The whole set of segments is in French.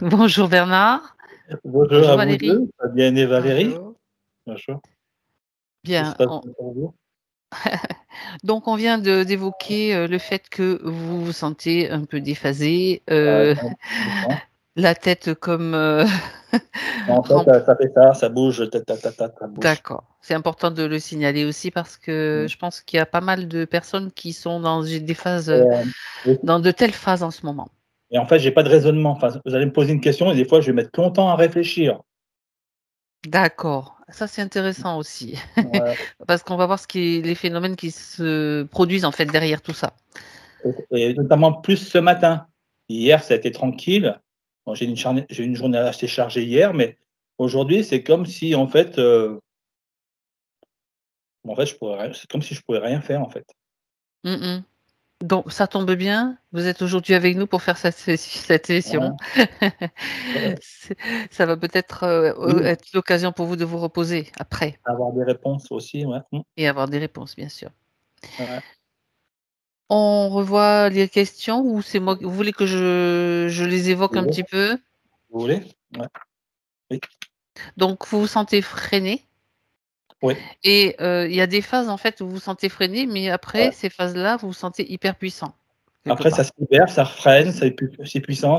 Bonjour Bernard. Bonjour Bonjour à vous Valérie. 2, Fabienne et Valérie. Bonjour. Bonjour. Tout se Bien, passe bien pour vous? donc on vient d'évoquer le fait que vous vous sentez un peu déphasé, Ouais, c'est un peu ça. la tête comme En fait, remplie. ça fait ça bouge, ça bouge. D'accord. C'est important de le signaler aussi parce que Mmh. je pense qu'il y a pas mal de personnes qui sont dans des phases, Et oui, dans de telles phases en ce moment. et en fait, j'ai pas de raisonnement. Enfin, vous allez me poser une question et des fois, je vais mettre longtemps à réfléchir. D'accord. Ça, c'est intéressant aussi Ouais, parce qu'on va voir les phénomènes qui se produisent en fait derrière tout ça. et notamment plus ce matin. Hier, ça a été tranquille. Bon, j'ai une journée assez chargée hier, mais aujourd'hui, c'est comme si en fait, je pourrais rien c'est comme si je pouvais rien faire, en fait. Mmh mh. Donc ça tombe bien, vous êtes aujourd'hui avec nous pour faire cette session. Ouais, ouais. C'est ça va peut-être, Oui, être l'occasion pour vous de vous reposer après avoir des réponses aussi, ouais. et avoir des réponses, bien sûr. Ouais. On revoit les questions ou c'est moi vous voulez que je les évoque un Vous petit peu? voulez? Ouais. Oui. Donc vous vous sentez freiné Oui. et il y a des phases, en fait, où vous vous sentez freiné, mais après Ouais. ces phases-là, vous vous sentez hyper puissant, quelque Après ça part. se libère, ça freine, c'est puissant,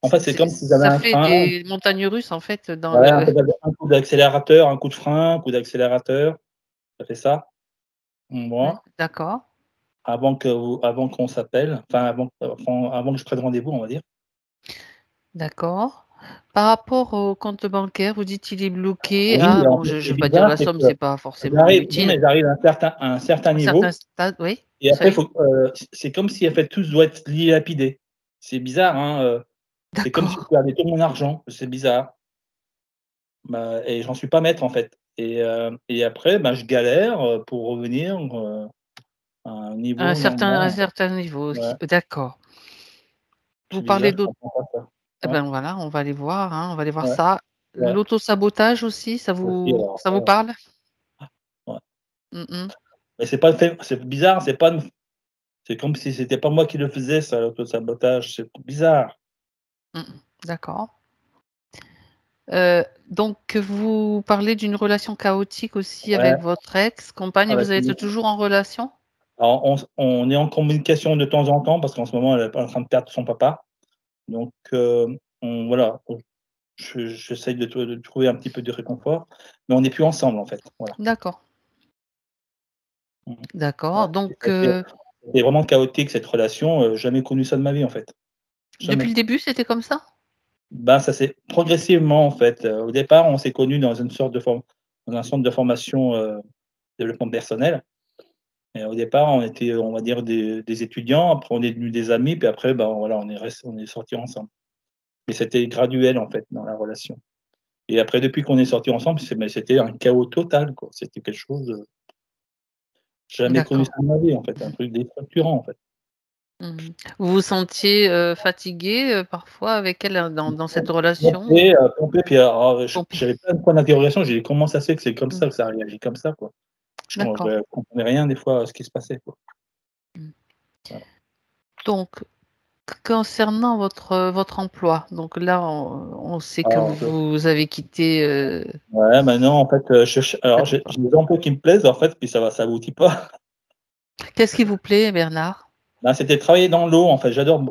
en fait, c'est comme si j'avais Ça un fait frein, des montagnes russes, en fait, dans ouais, le un coup d'accélérateur, un coup de frein, un coup d'accélérateur, ça fait ça. ouais, Moi, d'accord. avant qu'on s'appelle, enfin avant que je prenne rendez-vous, on va dire. D'accord. Par rapport au compte bancaire, vous dites: «Il est bloqué». Oui, Ah et en bon, fait, je ce qui est veux pas dire bizarre, la c'est somme, que c'est pas forcément non, utile. mais j'arrive à un certain Un certain niveau stade oui, et après seuil? faut, c'est comme si, en fait, tout doit être dilapidé. C'est bizarre, hein, c'est comme si je D'accord, perdais tout mon argent, c'est bizarre. Bah et j'en suis pas maître, en fait et après, ben, je galère, pour revenir, à un niveau un normal. certain niveau, Ouais, OK, d'accord. Vous c'est bizarre, parlez je d'auto comprends pas ça. eh Ouais, ben, voilà, on va aller voir, hein, on va aller voir ouais, ça. ouais, L'auto-sabotage aussi, aussi alors ça ça, vous parle? ouais. Mmh mh. Mais c'est pas fait c'est bizarre, c'est comme si c'était pas moi qui le faisais ça, l'auto-sabotage, c'est bizarre. Mmh mh. D'accord. Donc vous parlez d'une relation chaotique aussi Ouais, avec votre ex-compagne, avec vous êtes lui. toujours en relation? Alors on est en communication de temps en temps parce qu'en ce moment, elle est en train de perdre son papa. Donc on voilà, j'essaye de trouver un petit peu de réconfort, mais on n'est plus ensemble, en fait, voilà. D'accord, Mmh. Ouais, d'accord, et donc c'était vraiment chaotique cette relation, jamais connu ça de ma vie, en fait. depuis Jamais. le début, c'était comme ça? Ben, ça s'est progressivement, en fait, au départ, on s'est connus dans un centre de formation, développement personnel et au départ, on était, on va dire des étudiants, après on est devenus des amis, puis après, ben, voilà, on est sortis ensemble. Mais c'était graduel, en fait, dans la relation et après depuis qu'on est sortis ensemble, c'était un chaos total, quoi. C'était quelque chose, jamais connu D'accord. ça de ma vie, en fait, un truc déstructurant, en fait. Mmh. Vous vous sentiez, fatigué, parfois avec elle, dans cette relation ou Complet, puis alors, complet? j'avais plein de points d'interrogation, j'ai dit: «Comment ça se fait que c'est comme Mmh. ça, que ça réagit comme ça, quoi?» D'accord. Je comprenais rien des fois à ce qui se passait, quoi. Mmh. Voilà. Donc concernant votre emploi, donc là, on sait que Alors vous avez quitté, ouais, maintenant, en fait, alors cet emploi. j'ai des emplois qui me plaisent, en fait, puis ça aboutit pas. Qu'est-ce qui vous plaît, Bernard? Ben, c'était travailler dans l'eau, en fait, j'adore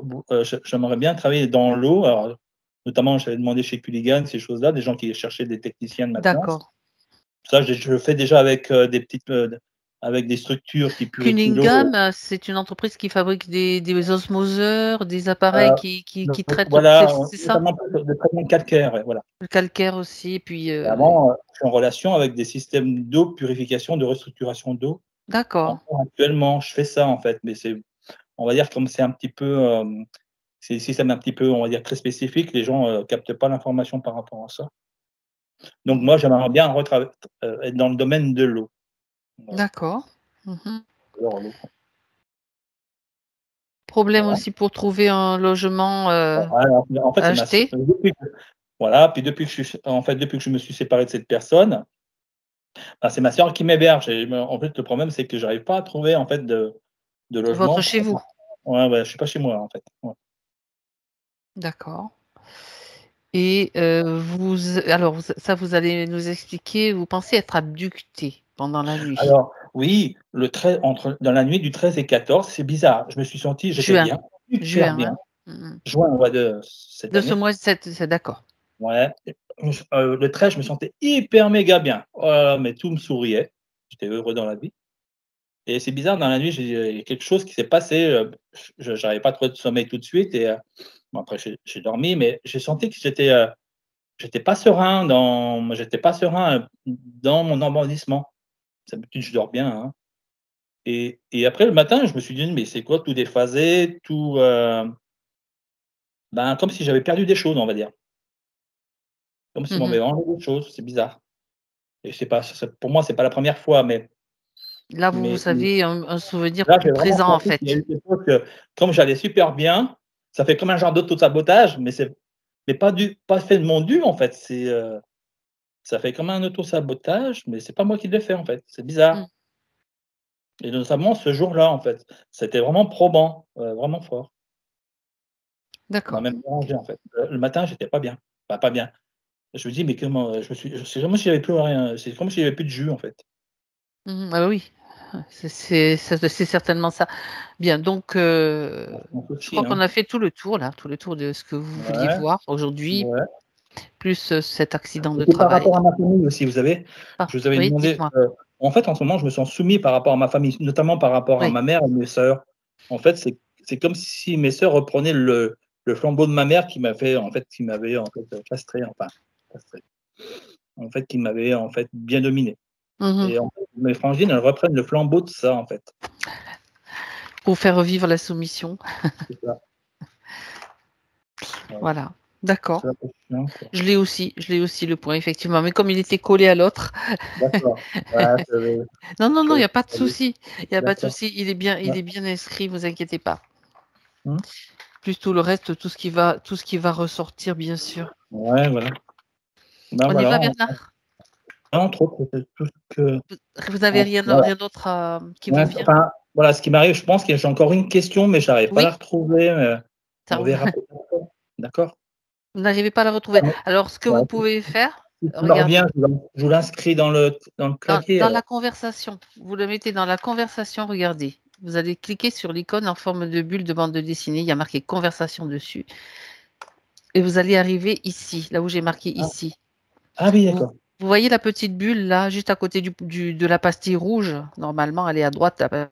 j'aimerais bien travailler dans l'eau, alors notamment, j'avais demandé chez Culligan, ces choses-là, des gens qui cherchaient des techniciens de maintenance. D'accord. Ça, je le fais déjà avec, avec des structures qui purifient l'eau, Cunningham, c'est une entreprise qui fabrique des osmoseurs, des appareils heu, qui donc traitent voilà, c'est ça? notamment de traitement de calcaire, ouais, voilà. Le calcaire aussi et puis, Et avant, je suis en relation avec des systèmes d'eau, purification, de restructuration d'eau. d'accord, Encore actuellement, je fais ça, en fait, mais on va dire, comme c'est un petit peu, c'est des systèmes un petit peu, on va dire, très spécifiques, les gens, captent pas l'information par rapport à ça. Donc mmh, moi, j'aimerais bien être dans le domaine de l'eau. Voilà, d'accord. Mmh. alors l'eau, Problème voilà. aussi pour trouver un logement, Voilà, en fait, à c'est ma s acheter? depuis que voilà, puis depuis que je me suis séparé de cette personne, bah, c'est ma sœur qui m'héberge et en fait, le problème, c'est que j'arrive pas à trouver, en fait, de Votre logement chez pour vous? moi. Ouais, ouais, je suis pas chez moi, en fait. Ouais. D'accord Et ça, vous allez nous expliquer, vous pensez être abducté pendant la nuit? Alors oui, dans la nuit du 13 et 14, c'est bizarre. Je me suis senti j'étais Juin, bien, super juin, bien. hein? Mmh mh. Juin, ouais, de cette De ce année. mois, c'est d'accord. Ouais, le 13, je me sentais hyper méga bien. Oh là là, mais tout me souriait. J'étais heureux dans la vie et c'est bizarre, dans la nuit, il y a quelque chose qui s'est passé, je j'avais pas trop de sommeil tout de suite et bon après j'ai dormi, mais j'ai senti que j'étais pas serein dans mon endormissement. D'habitude, je dors bien, hein, et après le matin, je me suis dit: «Mais c'est quoi?» Tout déphasé, ben, comme si j'avais perdu des choses, on va dire. Comme si on Mmh mh. m'avait enlevé des choses, c'est bizarre et c'est pas ça pour moi, c'est pas la première fois, Là, vous mais avez un souvenir là, plus j'ai vraiment présent, en senti qu'il y a fait. eu quelque chose que comme j'allais super bien, ça fait comme un genre d'auto-sabotage, mais pas fait de mon dû, en fait. Ça fait comme un auto-sabotage, mais c'est pas moi qui l'ai fait, en fait. C'est Mmh. bizarre et notamment ce jour-là, en fait. C'était vraiment probant, vraiment fort. Ça m'a D'accord. même dérangé, en fait. Le matin, j'étais pas bien. Enfin, pas bien. Je me dis: «Mais comment?» c'est comme si j'avais plus rien, c'est comme si j'avais plus de jus, en fait. Mmh mh. Ah bah oui, c'est certainement ça. Bien, donc je Aussi, crois qu'on hein. a fait tout le tour de ce que vous vouliez Ouais, voir aujourd'hui, ouais. plus, cet accident Et de puis par travail. rapport à ma famille aussi, vous savez, Ah, je vous avais oui, demandé, dites-moi. en fait, en ce moment, je me sens soumis par rapport à ma famille, notamment par rapport à Oui. ma mère et mes sœurs. En fait, c'est comme si mes sœurs reprenaient le flambeau de ma mère qui m'avait, en fait, castré, enfin, castré, en fait, qui m'avait, en fait, bien dominé Mmh mh. et en fait, mes frangines, elles reprennent le flambeau de ça, en fait. Pour faire revivre la soumission. C'est ça, voilà. Voilà, d'accord. C'est un peu chiant, quoi. Je l'ai aussi le point effectivement, mais comme il était collé à l'autre. D'accord. Ouais, Non, non, non, il y a pas de je vais souci. Il y a pas de d'accord. souci. Ouais. Il est bien inscrit, vous inquiétez pas. Mmh. Plus tout le reste, tout ce qui va ressortir, bien sûr. Ouais, voilà. Ben, On y voilà, va Bernard? entre autres, c'est tout ce que Vous avez voilà. rien d'autre qui Ouais, vous vient? enfin, voilà, ce qui m'arrive, je pense que j'ai encore une question, mais j'arrive pas à la Oui? retrouver, Ça on vous verra peut-être après. D'accord? vous n'arrivez pas à la retrouver. Ouais, Alors ce que ouais, vous pouvez faire, si ça me revient, regardez, je vous l'inscris dans le clavier, dans la conversation, vous le mettez dans la conversation, regardez. Vous allez cliquer sur l'icône en forme de bulle de bande dessinée, il y a marqué conversation dessus et vous allez arriver ici, là où j'ai marqué ah, ici. ah oui, Vous d'accord. vous voyez la petite bulle là, juste à côté de la pastille rouge? Normalement, elle est à droite, Oui, oui,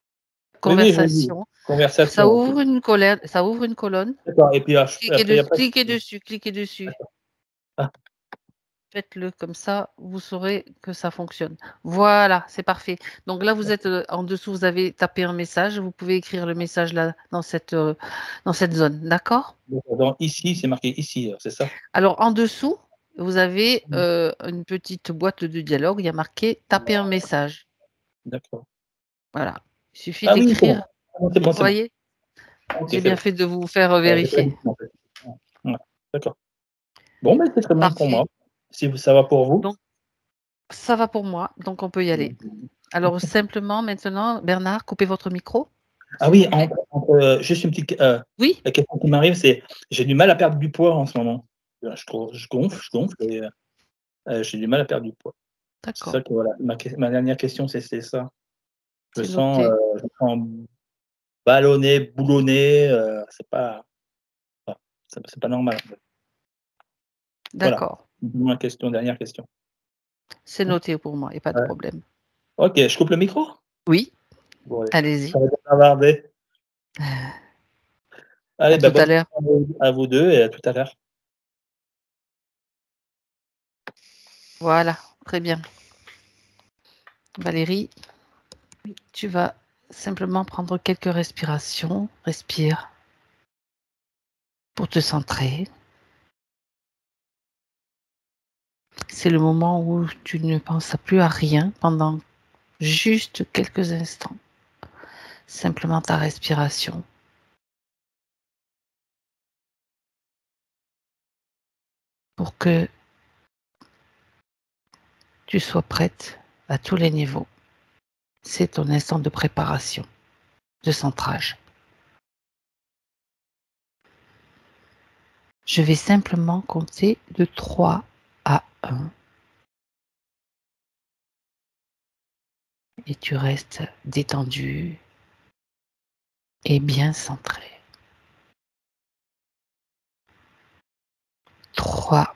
j'ai vu. conversation. Conversation, OK. Ça ouvre une colonne. D'accord et puis après Cliquez dessus. d'accord. Ah, Faites-le comme ça, vous saurez que ça fonctionne. Voilà, c'est parfait. Donc là, vous êtes, en dessous, vous avez tapé un message. Vous pouvez écrire le message là, dans cette zone, d'accord? d'accord, donc ici, c'est marqué ici, c'est ça? Alors en dessous, vous avez, Mmh. une petite boîte de dialogue, il y a marqué «Taper un message». D'accord. Voilà. Il suffit Ah oui, c'est bon. d'écrire, Ah bon, c'est bon, vous c'est bon. voyez? OK, J'ai c'est bien bon. fait de vous faire, J'ai pas vérifier. dit en fait. Ouais, ouais, d'accord. Bon, bah, c'est très bon pour Parfait. moi. Si ça va pour vous? Donc ça va pour moi, donc on peut y aller. Alors simplement maintenant, Bernard, coupez votre micro, Ah s'il oui, vous plaît. juste une petite Oui? la question qui m'arrive, c'est j'ai du mal à perdre du poids en ce moment. Je gonfle et j'ai du mal à perdre du poids. C'est ça D'accord, que voilà, ma dernière question, c'est ça. c'est noté. Je me sens ballonné, boulonné, enfin, c'est pas normal, en fait. Voilà. D'accord, Ma question, dernière question. c'est Mmh, noté pour moi, il y a pas de ouais. problème. OK, je coupe le micro? Oui, Bon allez, allez-y. j'arrête de bavarder. À Allez, bah, tout bonne à soirée l'heure. à vous 2 et à tout à l'heure. Voilà, très bien. Valérie, tu vas simplement prendre quelques respirations. Respire pour te centrer. C'est le moment où tu ne penses plus à rien pendant juste quelques instants. Simplement ta respiration pour que tu sois prête à tous les niveaux. C'est ton instant de préparation, de centrage. Je vais simplement compter de 3 à 1. Et tu restes détendu et bien centré. 3,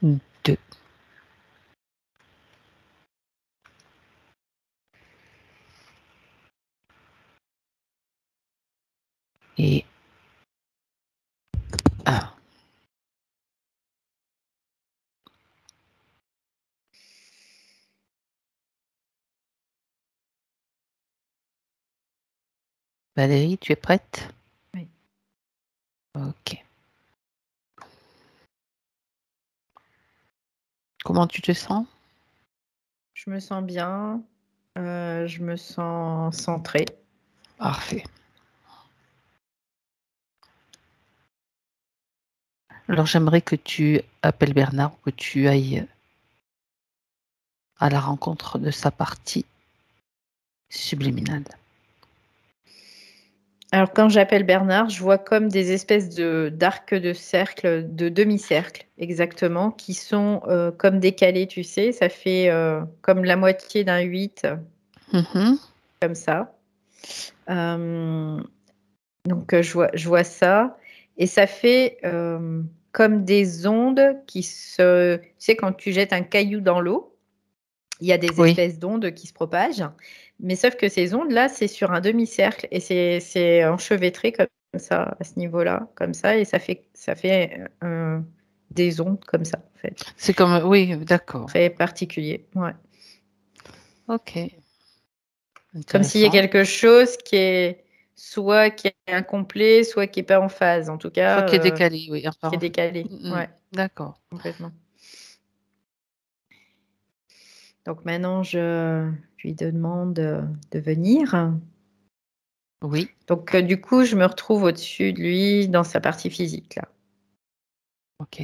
2, et 1. Valérie, tu es prête? Oui. Ok. Comment tu te sens? Je me sens bien. Je me sens centrée. Parfait. Alors j'aimerais que tu appelles Bernard ou que tu ailles à la rencontre de sa partie subliminale. Alors, quand j'appelle Bernard, je vois comme des espèces d'arcs de cercle, de demi-cercle, exactement, qui sont comme décalés, tu sais. Ça fait comme la moitié d'un 8, comme ça. Donc, je vois ça. Et ça fait comme des ondes qui se... Tu sais, quand tu jettes un caillou dans l'eau, il y a des Oui. espèces d'ondes qui se propagent. Mais sauf que ces ondes-là, c'est sur un demi-cercle et c'est enchevêtré comme ça, à ce niveau-là, comme ça. Et ça fait des ondes comme ça, en fait. C'est comme... Oui, d'accord. Très particulier, ouais. Ok. Comme s'il y a quelque chose qui est soit qui est incomplet, soit qui n'est pas en phase, en tout cas. Soit qui est décalé, oui. Qui est décalé, ouais. D'accord. Complètement. Donc maintenant, je lui demande de venir. Oui. Donc du coup, je me retrouve au-dessus de lui dans sa partie physique, là. Ok.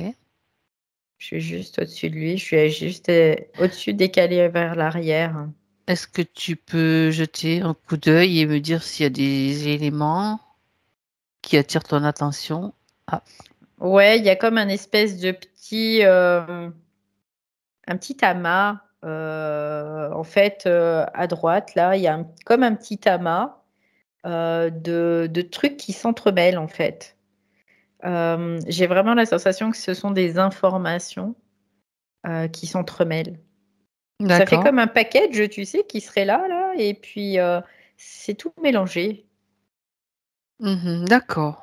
Je suis juste au-dessus de lui. Je suis juste au-dessus, décalé vers l'arrière. Est-ce que tu peux jeter un coup d'œil et me dire s'il y a des éléments qui attirent ton attention? Ah. Ouais, il y a comme un espèce de un petit amas. En fait, à droite, là, il y a comme un petit amas de trucs qui s'entremêlent, en fait. J'ai vraiment la sensation que ce sont des informations qui s'entremêlent. Ça fait D'accord. comme un package, tu sais, qui serait là, et puis c'est tout mélangé. D'accord.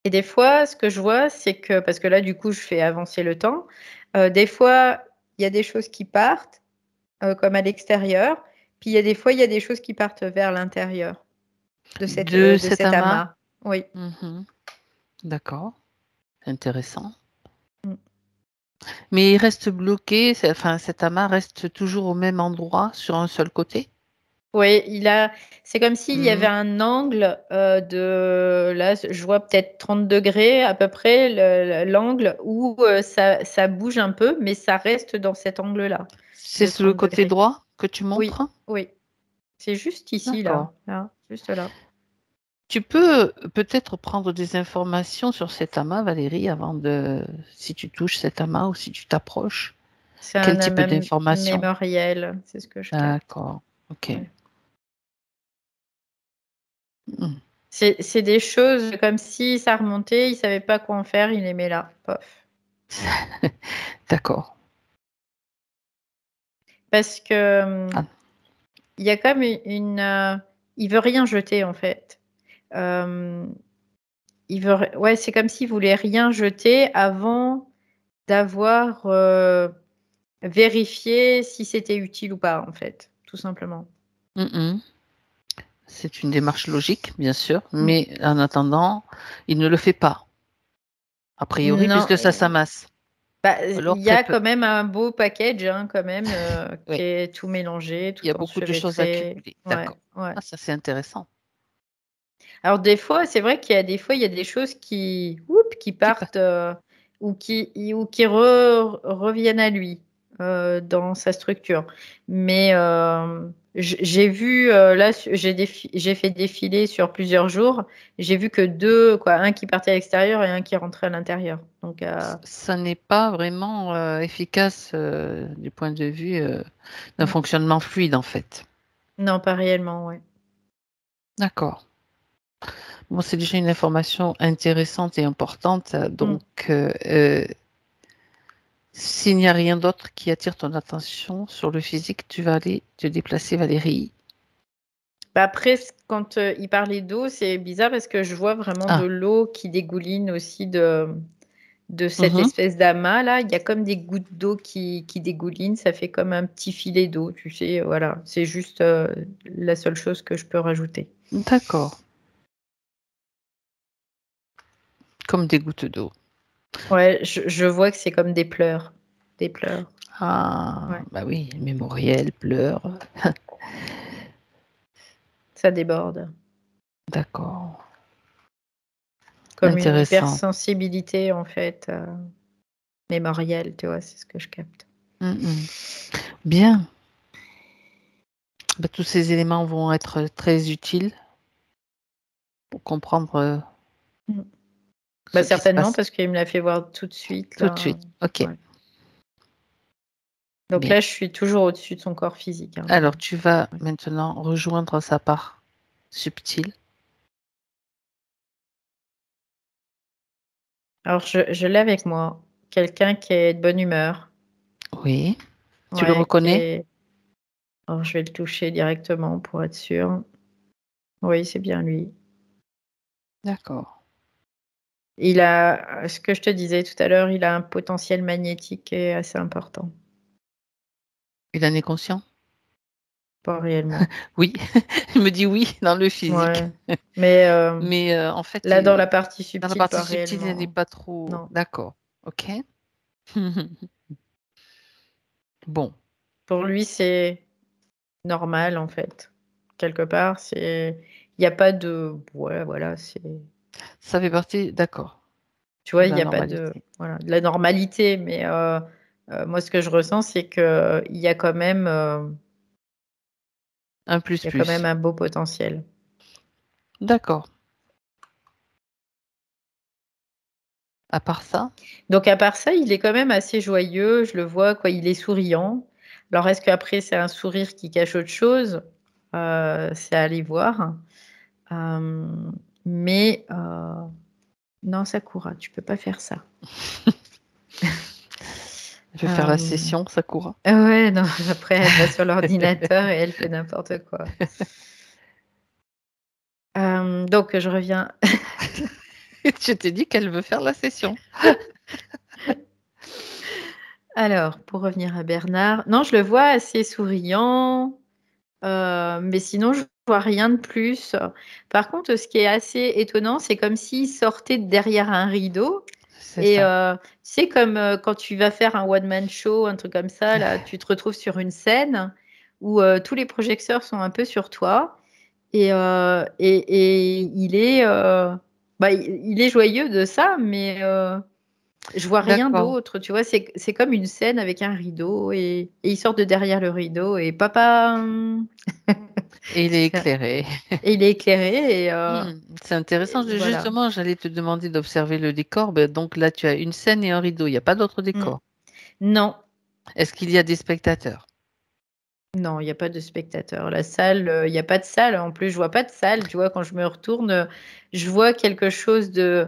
Et des fois, ce que je vois, c'est que, parce que là, du coup, je fais avancer le temps, des fois, il y a des choses qui partent, comme à l'extérieur, puis il y a des fois, il y a des choses qui partent vers l'intérieur de De cet cet amas? amas. Oui. D'accord. Intéressant. Mm. Mais il reste bloqué, enfin, cet amas reste toujours au même endroit, sur un seul côté? Oui, c'est comme s'il y avait un angle là, je vois peut-être 30 degrés à peu près, l'angle où ça bouge un peu, mais ça reste dans cet angle-là C'est de sur le 30 côté degrés. droit que tu Oui, montres? oui. C'est juste ici, D'accord. là, juste là. Tu peux peut-être prendre des informations sur cet amas, Valérie, avant de, si tu touches cet amas ou si tu t'approches. C'est Quel un type amas d'informations? mémoriel, c'est ce que je capte. D'accord. Ok. Ouais. Hmm. C'est des choses comme si ça remontait, il savait pas quoi en faire, il les met là. Pof. D'accord. Parce que Ah, il y a comme il veut rien jeter en fait. Euh, ouais, c'est comme s'il voulait rien jeter avant d'avoir vérifié si c'était utile ou pas en fait, tout simplement. C'est une démarche logique, bien sûr, Mm. mais en attendant, il ne le fait pas, a priori, Non, puisque ça s'amasse. il Alors, y a quand même un beau package hein, quand même qui oui, est tout mélangé, il y a tout beaucoup de choses enchevêtré. accumulées. Ouais, D'accord. ouais. Ah, ça, c'est intéressant. Alors des fois, c'est vrai qu'il y a des fois, il y a des choses qui Qui passe. partent ou qui reviennent à lui. dans sa structure. Mais j'ai vu, là, j'ai fait défiler sur plusieurs jours. J'ai vu que deux, quoi, un qui partait à l'extérieur et un qui rentrait à l'intérieur. Donc, Ça n'est pas vraiment efficace du point de vue d'un fonctionnement fluide, en fait. non, pas réellement, ouais. D'accord. Bon, c'est déjà une information intéressante et importante. Donc, s'il n'y a rien d'autre qui attire ton attention sur le physique, tu vas aller te déplacer, Valérie. Bah, après, quand il parlait d'eau, c'est bizarre parce que je vois vraiment de l'eau qui dégouline aussi de cette espèce d'amas là. Il y a comme des gouttes d'eau qui dégoulinent. Ça fait comme un petit filet d'eau, tu sais. Voilà, c'est juste la seule chose que je peux rajouter. D'accord. Comme des gouttes d'eau. Ouais, je vois que c'est comme des pleurs. Des pleurs. Ah, Ouais. bah oui, mémoriel, pleurs. Ça déborde. D'accord. Comme une Intéressant. hypersensibilité, en fait, mémorielle, tu vois, c'est ce que je capte. Bien. Bah, tous ces éléments vont être très utiles pour comprendre Bah, ce qui se certainement, passe. parce qu'il me l'a fait voir tout de suite. Tout Là. de suite. Ok. Ouais. Donc Bien. là, je suis toujours au-dessus de son corps physique. Hein, Alors, tu vas maintenant rejoindre sa part subtile. Alors, je l'ai avec moi. Quelqu'un qui est de bonne humeur. Oui. Tu le Ouais, reconnais? Alors, je vais le toucher directement pour être sûr. Oui, c'est bien lui. D'accord. Il a, ce que je te disais tout à l'heure, il a un potentiel magnétique qui est assez important. Il en est conscient? Pas réellement. Oui. Il me dit oui dans le physique. Ouais. Mais, Mais en fait, là, dans la partie dans la subtile, partie pas subtile, il n'est réellement. pas trop. Non. D'accord. Ok. Bon. Pour lui, c'est normal, en fait. Quelque part, il n'y a pas de, ouais, voilà, Ça fait partie. D'accord. tu vois, De il la n'y a pas de, normalité. voilà, de la normalité. Mais moi, ce que je ressens, c'est qu'il y a quand même, Un plus il y a quand même plus. un beau potentiel. D'accord. À part ça, Donc, à part ça, il est quand même assez joyeux. Je le vois, quoi, il est souriant. Alors, est-ce qu'après, c'est un sourire qui cache autre chose? C'est à aller voir. Euh, mais non, Sakura, tu peux pas faire ça. je vais faire la session, Sakura. Ouais, non, après, elle va sur l'ordinateur et elle fait n'importe quoi. Donc, je reviens. Je t'ai dit qu'elle veut faire la session. Alors, pour revenir à Bernard, non, je le vois assez souriant, mais sinon, je vois rien de plus. Par contre, ce qui est assez étonnant, c'est comme s'il sortait de derrière un rideau. C'est Et ça. c'est comme quand tu vas faire un one-man show, un truc comme ça, là, tu te retrouves sur une scène où tous les projecteurs sont un peu sur toi. Et il est, il est joyeux de ça, mais je vois rien D'accord. d'autre. Tu vois, c'est comme une scène avec un rideau et il sort de derrière le rideau et papa. Et il est éclairé. Et il est éclairé C'est intéressant. et voilà. Justement, j'allais te demander d'observer le décor. Ben, donc là, tu as une scène et un rideau. Il n'y a pas d'autre Mm. décor. Non, Est-ce qu'il y a des spectateurs? non, il n'y a pas de spectateur. La salle, il n'y a pas de salle. En plus, je vois pas de salle. Tu vois, quand je me retourne, je vois quelque chose de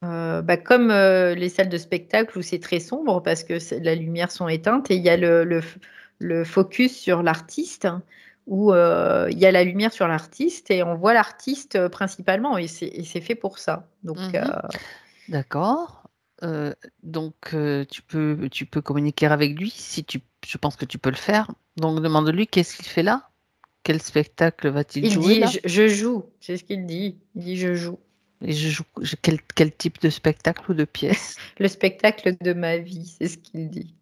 comme les salles de spectacle où c'est très sombre parce que la lumière sont éteintes et il y a le focus sur l'artiste où il y a la lumière sur l'artiste et on voit l'artiste principalement et c'est fait pour ça. Donc, D'accord. Donc, tu peux communiquer avec lui si je pense que tu peux le faire. Donc, demande-lui qu'est-ce qu'il fait là? Quel spectacle va-t-il il jouer dit, là? je joue, c'est ce qu'il dit. Il dit, je joue. Et quel type de spectacle ou de pièce? Le spectacle de ma vie, c'est ce qu'il dit.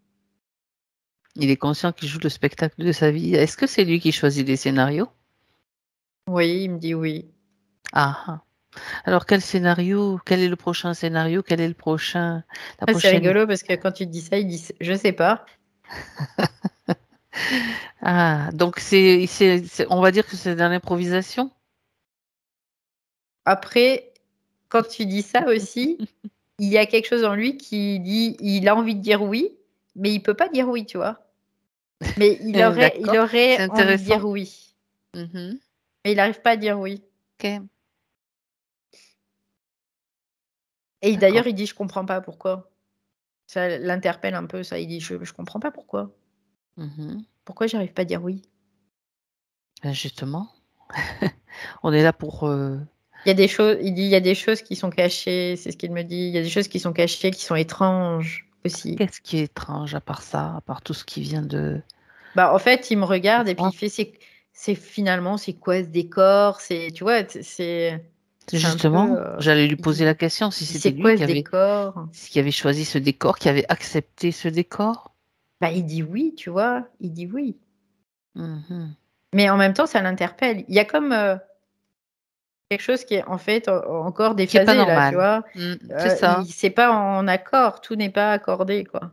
Il est conscient qu'il joue le spectacle de sa vie. Est-ce que c'est lui qui choisit les scénarios? Oui, il me dit oui. Ah, ah. Alors, quel scénario? Quel est le prochain scénario? Quel est la Ah, c'est prochaine? rigolo parce que quand tu dis ça, il dit, je sais pas. Ah, donc on va dire que c'est de l'improvisation? Après, quand tu dis ça aussi, il y a quelque chose en lui qui dit, il a envie de dire oui, mais il peut pas dire oui, tu vois. Mais il D'accord, c'est aurait envie de intéressant. dire oui, Mhm. mais il n'arrive pas à dire oui. Ok, Et d'accord. d'ailleurs, il dit, je comprends pas pourquoi. Ça l'interpelle un peu, ça. Il dit, je comprends pas pourquoi. Mhm. Pourquoi j'arrive pas à dire oui? Ben, justement, on est là pour... Il y a des choses, il dit, il y a des choses qui sont cachées, c'est ce qu'il me dit. Il y a des choses qui sont cachées, qui sont étranges aussi. Qu'est-ce qui est étrange à part ça, à part tout ce qui vient de... Bah, en fait, il me regarde et puis ça? il fait, c'est finalement, c'est quoi ce décor? C'est, tu vois, c'est un peu, Justement, j'allais lui poser la il question si dit, c'était c'est lui quoi ce décor? qui avait choisi ce décor, qui avait accepté ce décor. Bah, il dit oui, tu vois, il dit oui. Mhm. Mais en même temps, ça l'interpelle. Il y a comme quelque chose qui est en fait encore Qui est pas déphasé là, tu normal. vois. C'est ça. C'est pas en accord, tout n'est pas accordé, quoi.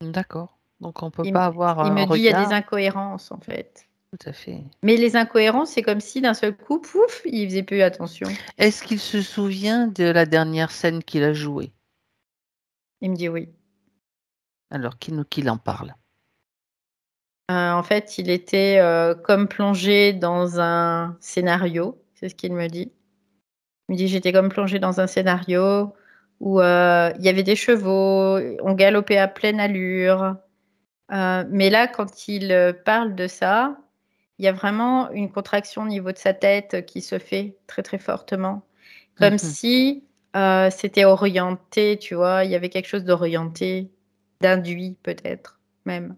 D'accord. Donc on peut Il, pas m- avoir il un me dit il y a des regard. incohérences en fait. Tout à fait. Mais les incohérences, c'est comme si d'un seul coup, pouf, il faisait plus attention. Est-ce qu'il se souvient de la dernière scène qu'il a jouée? Il me dit oui. Alors qu'il en parle. En fait, il était comme plongé dans un scénario, c'est ce qu'il me dit. Il me dit j'étais comme plongé dans un scénario où il y avait des chevaux, on galopait à pleine allure. Mais là, quand il parle de ça, il y a vraiment une contraction au niveau de sa tête qui se fait très très fortement, comme Mhm. si c'était orienté, tu vois, il y avait quelque chose d'orienté, d'induit peut-être même,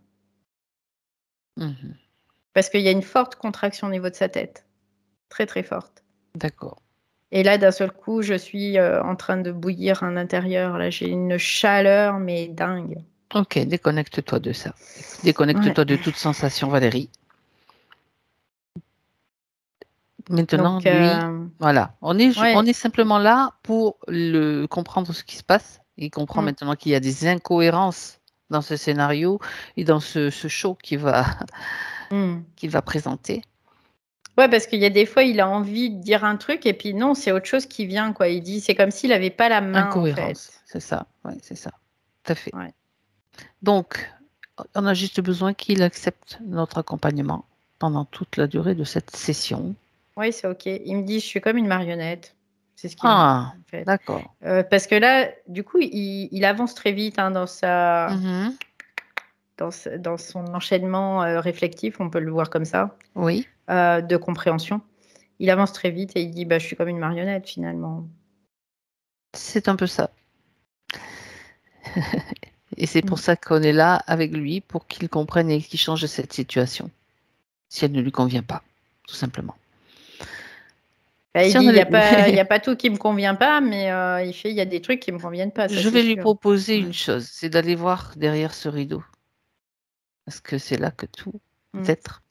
Mhm. parce qu'il y a une forte contraction au niveau de sa tête, très très forte. D'accord. Et là, d'un seul coup, je suis en train de bouillir à l'intérieur. Là, j'ai une chaleur, mais dingue. Ok, déconnecte-toi de ça. Ouais. Déconnecte-toi de toute sensation, Valérie. Maintenant, Donc, lui, voilà. On ouais. est simplement là pour comprendre ce qui se passe. Il comprend Mm, maintenant qu'il y a des incohérences dans ce scénario et dans ce show mm. qu'il va présenter. Ouais, parce qu'il y a des fois, il a envie de dire un truc et puis non, c'est autre chose qui vient, quoi. Il dit, c'est comme s'il n'avait pas la main, en Incohérence, fait. c'est ça. Oui, c'est ça. Tout à fait. Ouais. Donc, on a juste besoin qu'il accepte notre accompagnement pendant toute la durée de cette session. Oui, c'est OK. Il me dit, je suis comme une marionnette. C'est ce qu'il me dit, Ah, en fait. d'accord. Parce que là, du coup, il avance très vite hein, Mhm. dans son enchaînement réflectif, on peut le voir comme ça, Oui, de compréhension. Il avance très vite et il dit, bah, je suis comme une marionnette, finalement. c'est un peu ça. Et c'est pour Mm. ça qu'on est là avec lui, pour qu'il comprenne et qu'il change cette situation, si elle ne lui convient pas, tout simplement. Bah, il Si dit, on il n'y allait- a pas, il y a pas tout qui me convient pas, mais il y a des trucs qui me conviennent pas, ça Je c'est vais lui sûr. proposer Ouais. une chose, c'est d'aller voir derrière ce rideau, parce que c'est là que tout, Mm. peut-être,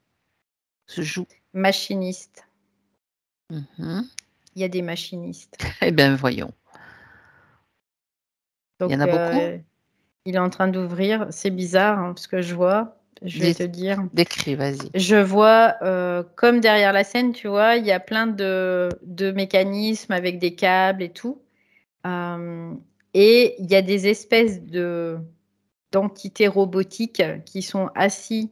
se joue. Machiniste. Mhm. Il y a des machinistes. Eh bien, voyons. Il y en Donc, a beaucoup? il est en train d'ouvrir. C'est bizarre, hein, ce que je vois. Je vais te dire. Décris, vas-y. Je vois, comme derrière la scène, tu vois, il y a plein de mécanismes avec des câbles et tout. Euh, et il y a des espèces d'entités robotiques qui sont assis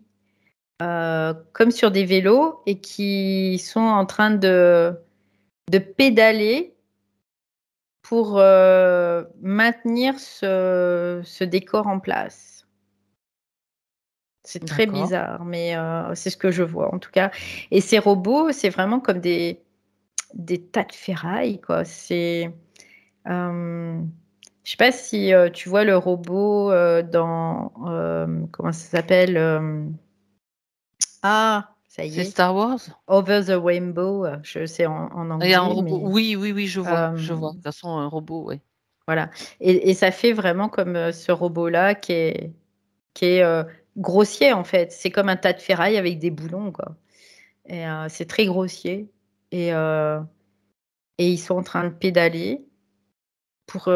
comme sur des vélos et qui sont en train de pédaler pour maintenir ce décor en place. C'est très D'accord. bizarre, mais c'est ce que je vois en tout cas. Et ces robots, c'est vraiment comme des tas de ferraille, quoi. Je sais pas si tu vois le robot dans comment ça s'appelle Ah, ça y C'est est, Star Wars? Over the Rainbow. Je sais en Il y a un anglais, robot. mais Oui, oui, oui, je vois, je euh, vois. De toute façon, un robot, oui. voilà. Et ça fait vraiment comme ce robot-là qui est grossier en fait. C'est comme un tas de ferraille avec des boulons, quoi. Et c'est très grossier. Et, euh, et ils sont en train de pédaler pour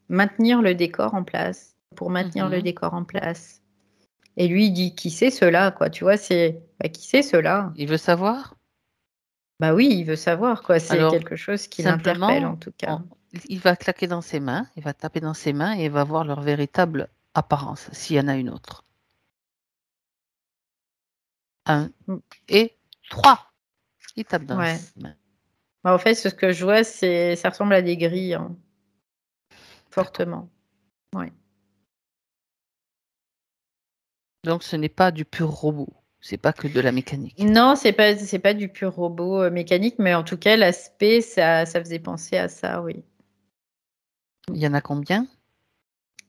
maintenir le décor en place. pour maintenir le Mhm. décor en place. Et lui, il dit, qui c'est cela, quoi, tu vois, qui c'est cela? Il veut savoir? Bah oui, il veut savoir, quoi, c'est Alors, quelque chose qui l'interpelle, en simplement, tout cas. il va claquer dans ses mains, il va taper dans ses mains et il va voir leur véritable apparence, s'il y en a une autre. 1 Mm. et 3. Il tape dans Ouais. ses mains. Bah, en fait, ce que je vois, ça ressemble à des grilles, hein, D'accord. fortement. Ouais. Donc, ce n'est pas du pur robot. C'est pas que de la mécanique. Non, c'est pas du pur robot mécanique, mais en tout cas, l'aspect, ça faisait penser à ça, oui. Il y en a combien?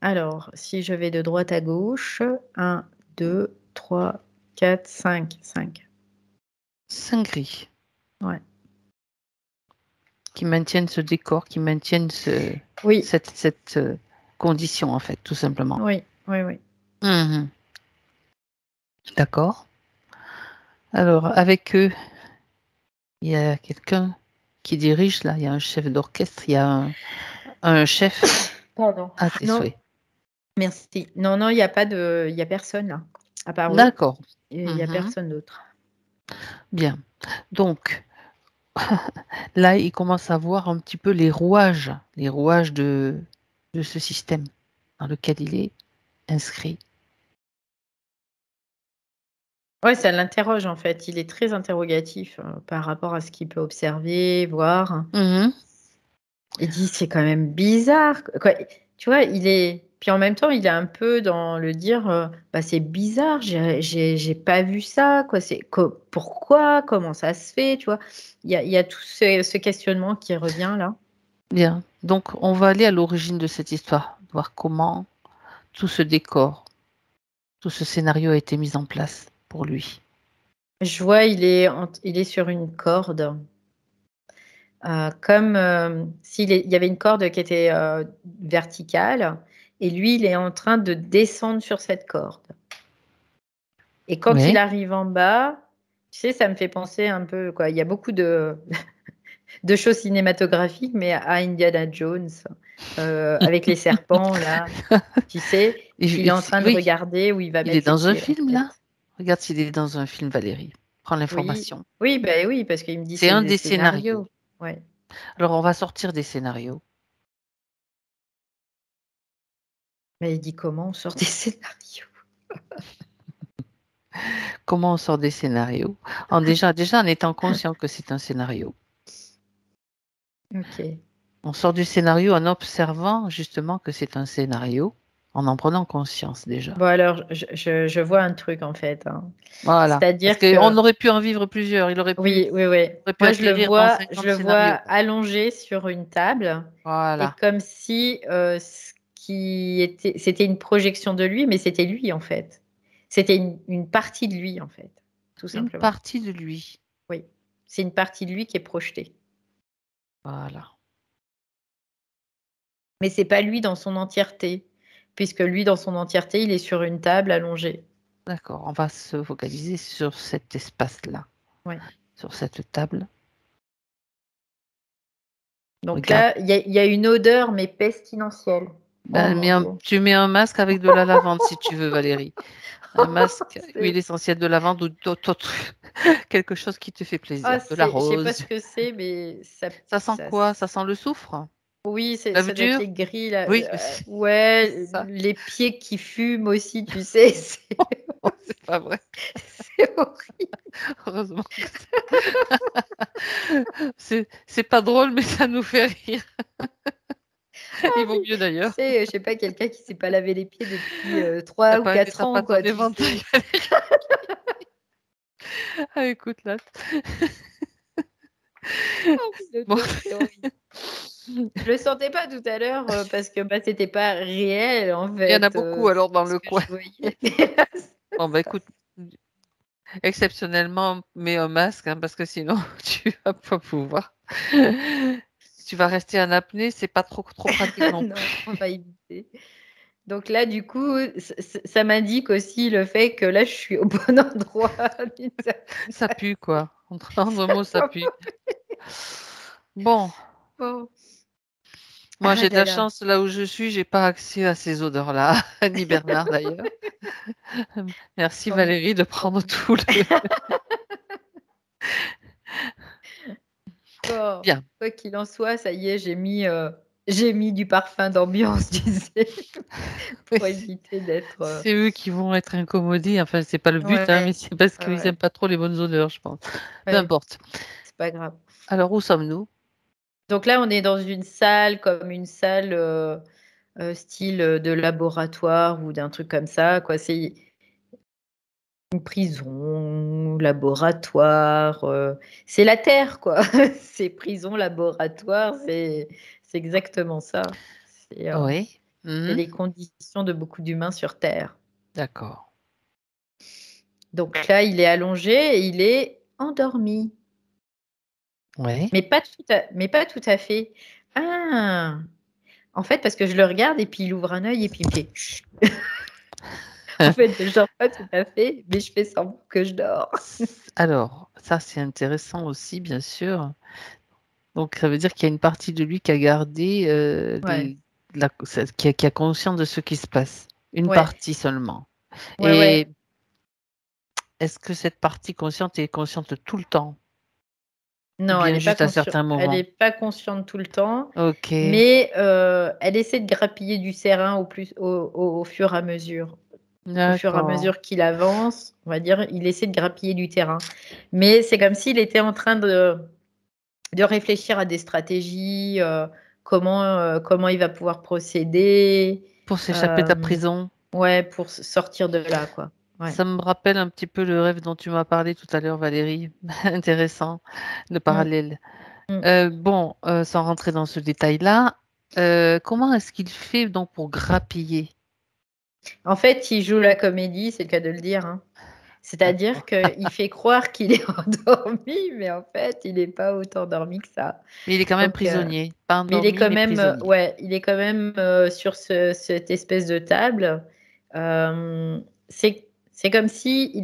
Alors, si je vais de droite à gauche, 1, 2, 3, 4, 5. 5. 5 grilles Ouais. qui maintiennent ce décor, qui maintiennent Oui, cette condition, en fait, tout simplement. oui, oui, oui. Mhm. D'accord. Alors, avec eux, il y a quelqu'un qui dirige, là. Il y a un chef d'orchestre, il y a un chef. Pardon. Ah, tes Non, souhaits. merci. Non, non, il y a personne là. À part eux, D'accord. il n'y a Mhm. personne d'autre. Bien. Donc, là, il commence à voir un petit peu les rouages de ce système dans lequel il est inscrit. Ouais, ça l'interroge en fait. Il est très interrogatif par rapport à ce qu'il peut observer, voir. Mhm. Il dit c'est quand même bizarre. Quoi. Tu vois, il est. Puis en même temps, il est un peu dans le dire bah, c'est bizarre, j'ai pas vu ça. Quoi. Pourquoi? Comment ça se fait? Tu vois, il y a tout ce questionnement qui revient là. Bien. Donc, on va aller à l'origine de cette histoire, voir comment tout ce décor, tout ce scénario a été mis en place pour lui. Je vois, il est sur une corde. Comme il y avait une corde qui était verticale, et lui, il est en train de descendre sur cette corde. Et quand il Oui. arrive en bas, tu sais, ça me fait penser un peu, quoi. Il y a beaucoup de choses cinématographiques, mais à Indiana Jones, avec les serpents, là, tu sais. Puis il est en train de Oui, regarder où il va il est mettre ses dans un pieds, en film fait. là. Regarde s'il est dans un film, Valérie. Prends Oui, l'information. oui, ben oui, parce qu'il me dit C'est c'est un des des scénarios. scénarios. Ouais. Alors, on va sortir des scénarios. Mais il dit comment on sort des scénarios? Comment on sort des scénarios? Déjà en étant conscient que c'est un scénario. Ok. On sort du scénario en observant justement que c'est un scénario, en prenant conscience déjà. Bon, alors, je vois un truc en fait, hein. Voilà. Parce C'est-à-dire qu'on que, aurait pu en vivre plusieurs. oui, oui, oui. Aurait pu Moi, atterrir dans je 50 le vois scénarios. allongé sur une table et Voilà. comme si c'était une projection de lui, mais c'était lui en fait. C'était une partie de lui en fait, tout Une simplement. partie de lui. Oui, c'est une partie de lui qui est projetée. Voilà. Mais c'est pas lui dans son entièreté, puisque lui, dans son entièreté, il est sur une table allongée. D'accord. On va se focaliser sur cet espace-là, Ouais. sur cette table. Donc Regarde. là, il y a une odeur, mais pestilentielle. Oh Ben, mon Dieu. tu mets un masque avec de la lavande si tu veux, Valérie. Un masque, huile C'est- essentielle de lavande ou d'autres quelque chose qui te fait plaisir. De la Je sais pas rose. ce que c'est, mais Ça sent quoi? Ça sent le soufre? oui, L'œuf ça doit être dur? les grilles là. Oui, Ouais, ça. les pieds qui fument aussi, tu sais. C'est pas vrai. C'est horrible. Heureusement que c'est pas drôle, mais ça nous fait rire. Il vaut mieux Tu d'ailleurs. sais, je sais pas, quelqu'un qui s'est pas lavé les pieds depuis 3 ou 4 T'as pas ans, ton quoi, tu éventail. sais. Ah, écoute là. Le Bon. truc, c'est horrible. Je le sentais pas tout à l'heure parce que bah, c'était pas réel en Il y en a fait beaucoup alors dans ce le que coin. je voyais. Mais là, Bon, bah écoute, exceptionnellement, mets un masque, hein, parce que sinon, tu vas pas pouvoir. Tu vas rester en apnée, c'est pas trop pratique non non, on plus. va éviter. Donc là, du coup, ça m'indique aussi le fait que là, je suis au bon endroit. d'une certaine Ça pue, quoi. Entre un mots, ça façon. pue. Bon, Bon. Moi, Ah j'ai de là la là. chance, là où je suis, j'ai pas accès à ces odeurs-là, ni Bernard d'ailleurs. Merci Tant Valérie de tant prendre mieux. tout le Bon, bien. quoi qu'il en soit, ça y est, j'ai mis du parfum d'ambiance, tu sais, Oui, pour éviter d'être, c'est eux qui vont être incommodés. Enfin, c'est pas le but, hein, mais ouais, c'est parce ouais, qu'ils aiment ouais, pas trop les bonnes odeurs, je pense. Peu ouais, importe. c'est pas grave. Alors, où sommes-nous? Donc là, on est dans une salle comme une salle, style, de laboratoire ou d'un truc comme ça, quoi. C'est une prison, laboratoire, c'est la Terre, quoi. C'est prison, laboratoire, c'est exactement ça. C'est, Oui. c'est Mhm. les conditions de beaucoup d'humains sur Terre. D'accord. Donc là, il est allongé et il est endormi. Oui. Mais pas tout à fait. Ah! En fait, parce que je le regarde et puis il ouvre un œil et puis il me fait chut. En fait, je dors pas tout à fait, mais je fais semblant que je dors. Alors, ça, c'est intéressant aussi, bien sûr. Donc, ça veut dire qu'il y a une partie de lui qui a gardé, Ouais, qui a conscience de ce qui se passe. Une ouais, partie seulement. ouais, Et ouais. est-ce que cette partie consciente est consciente tout le temps ou Non, bien juste à certains elle moments? est pas consciente tout le temps, OK, mais elle essaie de grappiller du terrain au fur et à mesure. Au fur et à d'accord. mesure qu'il avance, on va dire, il essaie de grappiller du terrain. Mais c'est comme s'il était en train de réfléchir à des stratégies, comment il va pouvoir procéder, Pour s'échapper de la euh, prison, ouais, pour sortir de là, quoi. Ouais. ça me rappelle un petit peu le rêve dont tu m'as parlé tout à l'heure, Valérie. Intéressant, le Mm, parallèle. mm. Bon, sans rentrer dans ce détail-là, comment est-ce qu'il fait donc pour grappiller? En fait, il joue la comédie, c'est le cas de le dire, hein. C'est-à-dire D'accord. qu'il fait croire qu'il est endormi, mais en fait, il n'est pas autant endormi que ça. Mais il est quand même Donc, prisonnier. Pas mais il est endormi, quand mais même, prisonnier. ouais, il est quand même sur cette espèce de table. Euh, c'est comme si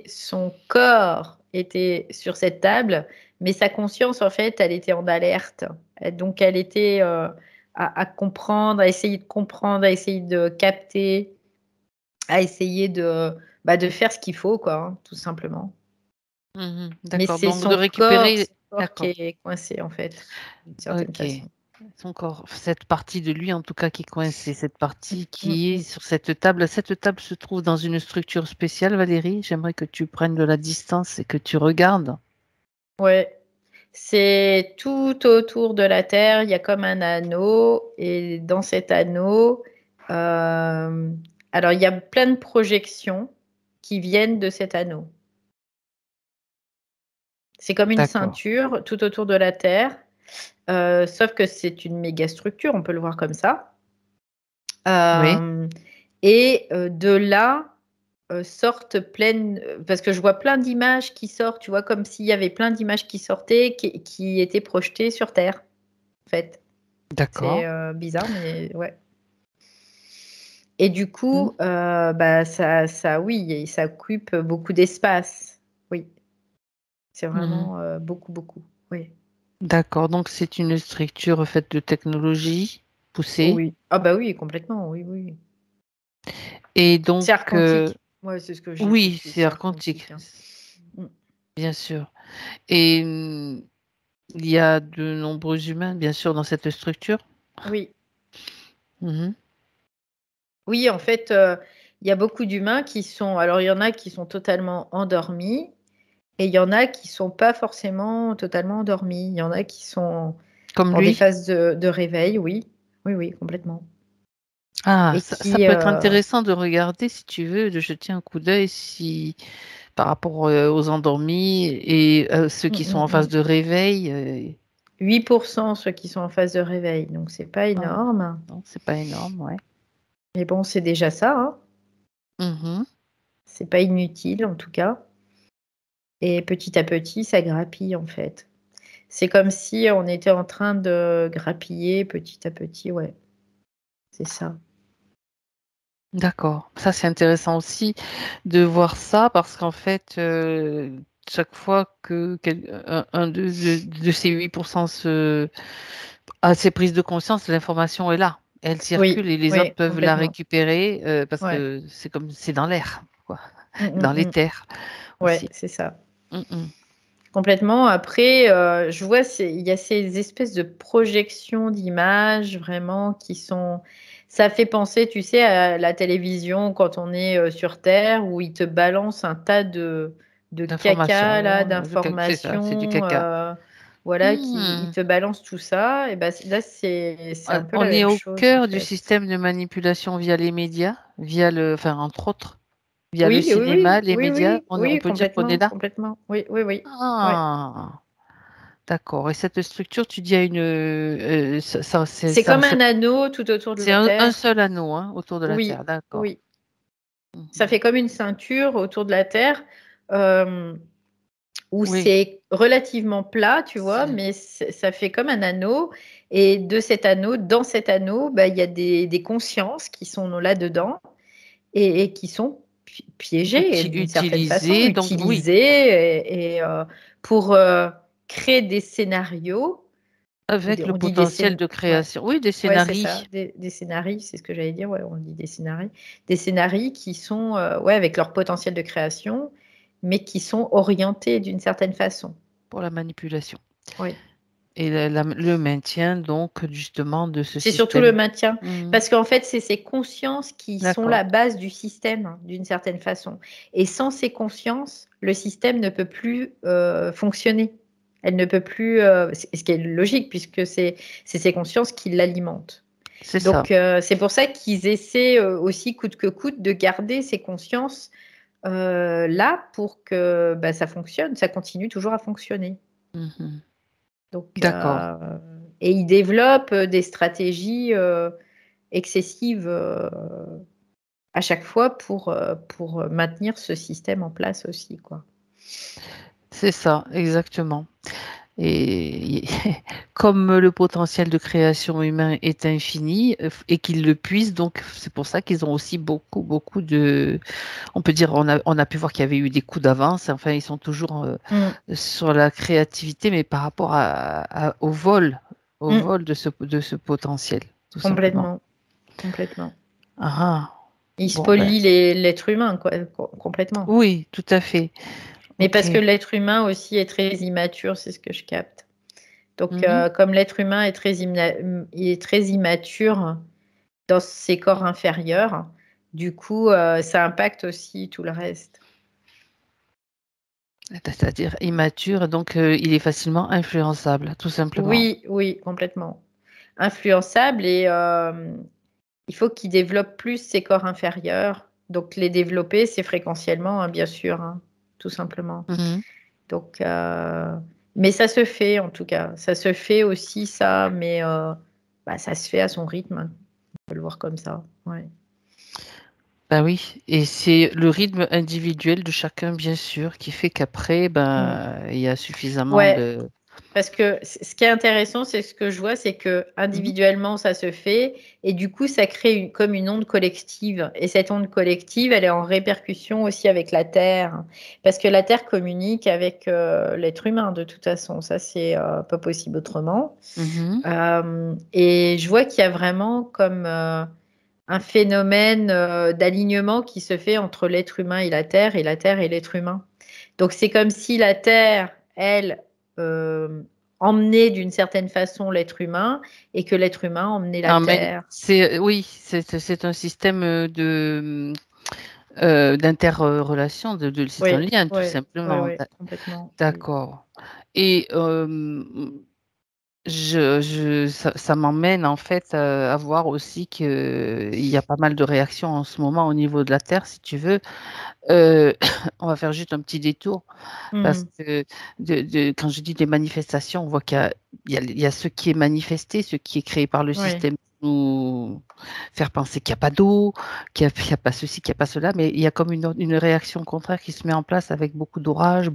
son corps était sur cette table, mais sa conscience, en fait, elle était en alerte. Donc, elle était à comprendre, à essayer de comprendre, à essayer de capter, à essayer de faire ce qu'il faut, quoi, hein, tout simplement. Mhm, Mais d'accord. c'est Donc de récupérer, son corps qui d'accord. est coincé, en fait, d'une certaine Ok. façon. Son corps, cette partie de lui en tout cas qui est coincée, cette partie Mm, qui est mm. sur cette table. Cette table se trouve dans une structure spéciale, Valérie. J'aimerais que tu prennes de la distance et que tu regardes. Ouais, c'est tout autour de la Terre, il y a comme un anneau, et dans cet anneau, euh, alors il y a plein de projections qui viennent de cet anneau. C'est comme une D'accord. ceinture tout autour de la Terre, sauf que c'est une méga structure, on peut le voir comme ça. Oui. Euh, et de là sortent pleines, parce que je vois plein d'images qui sortent, tu vois, comme s'il y avait plein d'images qui sortaient, qui étaient projetées sur Terre, en fait. C'est D'accord. bizarre, mais ouais. Et du Hmm. coup, bah, oui, et ça occupe beaucoup d'espace. Oui, c'est Mhm. vraiment beaucoup, beaucoup. Oui, D'accord. Donc c'est une structure faite de technologie poussée. oui. Ah bah oui, complètement, oui, oui. Et donc, C'est art quantique. Ouais, c'est ce que je dis tout de oui, suite, c'est c'est art art quantique, quantique, hein. Mm. bien sûr. Et il y a de nombreux humains, bien sûr, dans cette structure. Oui, Mhm. oui, en fait, il y a beaucoup d'humains qui sont. Alors, il y en a qui sont totalement endormis et il y en a qui sont pas forcément totalement endormis. Il y en a qui sont Comme en des lui. phases de réveil, oui. Oui, oui, complètement. Ah, Et ça qui. peut être intéressant de regarder si tu veux, de jeter un coup d'œil si par rapport aux endormis et ceux Mm, qui sont mm, en phase mm. de réveil. 8% ceux qui sont en phase de réveil, donc c'est pas Ah, énorme. non, c'est pas énorme, ouais. Mais bon, c'est déjà ça, hein. Mhm. C'est pas inutile en tout cas. Et petit à petit, ça grappille en fait. C'est comme si on était en train de grappiller petit à petit, ouais, c'est ça. D'accord. Ça, c'est intéressant aussi de voir ça parce qu'en fait, chaque fois que un de ces 8% À ces prises de conscience, l'information est là. Elle circule Oui, et les autres oui, peuvent la complètement. récupérer parce Ouais. que c'est dans l'air, quoi, Mm, dans mm, mm. l'éther Ouais, aussi. c'est ça. Mm. Complètement. Après, je vois, il y a ces espèces de projections d'images vraiment qui sont. Ça fait penser, tu sais, à la télévision quand on est sur Terre où ils te balancent un tas de caca là, D'information, c'est ça, c'est du d'informations. caca. Voilà, ils Hmm. te balancent tout ça. Et ben là, c'est un peu la On est même au chose en cœur du fait. système de manipulation via les médias, enfin, entre autres, via le Oui, oui, cinéma, oui, les oui, médias. oui, On oui, peut dire qu'on est complètement, là. complètement. Oui, oui, oui. Ouais. Ah, d'accord. Et cette structure, tu dis à une, C'est comme un anneau tout autour de c'est la un Terre. seul anneau hein, autour de la Terre, Oui, d'accord. oui. Ça Mhm. fait comme une ceinture autour de la Terre euh, où Oui, c'est relativement plat, tu vois, mais ça fait comme un anneau. Et de cet anneau, dans cet anneau, bah, il y a des consciences qui sont là-dedans et qui sont piégées d'une certaine façon, utilisé. Donc oui, utilisées pour créer des scénarios. avec le On dit des potentiel scénarios. de Ouais. création. Oui, des Ouais, c'est scénarios. ça, des scénarios, c'est ce que j'allais dire, ouais, on dit des scénarios. Des scénarios qui sont, ouais, avec leur potentiel de création, mais qui sont orientés d'une certaine façon. Pour la manipulation. Oui. Et le maintien, donc, justement, de ce C'est surtout le système. maintien, Mhm. parce qu'en fait, c'est ces consciences qui sont D'accord. la base du système, hein, d'une certaine façon. Et sans ces consciences, le système ne peut plus fonctionner. Elle ne peut plus, ce qui est logique, puisque c'est ces consciences qui l'alimentent. C'est ça. Donc, c'est pour ça qu'ils essaient aussi, coûte que coûte, de garder ces consciences là pour que bah, ça fonctionne, ça continue toujours à fonctionner. Mhm. Donc, D'accord. et ils développent des stratégies excessives à chaque fois pour maintenir ce système en place aussi, quoi. C'est ça, exactement. Et comme le potentiel de création humain est infini et qu'ils le puissent, donc c'est pour ça qu'ils ont aussi beaucoup, beaucoup de... On peut dire, on a pu voir qu'il y avait eu des coups d'avance. Enfin, ils sont toujours Mm, sur la créativité, mais par rapport au mm, vol de ce potentiel, tout simplement. complètement, complètement. Ah, Ils bon, ben, spolient l'être humain, quoi, complètement. oui, tout à fait. Mais Ok. parce que l'être humain aussi est très immature, c'est ce que je capte. Donc, Mhm. comme l'être humain est il est très immature dans ses corps inférieurs, du coup, ça impacte aussi tout le reste. C'est-à-dire immature, donc il est facilement influençable, tout simplement. Oui, oui, complètement. Influençable et il faut qu'il développe plus ses corps inférieurs. Donc, les développer, c'est fréquentiellement, hein, bien sûr, hein, tout simplement. Mhm. Donc, mais ça se fait en tout cas. Ça se fait aussi, ça, mais bah, ça se fait à son rythme, hein. On peut le voir comme ça. Ouais. Ben oui, et c'est le rythme individuel de chacun, bien sûr, qui fait qu'après, Mm. ben, il y a suffisamment Ouais, de... parce que ce qui est intéressant, c'est ce que je vois, c'est que Mhm. individuellement, ça se fait, et du coup, ça crée comme une onde collective. Et cette onde collective, elle est en répercussion aussi avec la Terre, parce que la Terre communique avec l'être humain, de toute façon. Ça, c'est pas possible autrement. Mhm. Et je vois qu'il y a vraiment comme un phénomène d'alignement qui se fait entre l'être humain et la Terre et l'être humain. Donc c'est comme si la Terre, elle, emmenait d'une certaine façon l'être humain et que l'être humain emmenait la Terre. Oui, c'est un système d'interrelation, c'est un Oui, lien, tout oui, oui, simplement. oui, complètement. Oui. D'accord. Et ça m'emmène en fait à voir aussi qu'il y a pas mal de réactions en ce moment au niveau de la Terre, si tu veux. Euh, on va faire juste un petit détour parce Hmm. que quand je dis des manifestations, on voit il y a ce qui est manifesté, ce qui est créé par le Oui. système pour nous faire penser qu'il n'y a pas d'eau, qu'il n'y a pas ceci, qu'il n'y a pas cela, mais il y a comme une réaction contraire qui se met en place avec beaucoup d'orages, on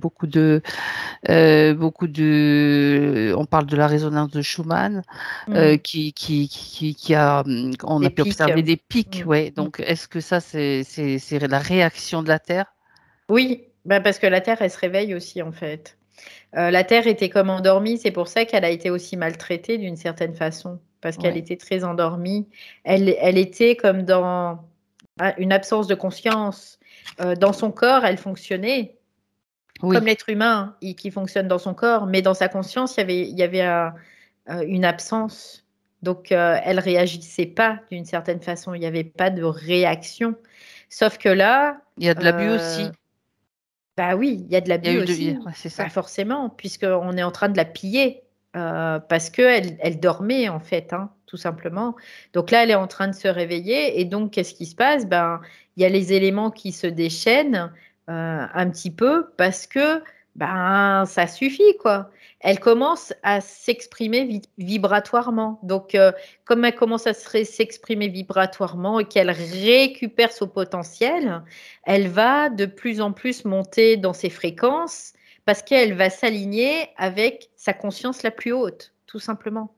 parle de la résonance de Schumann, Hmm. qui a, on a Des pu pics. observer des pics, Hmm. ouais. Hmm. Donc, est-ce que ça, c'est la réaction de la Terre? Oui, bah parce que la Terre, elle se réveille aussi, en fait. La Terre était comme endormie, c'est pour ça qu'elle a été aussi maltraitée d'une certaine façon, parce qu'elle Ouais. était très endormie. Elle était comme dans une absence de conscience. Dans son corps, elle fonctionnait Oui, comme l'être humain qui fonctionne dans son corps, mais dans sa conscience, il y avait une absence. Donc, elle réagissait pas d'une certaine façon. Il n'y avait pas de réaction. Sauf que là, il y a de l'abus euh, aussi. bah oui, il y a de Il y a l'abus eu de... aussi. ouais, c'est Bah ça. forcément, puisqu'on est en train de la piller. Parce qu'elle elle dormait, en fait, hein, tout simplement. Donc là, elle est en train de se réveiller. Et donc, qu'est-ce qui se passe? Ben, il y a les éléments qui se déchaînent un petit peu parce que ben, ça suffit, quoi. Elle commence à s'exprimer vibratoirement. Donc, comme elle commence à s'exprimer vibratoirement et qu'elle récupère son potentiel, elle va de plus en plus monter dans ses fréquences parce qu'elle va s'aligner avec sa conscience la plus haute, tout simplement.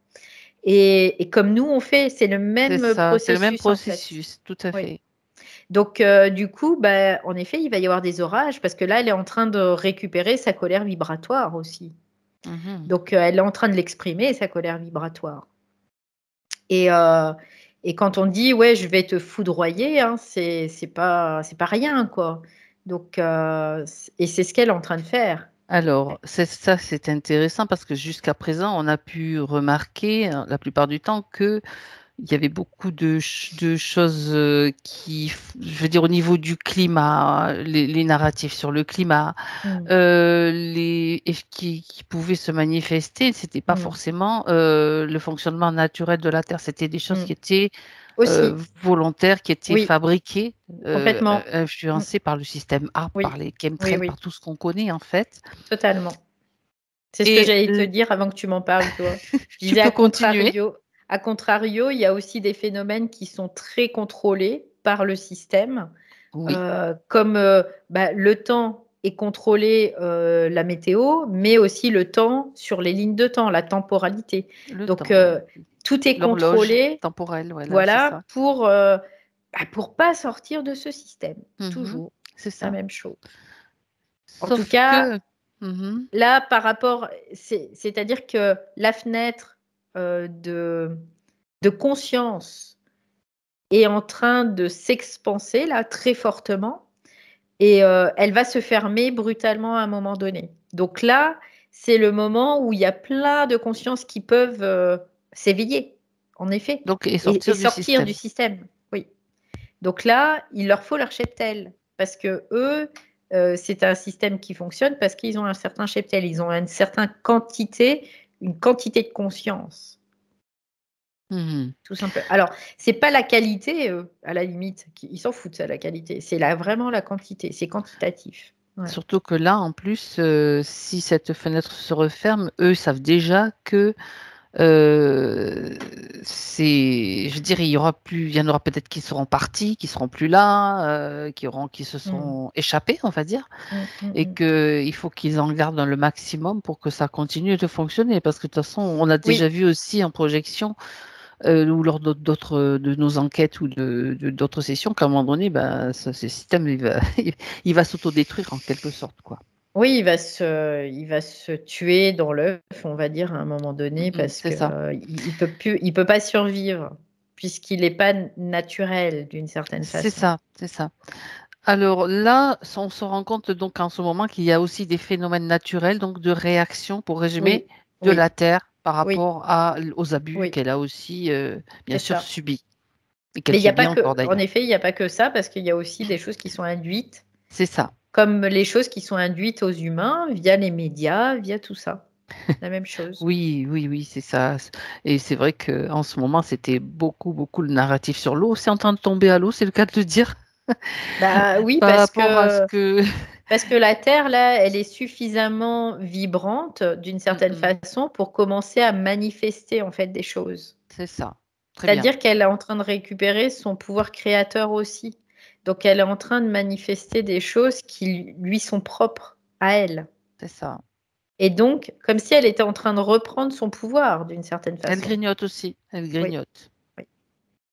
Et comme nous, on fait, c'est le C'est même ça, c'est le même processus, en fait. processus, tout à Oui. fait. Donc, du coup, bah, en effet, il va y avoir des orages parce que là, elle est en train de récupérer sa colère vibratoire aussi. Mhm. Donc, elle est en train de l'exprimer, sa colère vibratoire. Et, euh, et quand on dit, ouais, je vais te foudroyer, hein, c'est pas rien, quoi. Donc, et c'est ce qu'elle est en train de faire. Alors, ça, c'est intéressant parce que jusqu'à présent, on a pu remarquer la plupart du temps que il y avait beaucoup de choses je veux dire, au niveau du climat, les narratifs sur le climat, Mm, et qui pouvaient se manifester, c'était pas mm, forcément le fonctionnement naturel de la Terre, c'était des choses mm. qui étaient Aussi, volontaires, qui étaient oui, fabriquées, complètement. Mm, influencées par le système A, oui, par les oui, chemtrails, oui, par tout ce qu'on connaît en fait. totalement. C'est ce que Et j'allais te dire avant que tu m'en parles, toi. Je tu disais, peux continuer. à contrario, il y a aussi des phénomènes qui sont très contrôlés par le système, Oui, comme bah, le temps est contrôlé, la météo, mais aussi le temps sur les lignes de temps, la temporalité. le Donc, temps, ouais. tout est L'horloge contrôlé, temporelle, voilà, c'est voilà, ça. pour pas sortir de ce système. Mhm, Toujours c'est la ça. même chose. En tout Sauf cas, que, mhm, là, par rapport, c'est-à-dire que la fenêtre de conscience est en train de s'expanser là très fortement et elle va se fermer brutalement à un moment donné. Donc là, c'est le moment où il y a plein de consciences qui peuvent s'éveiller, en effet, donc, et et sortir du sortir du système. système. Oui. Donc là, il leur faut leur cheptel parce que eux, c'est un système qui fonctionne parce qu'ils ont un certain cheptel, ils ont une quantité de conscience, Mhm. tout simplement. Alors, c'est pas la qualité, à la limite, ils s'en foutent ça, la qualité. C'est vraiment la quantité, c'est quantitatif. Ouais. Surtout que là, en plus, si cette fenêtre se referme, eux savent déjà que euh, je veux dire, il y en aura peut-être qui seront partis, qui seront plus là, qui se Mm, sont échappés, on va dire, mm, mm, et mm. qu'il faut qu'ils en gardent le maximum pour que ça continue de fonctionner. Parce que de toute façon, on a déjà Oui, vu aussi en projection ou lors d'autres de nos enquêtes ou d'autres sessions qu'à un moment donné, ben, ce système il va s'autodétruire en quelque sorte, quoi. oui, il va se tuer dans l'œuf, on va dire, à un moment donné, Mhm, parce c'est que ça, il peut pas survivre, puisqu'il n'est pas naturel d'une certaine c'est façon. ça, c'est ça. Alors là, on se rend compte donc en ce moment qu'il y a aussi des phénomènes naturels, donc de réaction, pour résumer, Oui, de oui, la Terre par oui, rapport aux abus oui, qu'elle a aussi, bien c'est sûr, ça. subis, et qu'elle Mais il n'y a subit pas encore que, en d'ailleurs. effet, il n'y a pas que ça, parce qu'il y a aussi des choses qui sont induites, C'est ça. comme les choses qui sont induites aux humains via les médias, via tout ça. La même chose. Oui, oui, oui, c'est ça. Et c'est vrai qu'en ce moment, c'était beaucoup, beaucoup le narratif sur l'eau. C'est en train de tomber à l'eau, c'est le cas de le dire, Bah oui, par rapport à ce que... parce que la Terre, là, elle est suffisamment vibrante d'une Mm, certaine mm, façon pour commencer à manifester en fait des choses. c'est ça. Très bien. C'est-à-dire qu'elle est en train de récupérer son pouvoir créateur aussi. Donc elle est en train de manifester des choses qui lui sont propres à elle. C'est ça. Et donc, comme si elle était en train de reprendre son pouvoir d'une certaine Elle façon. grignote aussi. Elle Oui, grignote. oui.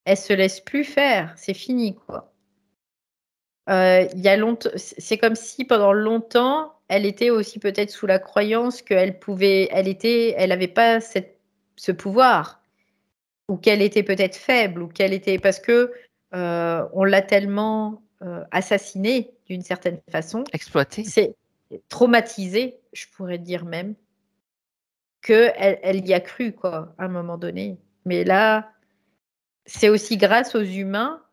Elle se laisse plus faire, c'est fini, quoi. Il y a longtemps, c'est comme si pendant longtemps, elle était aussi peut-être sous la croyance qu'elle pouvait, elle avait pas ce pouvoir, ou qu'elle était peut-être faible, ou qu'elle était parce que on l'a tellement assassinée d'une certaine façon, Exploité. c'est traumatisée, je pourrais dire même, que elle y a cru quoi, à un moment donné. Mais là, c'est aussi grâce aux humains,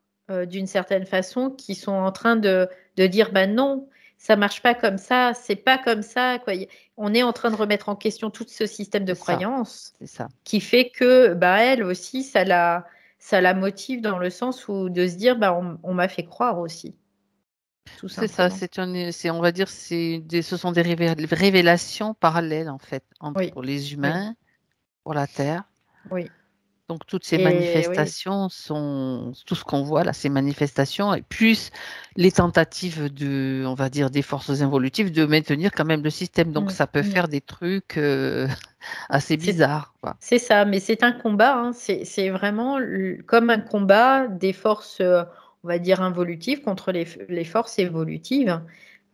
d'une certaine façon, qui sont en train de dire: «Bah, non, ça marche pas comme ça, c'est pas comme ça», quoi. On est en train de remettre en question tout ce système de C'est ça, croyances c'est ça. qui fait que, bah, elle aussi, ça la motive dans le sens où de se dire: «Bah, on m'a fait croire aussi», tout C'est ça, simplement. on va dire, ce sont des révélations parallèles, en fait, Oui, pour les oui, humains, pour la Terre. oui Donc toutes ces et oui, manifestations sont tout ce qu'on voit là, ces manifestations et plus les tentatives on va dire, des forces évolutives de maintenir quand même le système. Donc mmh, ça peut mmh. faire des trucs, assez C'est bizarres, quoi. c'est ça, mais c'est un combat, hein. C'est vraiment comme un combat des forces, on va dire involutives contre les forces évolutives.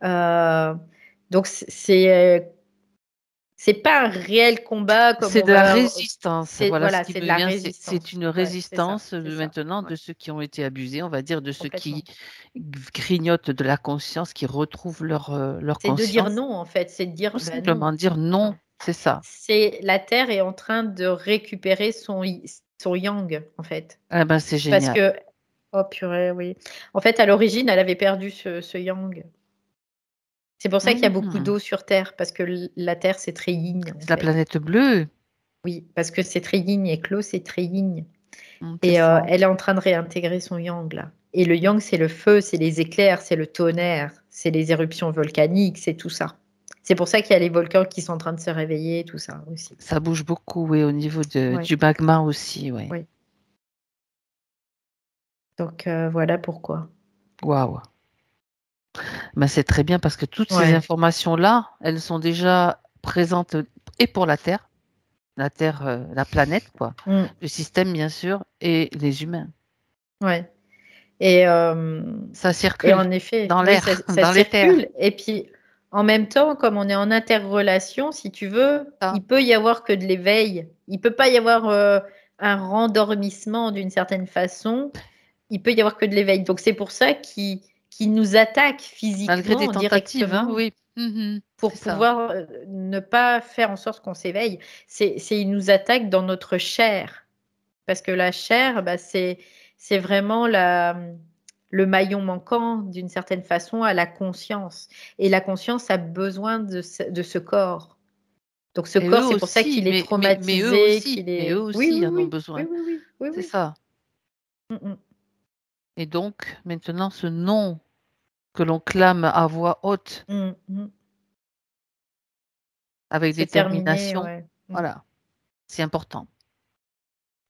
Heu, donc c'est pas un réel combat comme C'est on de la va résistance, c'est voilà ce voilà, qui c'est de me la vient, c'est résistance. une Ouais, résistance, c'est ça, maintenant ouais, de ceux qui ont été abusés, on va dire, de ceux qui complètement. grignotent de la conscience, qui retrouvent leur C'est de dire conscience. non, en fait, c'est de Tout dire: «Bah, non, simplement dire non». non, c'est ça. C'est la Terre est en train de récupérer son yang, en fait. Ah ben, c'est Parce génial. que oh purée, oui. En fait, à l'origine, elle avait perdu ce yang. C'est pour ça qu'il y a beaucoup Mmh. d'eau sur terre, parce que la Terre, c'est très yin, en C'est la fait. planète bleue. Oui, parce que c'est très yin et que l'eau, c'est très yin C'est et ça. elle est en train de réintégrer son yang, là et le yang, c'est le feu, c'est les éclairs, c'est le tonnerre, c'est les éruptions volcaniques, c'est tout ça. C'est pour ça qu'il y a les volcans qui sont en train de se réveiller, tout ça aussi. Ça bouge beaucoup, oui, au niveau Ouais, du magma aussi, oui. oui. Donc voilà pourquoi. Waouh! Ben, c'est très bien parce que toutes ces Ouais. informations-là, elles sont déjà présentes, et pour la Terre, la planète quoi, Mmh. le système bien sûr et les humains. Ouais. Et Ça et circule en effet, dans oui, l'air, ça dans l'éther. circule et puis, en même temps, comme on est en interrelation, si tu veux, Ça. il peut y avoir que de l'éveil. Il peut pas y avoir, un rendormissement d'une certaine façon. Il peut y avoir que de l'éveil. Donc c'est pour ça qu'ils nous attaquent Malgré des physiquement, tentatives, hein, directement, oui. C'est pour ça. pouvoir, ne pas faire en sorte qu'on s'éveille. Ils nous attaquent dans notre chair. Parce que la chair, bah, c'est vraiment le maillon manquant, d'une certaine façon, à la conscience et la conscience a besoin de ce corps. Donc ce Et eux corps, c'est pour ça aussi, qu'il est mais traumatisé, qu'il eux est oui, aussi oui, en ont oui. Oui, besoin. oui, oui. Oui, C'est oui. ça. Mmh mh. Et donc maintenant ce non que l'on clame à voix haute Mmh mh. avec C'est terminé, détermination, ouais. Mmh. voilà, c'est important.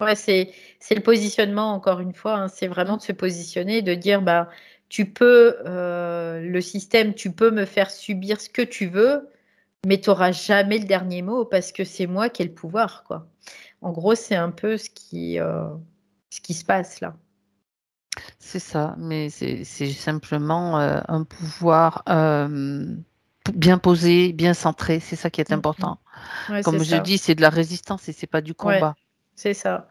Ouais, c'est le positionnement encore une fois, hein, c'est vraiment Mmh. de se positionner, de dire: «Bah, tu peux, le système, tu peux me faire subir ce que tu veux, mais tu auras jamais le dernier mot parce que c'est moi qui ai le pouvoir», quoi. En gros, c'est un peu ce qui se passe là. C'est ça, mais c'est simplement, un pouvoir, bien posé, bien centré, c'est ça qui est Mmh mh. important. Ouais, c'est Comme je ça. dis, c'est de la résistance et c'est pas du Ouais, combat. c'est ça.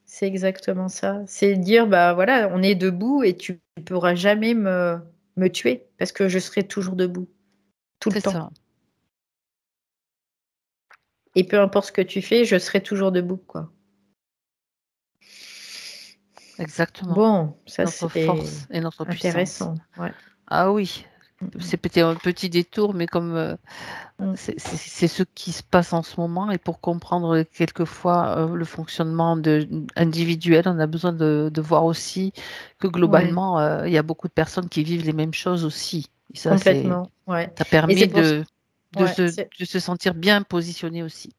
C'est exactement ça. C'est dire: «Bah, voilà, on est debout et tu pourras jamais me tuer parce que je serai toujours debout, tout le C'est temps». ça, Et peu importe ce que tu fais, je serai toujours debout, quoi. exactement. Bon, ça Notre c'est force et notre puissance. intéressant, ouais. Ah oui, Mmh mh. c'est peut-être un petit détour, mais comme, Mmh. c'est ce qui se passe en ce moment et pour comprendre, quelquefois, le fonctionnement individuel, on a besoin de voir aussi que Ouais, globalement, il y a beaucoup de personnes qui vivent les mêmes choses aussi et complètement, ouais. ça Et c'est permet pour ç de ouais, se c'est de se sentir bien positionné aussi.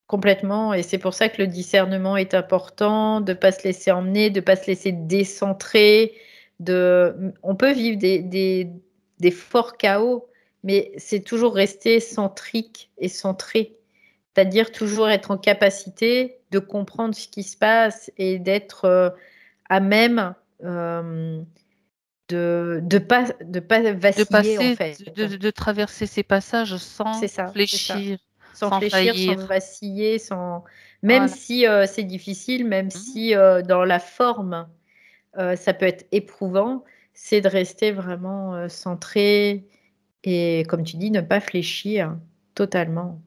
complètement et c'est pour ça que le discernement est important, de pas se laisser emmener, de pas se laisser décentrer, on peut vivre des forts chaos, mais c'est toujours rester centrique et centré. C'est-à-dire toujours être en capacité de comprendre ce qui se passe et d'être, à même, hem, de pas De vaciller, en passer, fait. de traverser ces passages sans C'est ça, c'est ça. fléchir, Sans sans fléchir, sans faillir. vaciller, sans même Voilà. si, c'est difficile, même Mhm. si, dans la forme, ça peut être éprouvant, c'est de rester vraiment, centré et comme tu dis, ne pas fléchir totalement.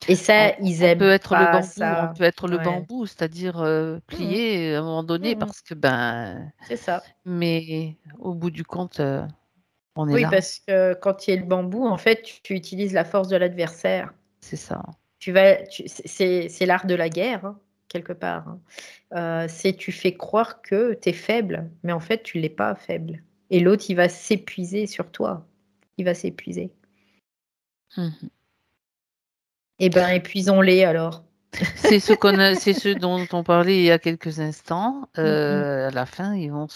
Et ça, ils On aiment peut être le pas bambou, on ça. peut être le Ouais. bambou, c'est-à-dire Mmh mh. plié à un moment donné Mmh. parce que ben, C'est ça. mais au bout du compte, on est Oui, là, parce que quand tu es le bambou, en fait, tu utilises la force de l'adversaire. c'est ça. C'est l'art de la guerre, hein, quelque part, hein. C'est tu fais croire que tu es faible, mais en fait, tu l'es pas faible et l'autre, il va s'épuiser sur toi. Il va s'épuiser. Mhm. Eh ben, épuisons-les alors. C'est ce dont on parlait il y a quelques instants. Mmh mh. À la fin, ils vont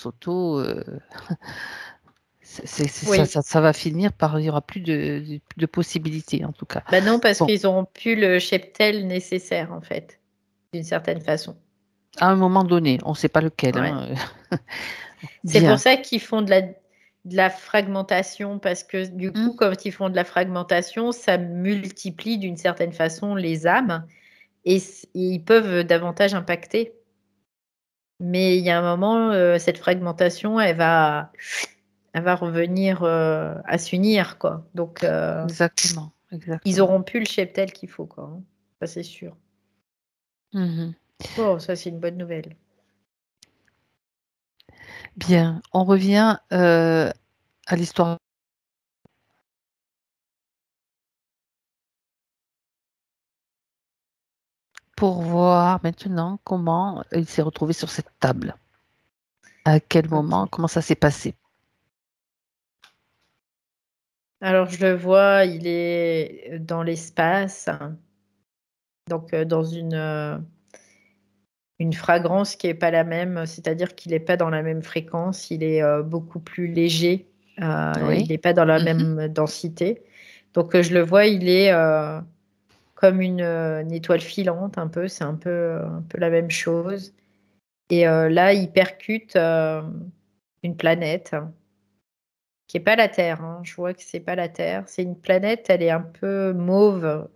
Oui. ça va finir par, il y aura plus de possibilités en tout cas. Bah, non, parce Bon, qu'ils auront plus le cheptel nécessaire, en fait, d'une certaine façon. à un moment donné, on ne sait pas lequel, Ouais. hein. C'est pour Bien. ça qu'ils font de la fragmentation parce que du Hmm. coup, quand ils font de la fragmentation, ça multiplie d'une certaine façon les âmes et ils peuvent davantage impacter. Mais il y a un moment, cette fragmentation, elle va revenir, à s'unir, quoi. Donc, Exactement, ils exactement. auront plus le cheptel qu'il faut, quoi, hein. Ça, c'est sûr. Mhm. Bon, ça, c'est une bonne nouvelle. Bien, on revient à l'histoire pour voir maintenant comment il s'est retrouvé sur cette table. À quel moment, OK. comment ça s'est passé? Alors, je le vois, il est, dans l'espace, donc, dans une fragrance qui est pas la même, c'est-à-dire qu'il est pas dans la même fréquence, il est, beaucoup plus léger, Oui. il est pas dans la Mhm. même densité. Donc, je le vois, il est, comme une étoile filante un peu, c'est un peu la même chose et là, il percute, une planète qui est pas la Terre, hein. Je vois que c'est pas la Terre. C'est une planète, elle est un peu mauve,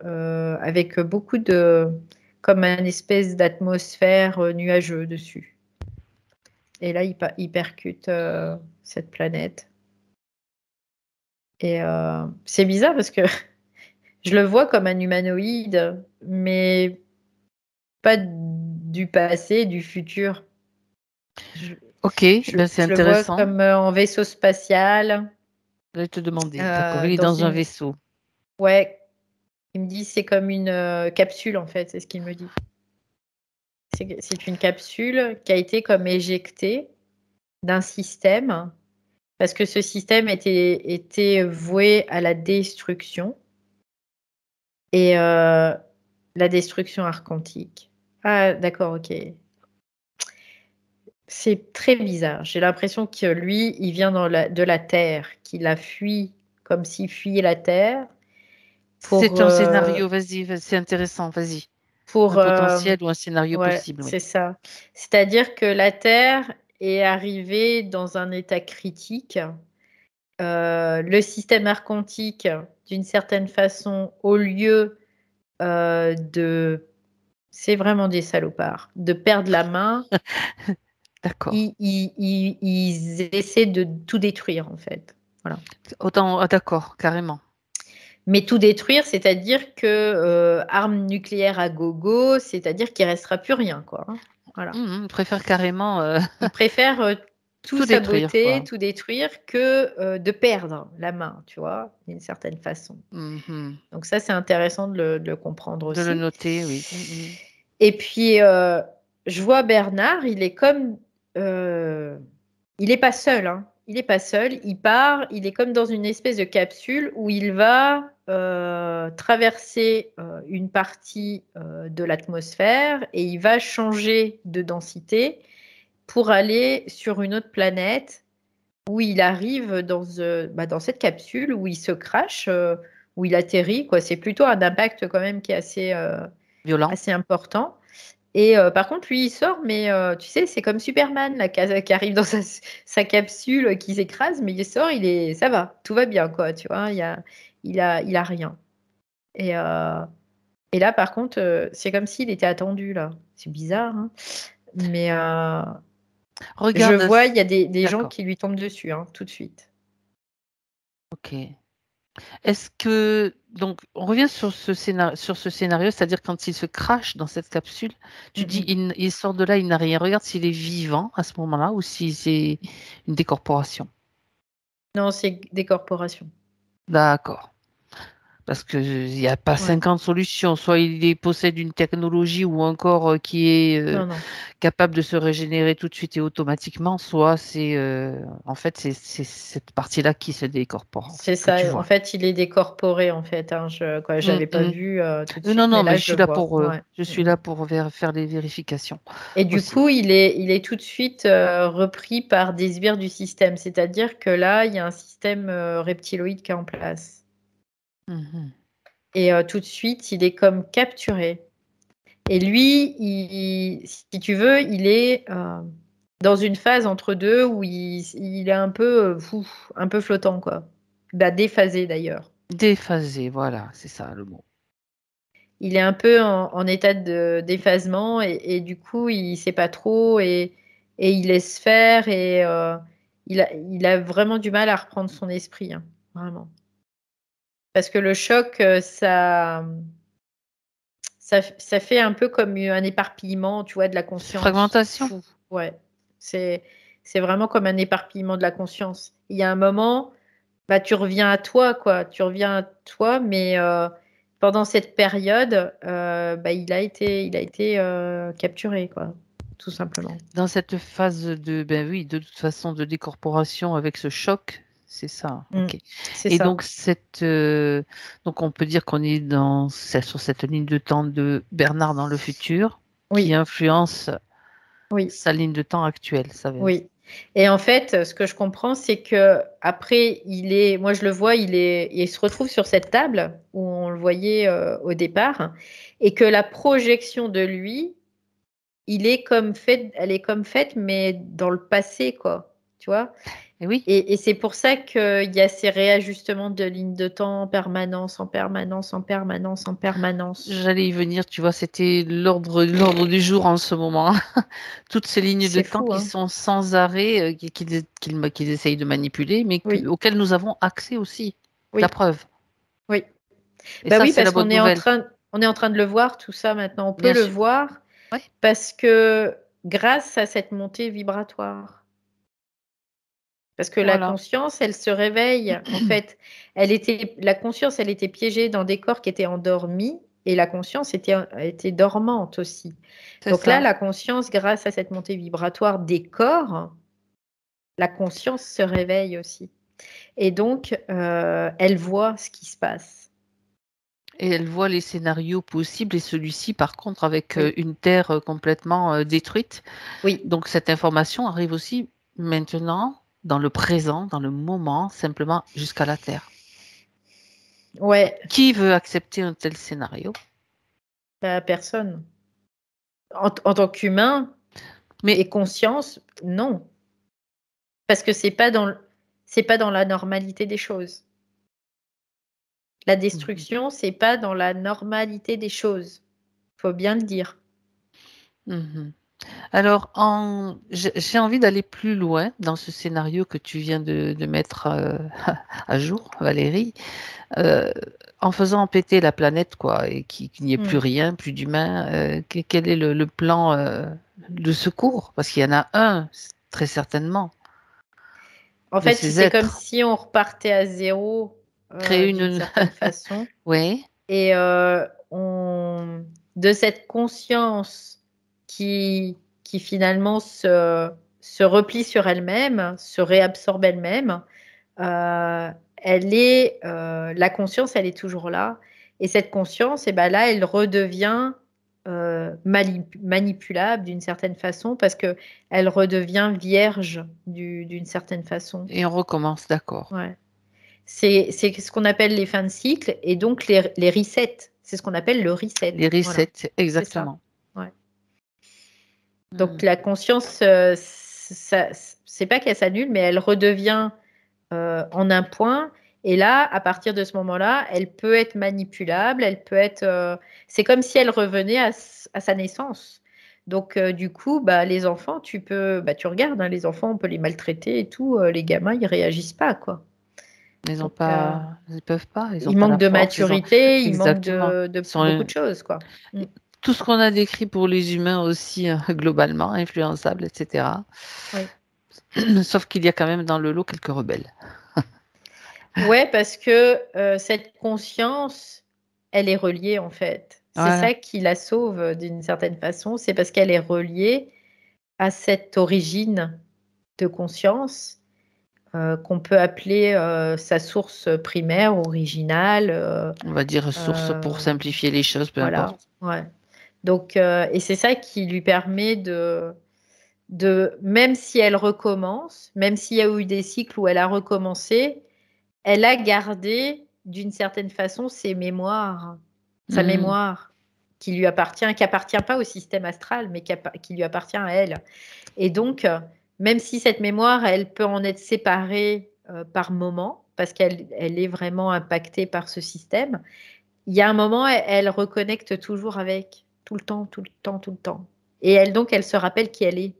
avec beaucoup comme un espèce d'atmosphère, nuageux dessus et là, il percute, cette planète et c'est bizarre parce que je le vois comme un humanoïde, mais pas du passé, du futur. Je Ok, je ben c'est je le vois intéressant. comme, en vaisseau spatial, Je vais te demander. D'accord, il est dans dans un une vaisseau. ouais, il me dit: «C'est comme une, capsule», en fait, c'est ce qu'il me dit. C'est une capsule qui a été comme éjectée d'un système, parce que ce système était voué à la destruction et la destruction archontique. Ah d'accord, OK. C'est très bizarre. J'ai l'impression que lui, il vient de la terre, qu'il a fui comme s'il fuyait la terre pour, C'est un scénario, vas-y, c'est intéressant, vas-y. Un pour, potentiel ou un scénario ouais, possible, oui. c'est ça. C'est-à-dire que la Terre est arrivée dans un état critique. Le système archontique, d'une certaine façon, au lieu, de c'est vraiment des salopards, de perdre la main, D'accord. ils essaient de tout détruire, en fait. Voilà. Autant, ah, d'accord, carrément. Mais tout détruire, c'est-à-dire que, armes nucléaires à gogo, c'est-à-dire qu'il restera plus rien, quoi, hein. Voilà. Je préfère carrément Ils préfèrent, tout tout détruire, saboter, quoi. tout détruire que, de perdre la main, tu vois? D'une certaine façon. Mhm. Donc ça, c'est intéressant de le comprendre De le aussi noter, oui. Mhm. et puis, je vois Bernard, il est comme, heu, il est pas seul, hein. Il est pas seul, il part, il est comme dans une espèce de capsule où il va, traverser, une partie, de l'atmosphère et il va changer de densité pour aller sur une autre planète où il arrive dans cette capsule où il se crache, où il atterrit, quoi. C'est plutôt un impact quand même qui est assez, Violent. assez important Et par contre, lui, il sort, mais tu sais, c'est comme Superman là, qui arrive dans sa capsule, qui s'écrase, mais il sort, ça va, tout va bien, quoi, tu vois, il a rien. Et là, par contre, c'est comme s'il était attendu, là. C'est bizarre, hein. Mais je Regarde, vois, il y a des gens d'accord, qui lui tombent dessus, hein, tout de suite. ok. Est-ce que, donc, on revient sur ce scénario, c'est-à-dire quand il se crache dans cette capsule, tu dis, il sort de là, il n'a rien. Regarde s'il est vivant à ce moment-là ou si c'est une décorporation. Non, c'est des corporations. D'accord. Parce qu'il n'y a pas Ouais. 50 solutions. Soit possède une technologie ou encore qui est Non, non. capable de se régénérer tout de suite et automatiquement, soit c'est en fait c'est cette partie-là qui se décorpore, en fait, C'est que tu ça. En vois. fait, il est décorporé, en fait, hein. Mm, J'avais pas mm. vu tout de Non, suite, mais non, mais là, je le vois. Ouais. je suis là pour faire des vérifications Et du aussi. coup, il est tout de suite repris par des sbires du système. C'est-à-dire que là, il y a un système reptiloïde qui est en place. Mhm. Et tout de suite, il est comme capturé. Et lui, si tu veux, il est dans une phase entre deux où il est un peu, un peu flottant, quoi. Bah, déphasé d'ailleurs. Déphasé, voilà, c'est ça le mot. Il est un peu en état de déphasement et du coup, il sait pas trop et il laisse faire et il a vraiment du mal à reprendre son esprit, hein, vraiment. Parce que le choc, ça fait un peu comme un éparpillement, tu vois, de la conscience. Fragmentation. Fou. Ouais. C'est, c'est vraiment comme un éparpillement de la conscience. Il y a un moment, bah, tu reviens à toi, quoi. Tu reviens à toi, mais pendant cette période, bah, il a été capturé, quoi, tout simplement. Dans cette phase de, ben oui, de toute façon, de décorporation avec ce choc, c'est ça. Mm. Ok. C'est Et ça. donc donc on peut dire qu'on est sur cette ligne de temps de Bernard dans le futur, qui Oui, influence oui. sa ligne de temps actuelle. Ça veut. Oui. Et en fait, ce que je comprends, c'est que après, moi je le vois, il se retrouve sur cette table où on le voyait au départ, et que la projection de lui, elle est comme faite, mais dans le passé, quoi. Tu vois? Et oui. Et c'est pour ça qu'il y a ces réajustements de lignes de temps en permanence, en permanence, en permanence, en permanence. J'allais y venir, tu vois, c'était l'ordre du jour en ce moment. Toutes ces lignes de C'est temps fou, qui hein? sont sans arrêt, qu'ils essayent de manipuler, mais Oui, auxquelles nous avons accès aussi. La oui, preuve. oui. Et Bah ça, oui, c'est la parce bonne nouvelle. on est en train de le voir, tout ça maintenant. On peut Bien le sûr. voir Oui. parce que grâce à cette montée vibratoire, parce que la Voilà. conscience, elle se réveille. En fait, la conscience, elle était piégée dans des corps qui étaient endormis et la conscience était dormante aussi. C'est Donc là, ça. la conscience, grâce à cette montée vibratoire des corps, la conscience se réveille aussi. Et donc, elle voit ce qui se passe. Et elle voit les scénarios possibles et celui-ci, par contre, avec Oui, une Terre complètement détruite. oui, Donc, cette information arrive aussi maintenant, dans le présent, dans le moment, simplement jusqu'à la Terre. ouais, Qui veut accepter un tel scénario? bah, personne. En tant qu'humain Mais et conscience, non. Parce que c'est pas dans la normalité des choses. La mhm, destruction, c'est pas dans la normalité des choses. Faut bien le dire. mhm. Alors, j'ai envie d'aller plus loin dans ce scénario que tu viens de mettre à jour, Valérie, euh, en faisant péter la planète, quoi, et qu'il n'y ait plus Hmm. rien, plus d'humains. Quel est le plan de secours? Parce qu'il y en a un, très certainement, En de fait, ces c'est comme êtres. si on repartait à zéro Créer d'une une... certaine façon. Oui. Et de cette conscience qui finalement se replie sur elle-même, se réabsorbe elle-même, euh, la conscience, elle est toujours là. Et cette conscience, et ben là, elle redevient manipulable d'une certaine façon parce que elle redevient vierge d'une certaine façon. Et on recommence, d'accord. Ouais. C'est ce qu'on appelle les fins de cycle et donc les resets. C'est ce qu'on appelle le reset. Les Voilà, resets, c'est ça. exactement. Ouais. Donc Mm. la conscience, c'est pas qu'elle s'annule, mais elle redevient en un point. Et là, à partir de ce moment-là, elle peut être manipulable, elle peut être. C'est comme si elle revenait à sa naissance. Donc du coup, bah, les enfants, tu regardes, hein, les enfants, on peut les maltraiter et tout. Les gamins, ils réagissent pas, quoi. Donc Ils peuvent pas, ils n'ont ils pas manquent la de force, maturité, ils manquent exactement. de Ils beaucoup sont, de choses, quoi. Mm. tout ce qu'on a décrit pour les humains aussi, globalement, influençables, etc. Oui. Sauf qu'il y a quand même dans le lot quelques rebelles. Ouais, parce que cette conscience, elle est reliée en fait. C'est Voilà. ça qui la sauve d'une certaine façon, c'est parce qu'elle est reliée à cette origine de conscience qu'on peut appeler sa source primaire, originale. On va dire source pour Euh, simplifier les choses, peu voilà, importe. ouais. Donc, et c'est ça qui lui permet même si elle recommence, même s'il y a eu des cycles où elle a recommencé, elle a gardé d'une certaine façon ses mémoires, sa Mm. mémoire qui appartient pas au système astral, mais qui lui appartient à elle. Et donc, même si cette mémoire, elle peut en être séparée par moment, parce qu'elle est vraiment impactée par ce système, il y a un moment, elle reconnecte toujours avec, tout le temps, tout le temps, tout le temps. Et donc, elle se rappelle qui elle est.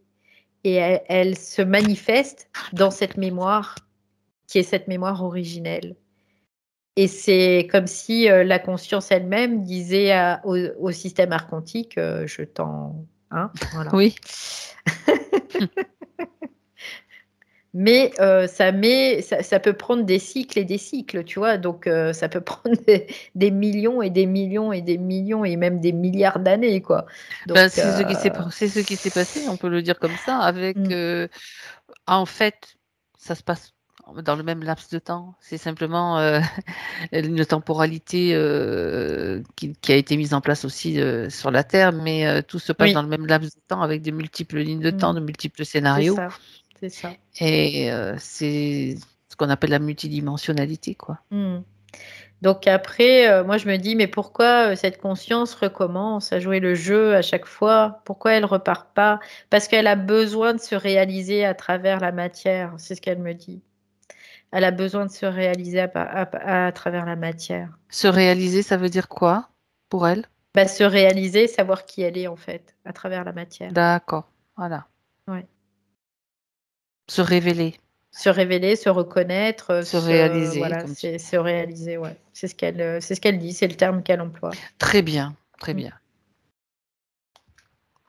Et elle se manifeste dans cette mémoire, qui est cette mémoire originelle. Et c'est comme si la conscience elle-même disait au système archontique, je t'en... Hein, voilà. Oui, Mais ça peut prendre des cycles et des cycles, tu vois. Donc, ça peut prendre des millions et des millions et des millions et même des milliards d'années, quoi. ben, Donc, c'est ce qui s'est passé, on peut le dire comme ça, avec, mm, en fait, ça se passe dans le même laps de temps. C'est simplement une temporalité qui a été mise en place aussi sur la Terre, mais tout se passe dans oui, le même laps de temps avec de multiples lignes de temps, mm, de multiples c'est scénarios. ça, c'est ça. Et c'est ce qu'on appelle la multidimensionnalité, quoi. Mm. Donc après, moi je me dis, mais pourquoi cette conscience recommence à jouer le jeu à chaque fois? Pourquoi elle repart pas? Parce qu'elle a besoin de se réaliser à travers la matière, c'est ce qu'elle me dit. Elle a besoin de se réaliser à travers la matière. Se réaliser, ça veut dire quoi pour elle? Bah, se réaliser, savoir qui elle est en fait, à travers la matière. D'accord, voilà. Ouais. Se révéler, Se révéler, se reconnaître, se réaliser, voilà, comme tu c'est dis. se réaliser, ouais. C'est ce qu'elle dit, c'est le terme qu'elle emploie. Très bien, très Mm. bien.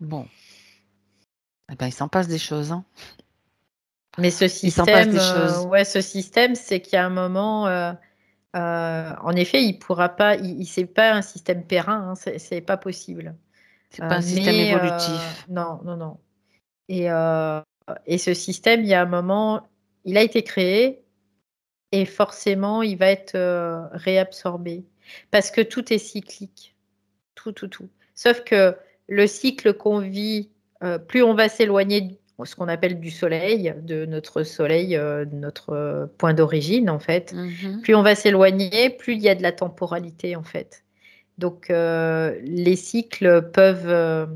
Bon, eh ben, il s'en passe des choses, hein. Mais ce Il s'en passe système, des choses. ouais, ce système, c'est qu'il y a un moment, en effet, il pourra pas, c'est pas un système périn, hein, c'est pas possible. C'est pas un système Mais évolutif. non, non, non. Et, euh, et ce système, il y a un moment, il a été créé et forcément, il va être réabsorbé parce que tout est cyclique, tout, tout, tout. Sauf que le cycle qu'on vit, plus on va s'éloigner de ce qu'on appelle du soleil, de notre point d'origine en fait, Mhm. plus on va s'éloigner, plus il y a de la temporalité en fait. Donc les cycles peuvent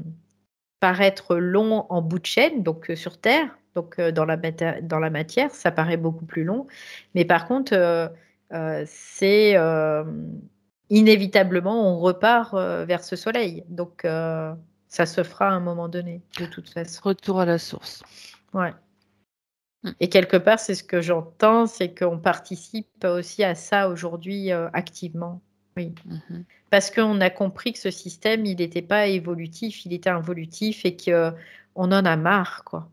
paraître longs en bout de chaîne, donc sur Terre, donc dans la matière, ça paraît beaucoup plus long. Mais par contre, c'est inévitablement, on repart vers ce soleil. Donc, ça se fera à un moment donné, de toute façon. Retour à la source. Ouais. Mm. Et quelque part, c'est ce que j'entends, c'est qu'on participe aussi à ça aujourd'hui activement. Oui. Mhm. Parce qu'on a compris que ce système, il n'était pas évolutif, il était involutif et qu'on en a marre, quoi.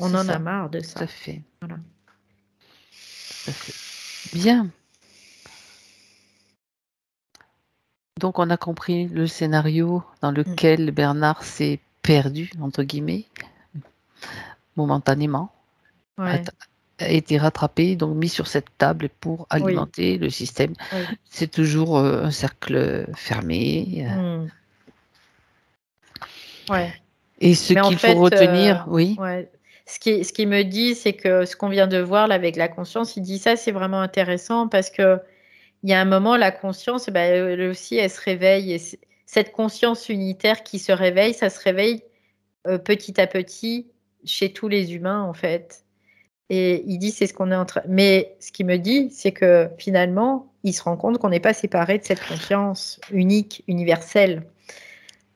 On C'est en a ça, marre de tout à ça. fait, Voilà. tout à fait. Bien. Donc, on a compris le scénario dans Mm. lequel Bernard s'est perdu, entre guillemets, momentanément, a, Ouais. a été rattrapé, donc mis sur cette table pour Oui. alimenter le système. Oui. C'est toujours un cercle fermé. Mm. Ouais. Et ce Mais en qu'il faut fait, retenir, oui, ouais. Ce qui me dit, c'est que ce qu'on vient de voir là avec la conscience, il dit ça, c'est vraiment intéressant parce que il y a un moment, la conscience, ben, elle aussi, elle se réveille. Et cette conscience unitaire qui se réveille, ça se réveille petit à petit chez tous les humains, en fait. Et il dit, c'est ce qu'on est en train. Mais ce qu'il me dit, c'est que finalement, il se rend compte qu'on n'est pas séparés de cette conscience unique, universelle.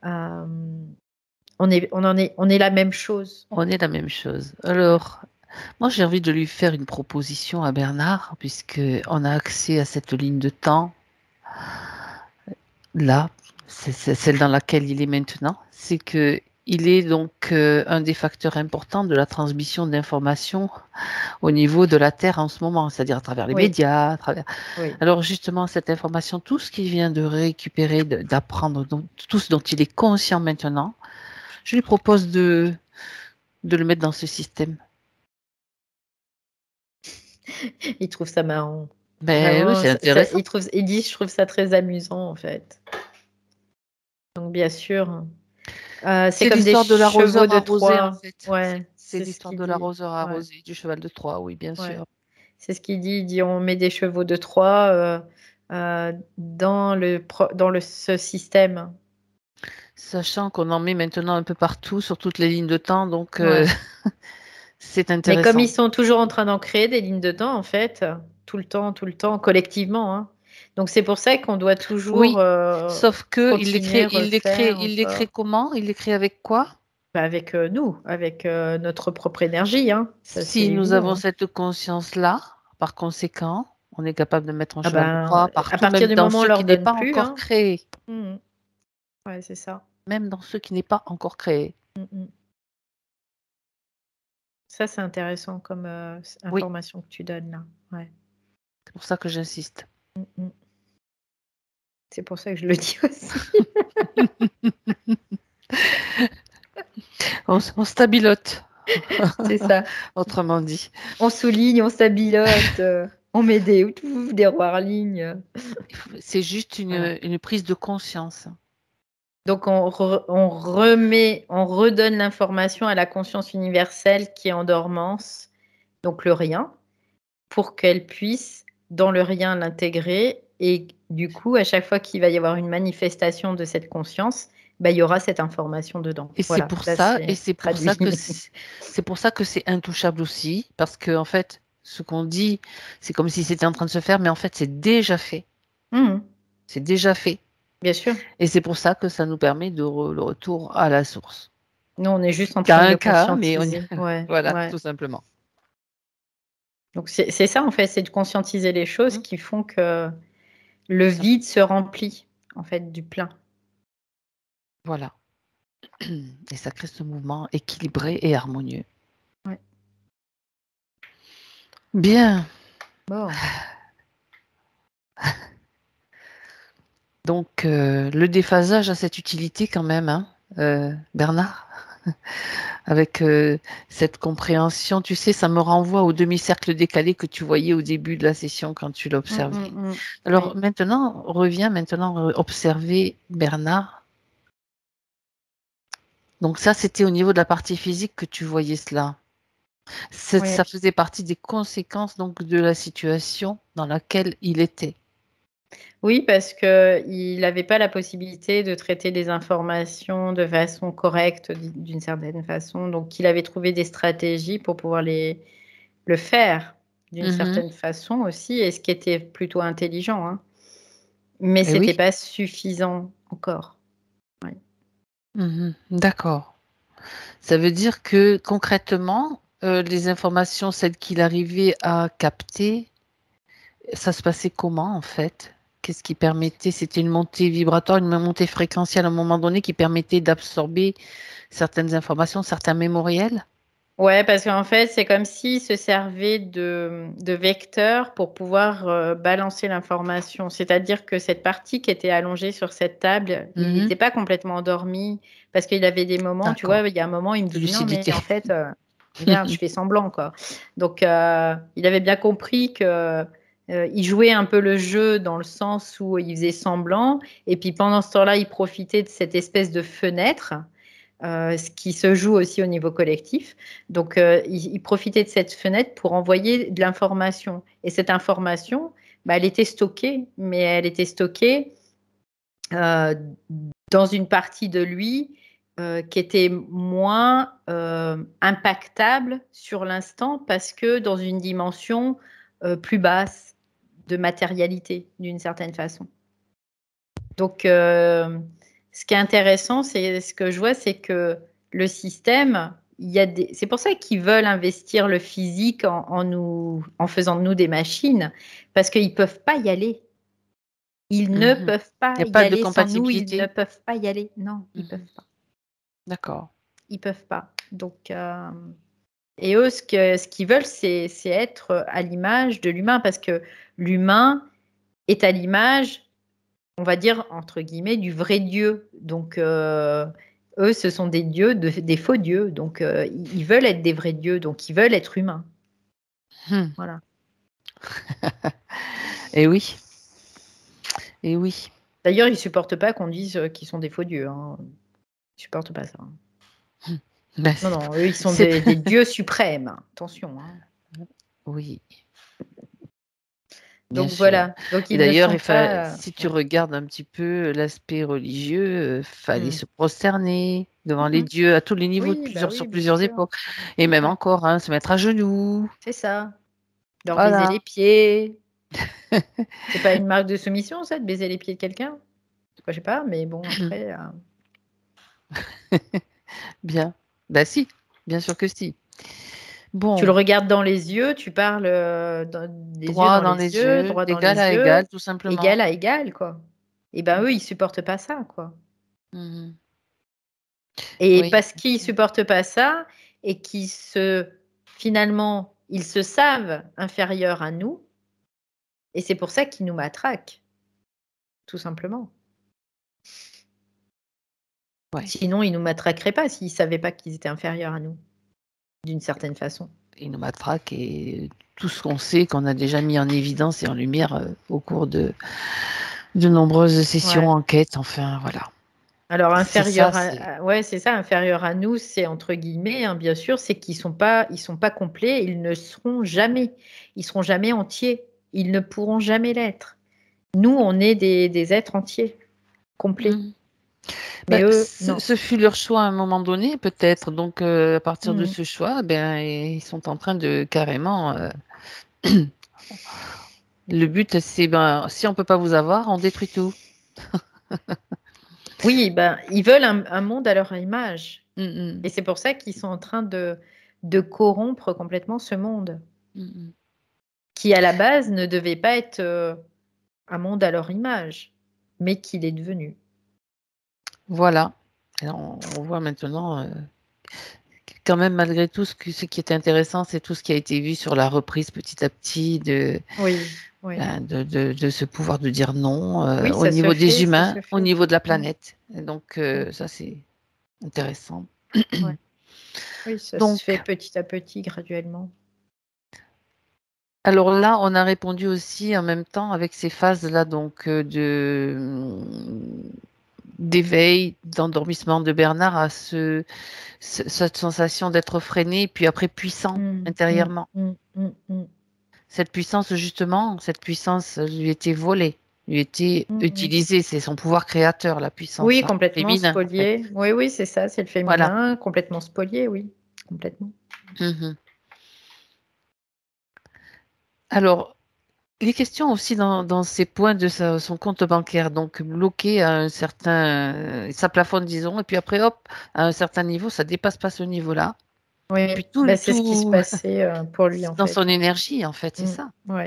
On est la même chose. On est la même chose. Alors, moi, j'ai envie de lui faire une proposition à Bernard, puisqu'on a accès à cette ligne de temps. Là, c'est celle dans laquelle il est maintenant. C'est que il est donc un des facteurs importants de la transmission d'informations au niveau de la Terre en ce moment, c'est-à-dire à travers les Oui. médias, à travers... Oui. Alors justement, cette information, tout ce qu'il vient de récupérer, d'apprendre, tout ce dont il est conscient maintenant, je lui propose de le mettre dans ce système. Il trouve ça marrant. Ben oui, Vraiment, c'est intéressant. il dit, je trouve ça très amusant, en fait. Donc, bien sûr, c'est comme des l'histoire de l'arroseur chevaux de arrosé, Troie. en fait. Ouais, C'est ce l'histoire qu'il de dit. l'arroseur Ouais. arrosé, du cheval de Troie, oui, bien Ouais. sûr. C'est ce qu'il dit. Il dit, on met des chevaux de Troie dans ce système. Sachant qu'on en met maintenant un peu partout, sur toutes les lignes de temps, donc Ouais. c'est Mais intéressant. comme ils sont toujours en train d'en créer des lignes de temps, en fait, tout le temps, collectivement, hein. Donc c'est pour ça qu'on doit toujours Oui, sauf que il les crée, refaire il les crée encore. comment? Il les crée avec quoi? Bah, avec nous, avec notre propre énergie, hein. Ça, c'est Si nous avons évident, hein. cette conscience-là, par conséquent, on est capable de mettre un Ah cheval de ben, Troie à partout, partir même du dans moment où on ceux qui leur n'est donne pas plus, encore hein. créés. Ouais, c'est ça. Même dans ceux qui n'est pas encore créés. Ça, c'est intéressant comme Oui, information que tu donnes là. Ouais. c'est pour ça que j'insiste. C'est pour ça que je le dis aussi. On stabilote, C'est ça. autrement dit. On souligne, on stabilote, on met des roirlignes. C'est juste Voilà. une prise de conscience. Donc on redonne l'information à la conscience universelle qui est en dormance, donc le rien, pour qu'elle puisse, dans le rien, l'intégrer. Et du coup, à chaque fois qu'il va y avoir une manifestation de cette conscience, bah, il y aura cette information dedans. Et Voilà, là, c'est pour traduit. ça que c'est pour ça que c'est intouchable aussi, parce que en fait, ce qu'on dit, c'est comme si c'était en train de se faire, mais en fait, c'est déjà fait. C'est déjà fait. Bien sûr. Et c'est pour ça que ça nous permet le retour à la source. Nous, on est juste en Dans train de un le cas, mais conscientiser. Ouais, voilà, ouais. tout simplement. Donc c'est ça en fait, c'est de conscientiser les choses qui font que le Ça. vide se remplit en fait du plein. Voilà. Et ça crée ce mouvement équilibré et harmonieux. Ouais. Bien. Bon. Donc, le déphasage a cette utilité quand même, hein, Bernard, avec cette compréhension. Tu sais, ça me renvoie au demi-cercle décalé que tu voyais au début de la session quand tu l'observais. Alors Oui. maintenant, reviens maintenant observer Bernard. Donc ça, c'était au niveau de la partie physique que tu voyais cela. Oui. Ça faisait partie des conséquences donc de la situation dans laquelle il était. Oui, parce qu'il n'avait pas la possibilité de traiter des informations de façon correcte, d'une certaine façon. Donc, il avait trouvé des stratégies pour pouvoir le faire d'une certaine façon aussi, et ce qui était plutôt intelligent, hein. Mais ce Eh n'était oui. pas suffisant encore. D'accord. Ça veut dire que concrètement, les informations, celles qu'il arrivait à capter, ça se passait comment en fait? Qu'est-ce qui permettait? C'était une montée vibratoire, une montée fréquentielle à un moment donné qui permettait d'absorber certaines informations, certains mémoriels? Ouais, parce qu'en fait, c'est comme s'il se servait de vecteurs pour pouvoir balancer l'information. C'est-à-dire que cette partie qui était allongée sur cette table, il n'était pas complètement endormi parce qu'il avait des moments, tu vois, il y a un moment, il me De dit non, mais lucidité. en fait, regarde, je fais semblant, quoi. Donc, il avait bien compris que il jouait un peu le jeu dans le sens où il faisait semblant, et puis pendant ce temps-là, il profitait de cette espèce de fenêtre. Ce qui se joue aussi au niveau collectif. Donc, il profitait de cette fenêtre pour envoyer de l'information. Et cette information, bah, elle était stockée, mais elle était stockée dans une partie de lui qui était moins impactable sur l'instant parce que dans une dimension plus basse de matérialité, d'une certaine façon. Donc, ce qui est intéressant, c'est ce que je vois, c'est que le système, c'est pour ça qu'ils veulent investir le physique en faisant de nous des machines, parce qu'ils ne peuvent pas y aller. Ils ne peuvent pas Il n'y a y pas de aller sans nous, ils ne compatibilité. peuvent pas y aller. Non, ils ne peuvent pas. D'accord. Ils ne peuvent pas. Donc, et eux, ce qu'ils veulent, c'est être à l'image de l'humain, parce que l'humain est à l'image, on va dire, entre guillemets, du vrai Dieu. Donc, eux, ce sont des dieux, des faux dieux. Donc, ils veulent être des vrais dieux. Donc, ils veulent être humains. Voilà. Et oui. Et oui. D'ailleurs, ils ne supportent pas qu'on dise qu'ils sont des faux dieux. Hein. Ils ne supportent pas ça. Ben, Non, non, eux, ils sont des dieux suprêmes. Attention. Hein. Oui. Donc, Bien sûr. voilà. Donc, Et ils ne d'ailleurs, sont pas... si tu regardes un petit peu l'aspect religieux, fallait se prosterner devant les dieux à tous les niveaux, Oui, sur bien plusieurs sûr. époques. Et même Ouais. encore, hein, se mettre à genoux. C'est ça. Leur baiser Voilà. les pieds. C'est pas une marque de soumission, ça, de baiser les pieds de quelqu'un? Je sais pas, mais bon, après... Bien. Bah si, bien sûr que si. Bon. Tu le regardes dans les yeux, tu parles des yeux Droit dans dans les les yeux, yeux, droit dans d'égal les à yeux, égal, tout simplement. égal à égal, quoi. Et ben eux, ils supportent pas ça, quoi. Mhm. Et Oui. parce qu'ils supportent pas ça et finalement, ils se savent inférieurs à nous, et c'est pour ça qu'ils nous matraquent, tout simplement. Ouais. Sinon, ils nous matraqueraient pas s'ils savaient pas qu'ils étaient inférieurs à nous, d'une certaine façon. Ils nous matraquent et tout ce qu'on sait, qu'on a déjà mis en évidence et en lumière au cours de nombreuses sessions, enquêtes, enfin voilà. Alors inférieur ça, ouais, c'est ça, inférieur à nous, c'est entre guillemets, hein, bien sûr, c'est qu'ils sont pas complets, ils ne seront jamais, ils seront jamais entiers, ils ne pourront jamais l'être. Nous, on est des êtres entiers, complets. Mhm. Mais eux, non. Ce fut leur choix à un moment donné, peut-être. Donc, à partir de Mhm. ce choix, ben, ils sont en train de carrément. Le but, c'est ben, si on peut pas vous avoir, on détruit tout. Oui, ben, ils veulent un monde à leur image. Mhm. Et c'est pour ça qu'ils sont en train de corrompre complètement ce monde, Mhm. qui à la base ne devait pas être un monde à leur image, mais qu'il est devenu. Voilà. Alors, on voit maintenant, quand même, malgré tout, ce qui est intéressant, c'est tout ce qui a été vu sur la reprise petit à petit Oui, oui. de ce pouvoir de dire non Oui, au ça se niveau des fait, ça humains, se au fait. niveau de la Mm. planète. Et donc, ça, c'est intéressant. Ouais. Oui, ça se fait Donc, petit à petit, graduellement. alors là, on a répondu aussi en même temps avec ces phases-là, donc d'éveil, d'endormissement de Bernard à cette sensation d'être freiné, puis après puissant Mm, mm, intérieurement. mm, mm, mm, Cette puissance, justement, cette puissance lui était volée, lui était mm, mm. utilisée. C'est son pouvoir créateur, la puissance Oui, hein, complètement féminin, en fait. spolié. Oui, oui, c'est ça, c'est le Voilà. féminin, complètement spolié, oui, complètement. Mhm. Alors, les questions aussi dans ces points de son compte bancaire, donc bloqué à un certain, ça plafonne, disons, et puis après, hop, à un certain niveau, ça dépasse pas ce niveau-là. Oui, Puis tout, bah, c'est ce qui se passait pour lui, en dans fait. son énergie, en fait, c'est Mm, ça. ouais.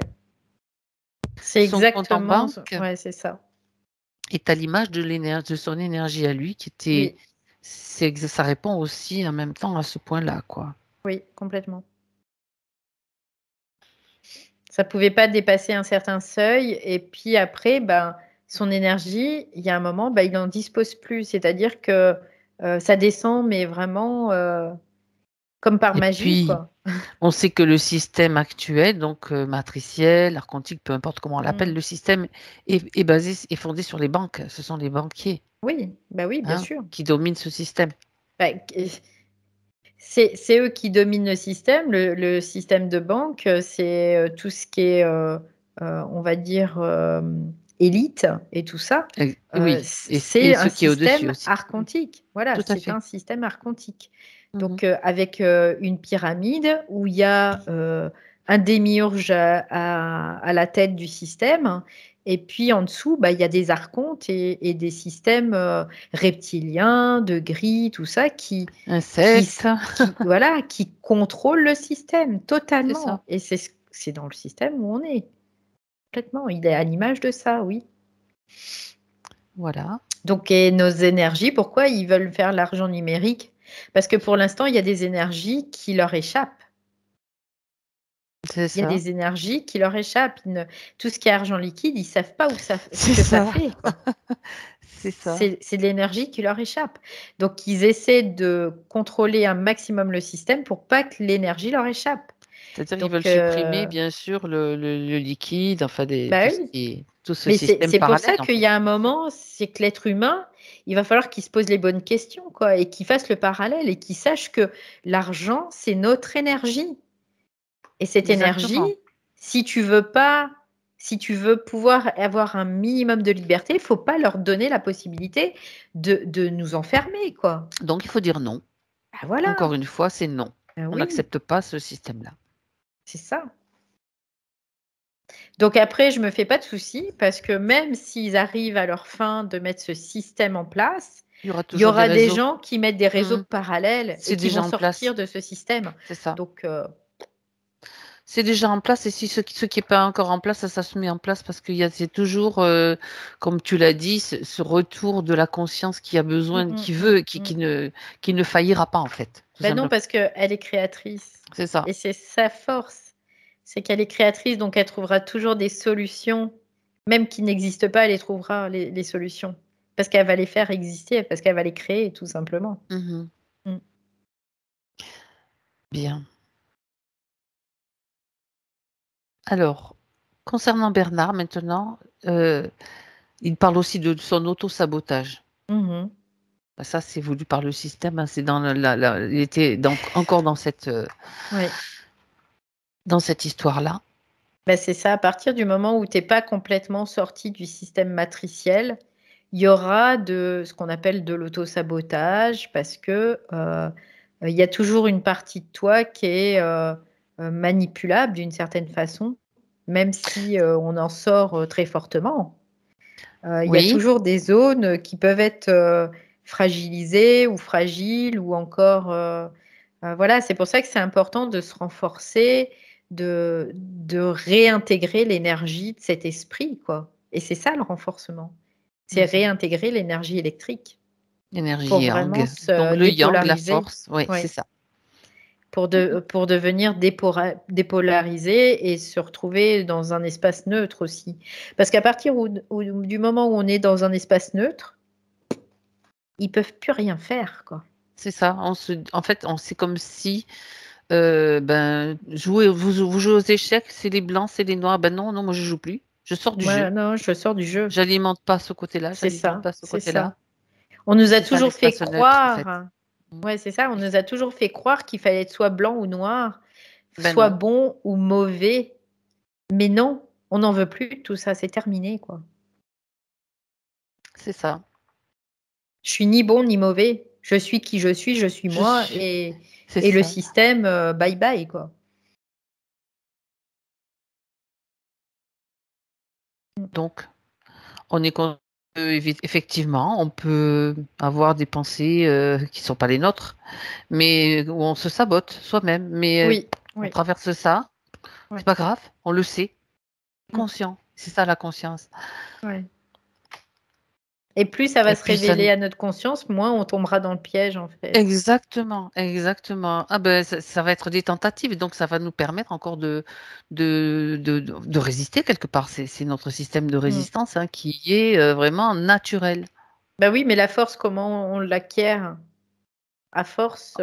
C'est Son compte en exactement, banque ouais, c'est ça. est à l'image de son énergie à lui, qui était, Oui, ça répond aussi en même temps à ce point-là, quoi. oui, complètement. Ça pouvait pas dépasser un certain seuil. Et puis après, ben, son énergie, il y a un moment, ben, il n'en dispose plus. C'est-à-dire que ça descend, mais vraiment comme par Et magie, puis, quoi. on sait que le système actuel, donc matriciel, archontique, peu importe comment on l'appelle, Mm. le système est basé, est fondé sur les banques. Ce sont les banquiers Oui, bah oui, bien hein, sûr. qui dominent ce système. Bah, c'est eux qui dominent le système. Le système de banque, c'est tout ce qui est, on va dire, élite et tout ça, Oui, et c'est un ce qui est au-dessus système aussi. archontique. Voilà, Tout à c'est fait. un système archontique. Mhm. Donc, avec une pyramide où il y a un démiurge à la tête du système, et puis en dessous, il y a des archontes et des systèmes reptiliens, de gris, tout ça, qui Insectes, voilà, qui contrôlent le système c'est ça. totalement. Et c'est dans le système où on est. Complètement. Il est à l'image de ça, oui. Voilà. Donc, et nos énergies, pourquoi ils veulent faire l'argent numérique? Parce que pour l'instant, il y a des énergies qui leur échappent. C'est Il y a ça. des énergies qui leur échappent. Tout ce qui est argent liquide, ils ne savent pas ce C'est que ça ça. fait, quoi. C'est ça. C'est de l'énergie qui leur échappe. Donc, ils essaient de contrôler un maximum le système pour pas que l'énergie leur échappe. C'est-à-dire qu'ils Donc, veulent supprimer, bien sûr, le liquide, enfin bah tout oui. ce Mais système c'est pour ça parallèle, en qu'il fait. y a un moment, c'est que l'être humain, il va falloir qu'il se pose les bonnes questions, quoi, et qu'il fasse le parallèle et qu'il sache que l'argent, c'est notre énergie. Et cette énergie, Exactement. si tu veux pouvoir avoir un minimum de liberté, il faut pas leur donner la possibilité de nous enfermer, quoi. Donc, il faut dire non. Ah, voilà. Encore une fois, c'est non. Ah On oui, n'accepte pas ce système-là. c'est ça. Donc après, je me fais pas de soucis parce que même s'ils arrivent à leur fin de mettre ce système en place, Il y aura il y toujours des aura des réseaux. gens qui mettent des réseaux Mhm. parallèles C'est et qui déjà vont en place. sortir de ce système. C'est ça. Donc, C'est déjà en place et si ce qui n'est pas encore en place, ça se met en place parce c'est toujours, comme tu l'as dit, ce retour de la conscience qui a besoin, qui veut, qui ne faillira pas en fait. Tout ben non, simplement. parce qu'elle est créatrice. C'est ça. Et c'est sa force. C'est qu'elle est créatrice, donc elle trouvera toujours des solutions. Même qui n'existent pas, elle les trouvera, les solutions. Parce qu'elle va les faire exister, parce qu'elle va les créer, tout simplement. Mhm. Mm. Bien. Alors, concernant Bernard maintenant, il parle aussi de son auto-sabotage. Mhm. Ça, c'est voulu par le système. Hein, c'est il était encore Oui. dans cette histoire-là. Ben, c'est ça, à partir du moment où tu n'es pas complètement sorti du système matriciel, il y aura de ce qu'on appelle de l'auto-sabotage parce que il y a toujours une partie de toi qui est manipulable d'une certaine façon, même si on en sort très fortement. Il y a Oui, toujours des zones qui peuvent être fragilisées ou fragiles ou encore voilà, c'est pour ça que c'est important de se renforcer, de réintégrer l'énergie de cet esprit, quoi. Et c'est ça le renforcement. C'est réintégrer l'énergie électrique l'énergie pour yang. vraiment Donc se le yang, la dépolariser. force, oui, Ouais. c'est ça. Pour devenir dépolarisé et se retrouver dans un espace neutre aussi. Parce qu'à partir du moment où on est dans un espace neutre, ils peuvent plus rien faire, quoi. C'est ça. En fait, c'est comme si vous jouez aux échecs, c'est les blancs, c'est les noirs. Ben non, non, moi je joue plus. Je sors du jeu. Ouais, non, je sors du jeu. J'alimente pas ce côté-là, C'est j'alimente ça, pas ce c'est côté-là. ça. On nous a C'est ça toujours fait l'espace neutre, en fait. croire, ouais, c'est ça, on nous a toujours fait croire qu'il fallait être soit blanc ou noir, Ben soit non, bon ou mauvais. Mais non, on n'en veut plus de tout ça, c'est terminé, quoi. c'est ça. Je suis ni bon ni mauvais. Je suis qui je suis Je moi, suis. et C'est le ça. système, bye bye, quoi. Donc, on est effectivement, on peut avoir des pensées qui sont pas les nôtres, mais où on se sabote soi-même. Mais Oui, on oui. traverse ça, Ouais. c'est pas grave, on le sait, Mm. conscient. C'est ça la conscience. Ouais. Et plus ça Et va se puis ça révéler à notre conscience, moins on tombera dans le piège, en fait. exactement, exactement. Ah ben, ça va être des tentatives, donc ça va nous permettre encore de résister quelque part. C'est notre système de Mm. résistance hein, qui est vraiment naturel. Bah oui, mais la force, comment on l'acquiert? À force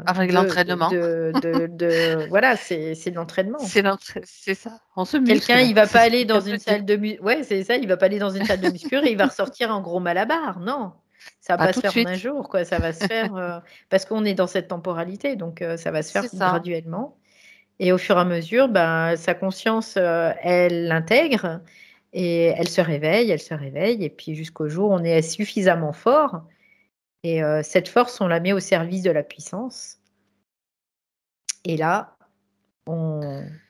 Avec l'entraînement, voilà, c'est de l'entraînement. c'est ça. On se muscle. Quelqu'un, il va C'est pas ce aller qu'il y a dans de une dire. salle de ouais, c'est ça, il va pas aller dans une salle de muscu et il va ressortir en gros malabar. Non, ça va À pas se tout de faire en un suite. jour, quoi. Ça va se faire parce qu'on est dans cette temporalité, donc ça va se faire C'est ça. graduellement. Et au fur et à mesure, ben, sa conscience, elle l'intègre. Et elle se réveille, et puis jusqu'au jour où on est suffisamment fort. Et cette force, on la met au service de la puissance. Et là, on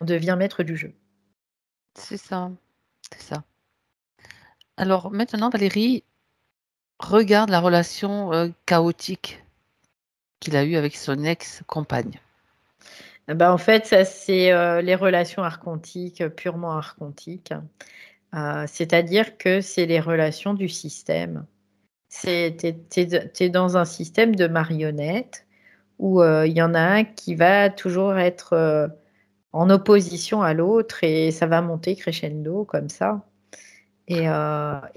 devient maître du jeu. C'est ça, c'est ça. Alors maintenant, Valérie, regarde la relation chaotique qu'il a eue avec son ex-compagne. En fait, ça, c'est les relations archontiques, purement archontiques. C'est-à-dire que c'est les relations du système. T'es dans un système de marionnettes où il y en a un qui va toujours être en opposition à l'autre et ça va monter crescendo comme ça. Et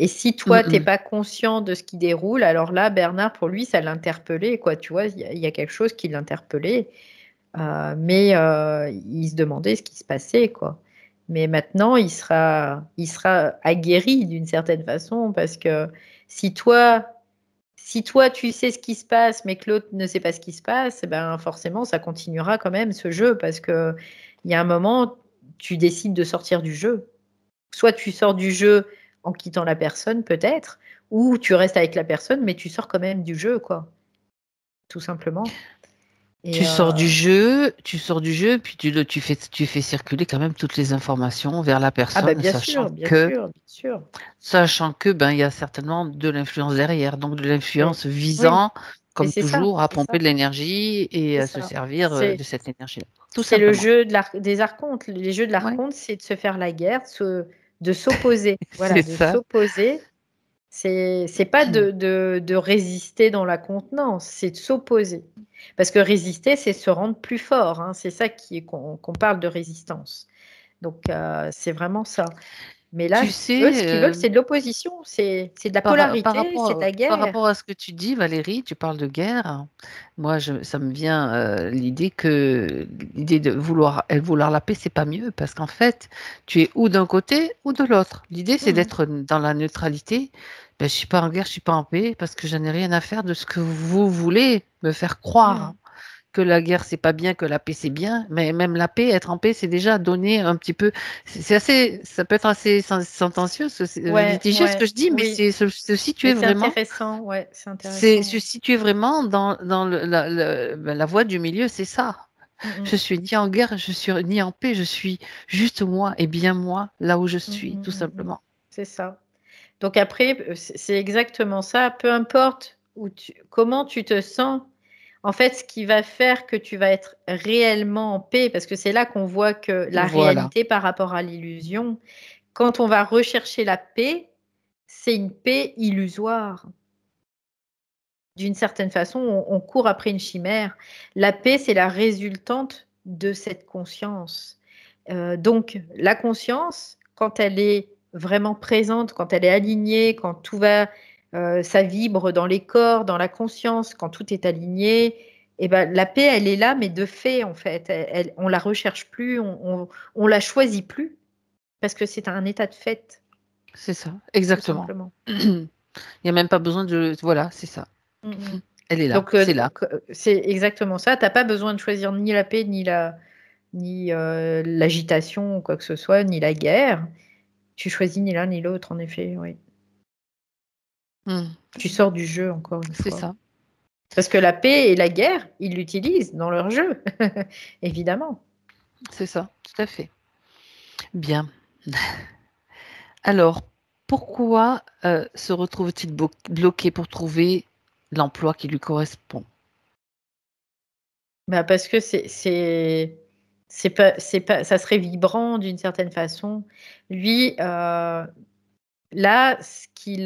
si toi, t'es pas conscient de ce qui déroule, alors là, Bernard, pour lui, ça l'interpellait, quoi. Tu vois, il y a quelque chose qui l'interpellait, mais il se demandait ce qui se passait, quoi. Mais maintenant, il sera aguerri d'une certaine façon parce que si toi, tu sais ce qui se passe, mais que l'autre ne sait pas ce qui se passe, ben forcément, ça continuera quand même ce jeu parce que il y a un moment, tu décides de sortir du jeu. Soit tu sors du jeu en quittant la personne, peut-être, ou tu restes avec la personne, mais tu sors quand même du jeu, quoi. Tout simplement. Et Tu sors du jeu, puis tu fais circuler quand même toutes les informations vers la ah personne, bien sûr, bien sûr, bien sûr. sachant que il y a certainement de l'influence derrière, donc de Oui, l'influence oui. visant, Mais comme c'est ça, toujours, à c'est pomper ça, de l'énergie et c'est à se ça. servir C'est de cette énergie-là, tout c'est le simplement. jeu des archontes. Les jeux de Ouais, l'archonte, c'est de se faire la guerre, de s'opposer. Voilà, c'est de ça. s'opposer. C'est pas de résister dans la contenance, c'est de s'opposer. Parce que résister, c'est se rendre plus fort, hein. C'est ça qu'on parle de résistance. Donc, c'est vraiment ça. Mais là, Tu eux, ce sais, qu'ils veulent, c'est de l'opposition, c'est de la polarité, c'est de la par guerre. rapport à ce que tu dis, Valérie, tu parles de guerre. Moi, ça me vient l'idée de vouloir la paix, c'est pas mieux parce qu'en fait, tu es ou d'un côté ou de l'autre. L'idée, c'est Mhm. d'être dans la neutralité. Ben, je suis pas en guerre, je suis pas en paix parce que je n'ai rien à faire de ce que vous voulez me faire croire Mhm. que la guerre c'est pas bien, que la paix c'est bien, mais même la paix, être en paix, c'est déjà donner un petit peu. C'est assez, ça peut être assez sentencieux, Ouais, litigieux ce que ouais, je dis, mais oui. c'est se situer Mais c'est vraiment, intéressant, ouais, c'est c'est intéressant. se situer vraiment dans la voie du milieu, c'est ça. Je Mhm. suis ni en guerre, je suis ni en paix, je suis juste moi et bien moi là où je Mhm, suis, tout mhm, mhm. simplement. C'est ça. Donc après, c'est exactement ça. Peu importe comment tu te sens, en fait, ce qui va faire que tu vas être réellement en paix, parce que c'est là qu'on voit que la Voilà, réalité par rapport à l'illusion, quand on va rechercher la paix, c'est une paix illusoire. D'une certaine façon, on court après une chimère. La paix, c'est la résultante de cette conscience. Donc, la conscience, quand elle est vraiment présente, quand elle est alignée, quand tout va, ça vibre dans les corps, dans la conscience, quand tout est aligné, et ben, la paix, elle est là, mais de fait, en fait. On la recherche plus, on la choisit plus, parce que c'est un état de fait, c'est ça, tout exactement. simplement. Il n'y a même pas besoin de, voilà, c'est ça. Mm, mm. Elle est là, Donc, c'est là. c'est exactement ça. Tu n'as pas besoin de choisir ni la paix, ni l'agitation ou quoi que ce soit, ni la guerre. Tu choisis ni l'un ni l'autre, en effet, oui. Hmm. Tu sors du jeu, encore une C'est fois. ça. Parce que la paix et la guerre, ils l'utilisent dans leur jeu, évidemment. C'est ça, tout à fait. Bien. Alors, pourquoi se retrouve-t-il bloqué pour trouver l'emploi qui lui correspond? Parce que ça serait vibrant d'une certaine façon. Lui, là, ce qu'il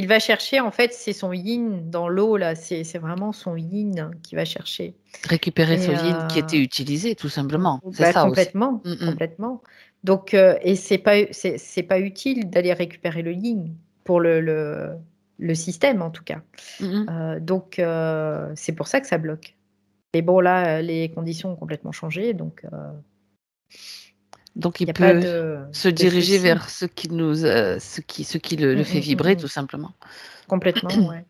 va chercher, en fait, c'est son yin dans l'eau, là. C'est vraiment son yin qu'il va chercher. Récupérer ce Et yin qui était utilisé, tout simplement. C'est bah, ça aussi. complètement, Mm, mm. complètement. Donc, et c'est pas utile d'aller récupérer le yin pour le système, en tout cas. Mm, mm. Donc, c'est pour ça que ça bloque. Mais bon, là, les conditions ont complètement changé, donc Donc, il il n'y a pas peut de, se de diriger souci. vers ce qui le fait vibrer, Mm. tout simplement. Complètement, ouais.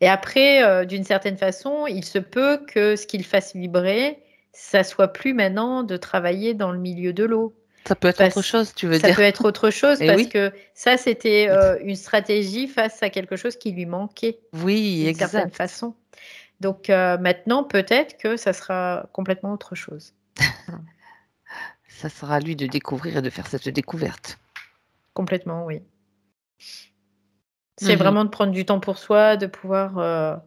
Et après, d'une certaine façon, il se peut que ce qu'il fasse vibrer, ça soit plus maintenant de travailler dans le milieu de l'eau. Ça peut être autre Parce- chose, tu veux Ça dire? peut être autre chose Eh parce oui, que ça, c'était une stratégie face à quelque chose qui lui manquait oui, d'une certaine exact. façon. Donc maintenant, peut-être que ça sera complètement autre chose. Voilà. Ça sera à lui de découvrir et de faire cette découverte. Complètement, oui. C'est Mhm. vraiment de prendre du temps pour soi, de pouvoir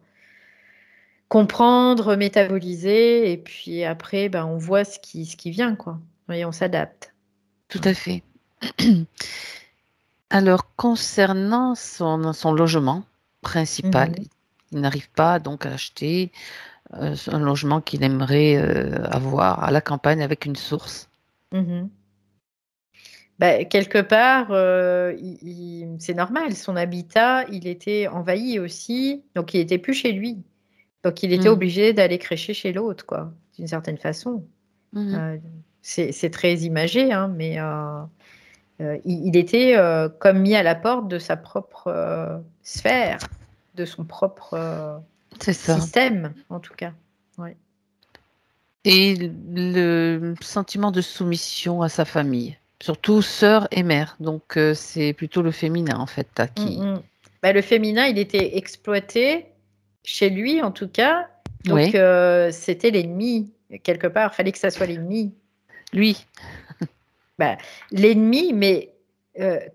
comprendre, métaboliser, et puis après, ben, on voit ce qui vient, quoi. Et on s'adapte. Tout Voilà. à fait. Alors, concernant son logement principal, Mhm, il n'arrive pas donc à acheter un logement qu'il aimerait avoir à la campagne avec une source. mhm. Bah, quelque part, c'est normal, son habitat, il était envahi aussi, donc il était plus chez lui. Donc il était Mhm. obligé d'aller crécher chez l'autre, quoi, d'une certaine façon. Mhm. Euh, c'est très imagé, hein, mais il était comme mis à la porte de sa propre sphère, de son propre C'est ça. système, en tout cas. Ouais. Et le sentiment de soumission à sa famille, surtout sœur et mère. Donc, c'est plutôt le féminin, en fait, là, Mm, qui... mm. Bah, le féminin, il était exploité chez lui, en tout cas. Donc, Oui, c'était l'ennemi, quelque part. Il fallait que ça soit l'ennemi. lui, Bah, l'ennemi, mais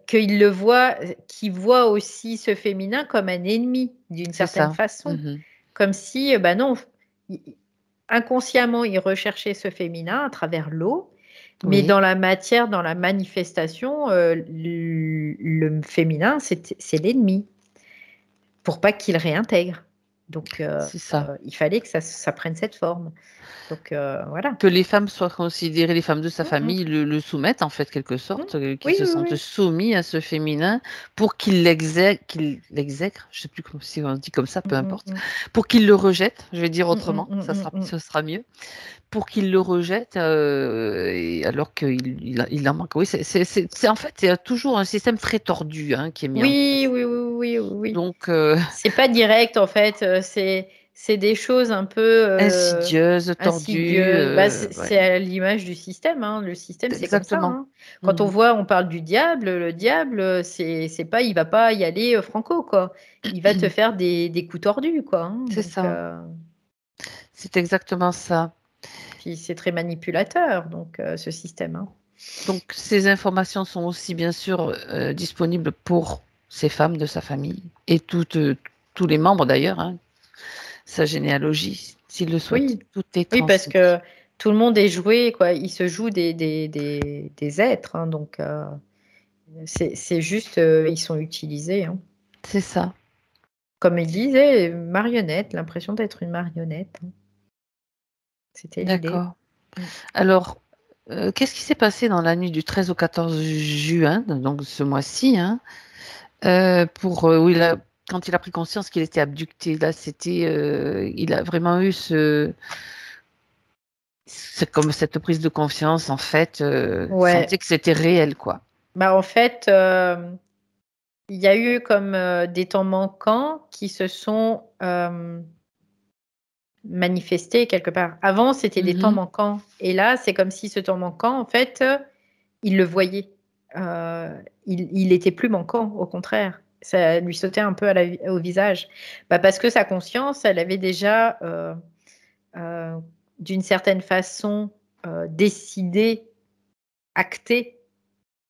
qu'il le voit, qu'il voit aussi ce féminin comme un ennemi, d'une c'est certaine ça. façon. Mhm. Comme si, bah non, il- inconsciemment, il recherchait ce féminin à travers l'eau, mais Oui, dans la matière, dans la manifestation, le féminin, c'est l'ennemi, pour pas qu'il réintègre. Donc, c'est ça. il fallait que ça prenne cette forme. Donc, voilà. Que les femmes soient considérées, les femmes de sa Mm, mm, famille le soumettent en fait quelque mm. sorte, qu'ils Oui, se oui, sentent oui. soumis à ce féminin pour qu'il l'exècre, je sais plus si on dit comme ça, Mm, peu mm, importe, mm. pour qu'il le rejette, je vais dire Mm, mm, autrement, mm, mm, mm. ce sera mieux, pour qu'il le rejette, et alors qu'il en manque. Oui, en fait, il y a toujours un système très tordu hein, qui est mis en Oui, place. oui, oui, oui, oui, oui. Donc, C'est pas direct en fait, c'est des choses un peu insidieuse, tordue, insidieuses. Bah, ouais, c'est à l'image du système, hein. Le système, c'est comme ça, exactement. hein. Quand on Mhm. voit, on parle du diable, le diable, c'est pas, il va pas y aller franco, quoi. Il va te faire des coups tordus, quoi, hein. C'est Donc, ça, c'est exactement ça. puis c'est très manipulateur, donc ce système, hein. Donc, ces informations sont aussi bien sûr disponibles pour ces femmes de sa famille et tous les membres d'ailleurs, hein, sa généalogie, s'ils le souhaitent. Oui, Tout est oui, parce transmis. que tout le monde est joué, quoi. Il se joue des êtres, hein, donc. C'est juste, ils sont utilisés, hein. C'est ça, Comme il disait, marionnette, l'impression d'être une marionnette, hein. C'était l'idée. d'accord. Mm. Alors, qu'est-ce qui s'est passé dans la nuit du 13 au 14 juin, donc ce mois-ci, hein, où quand il a pris conscience qu'il était abducté, là, il a vraiment eu c'est comme cette prise de confiance, en fait, il sentait Ouais. que c'était réel, quoi. Bah, en fait, il y a eu comme des temps manquants qui se sont manifestés quelque part. Avant, c'était des temps Mhm. manquants. Et là, c'est comme si ce temps manquant, en fait, il le voyait. Il était plus manquant, au contraire. Ça lui sautait un peu au visage. Bah, parce que sa conscience, elle avait déjà, euh, d'une certaine façon, décidé, acté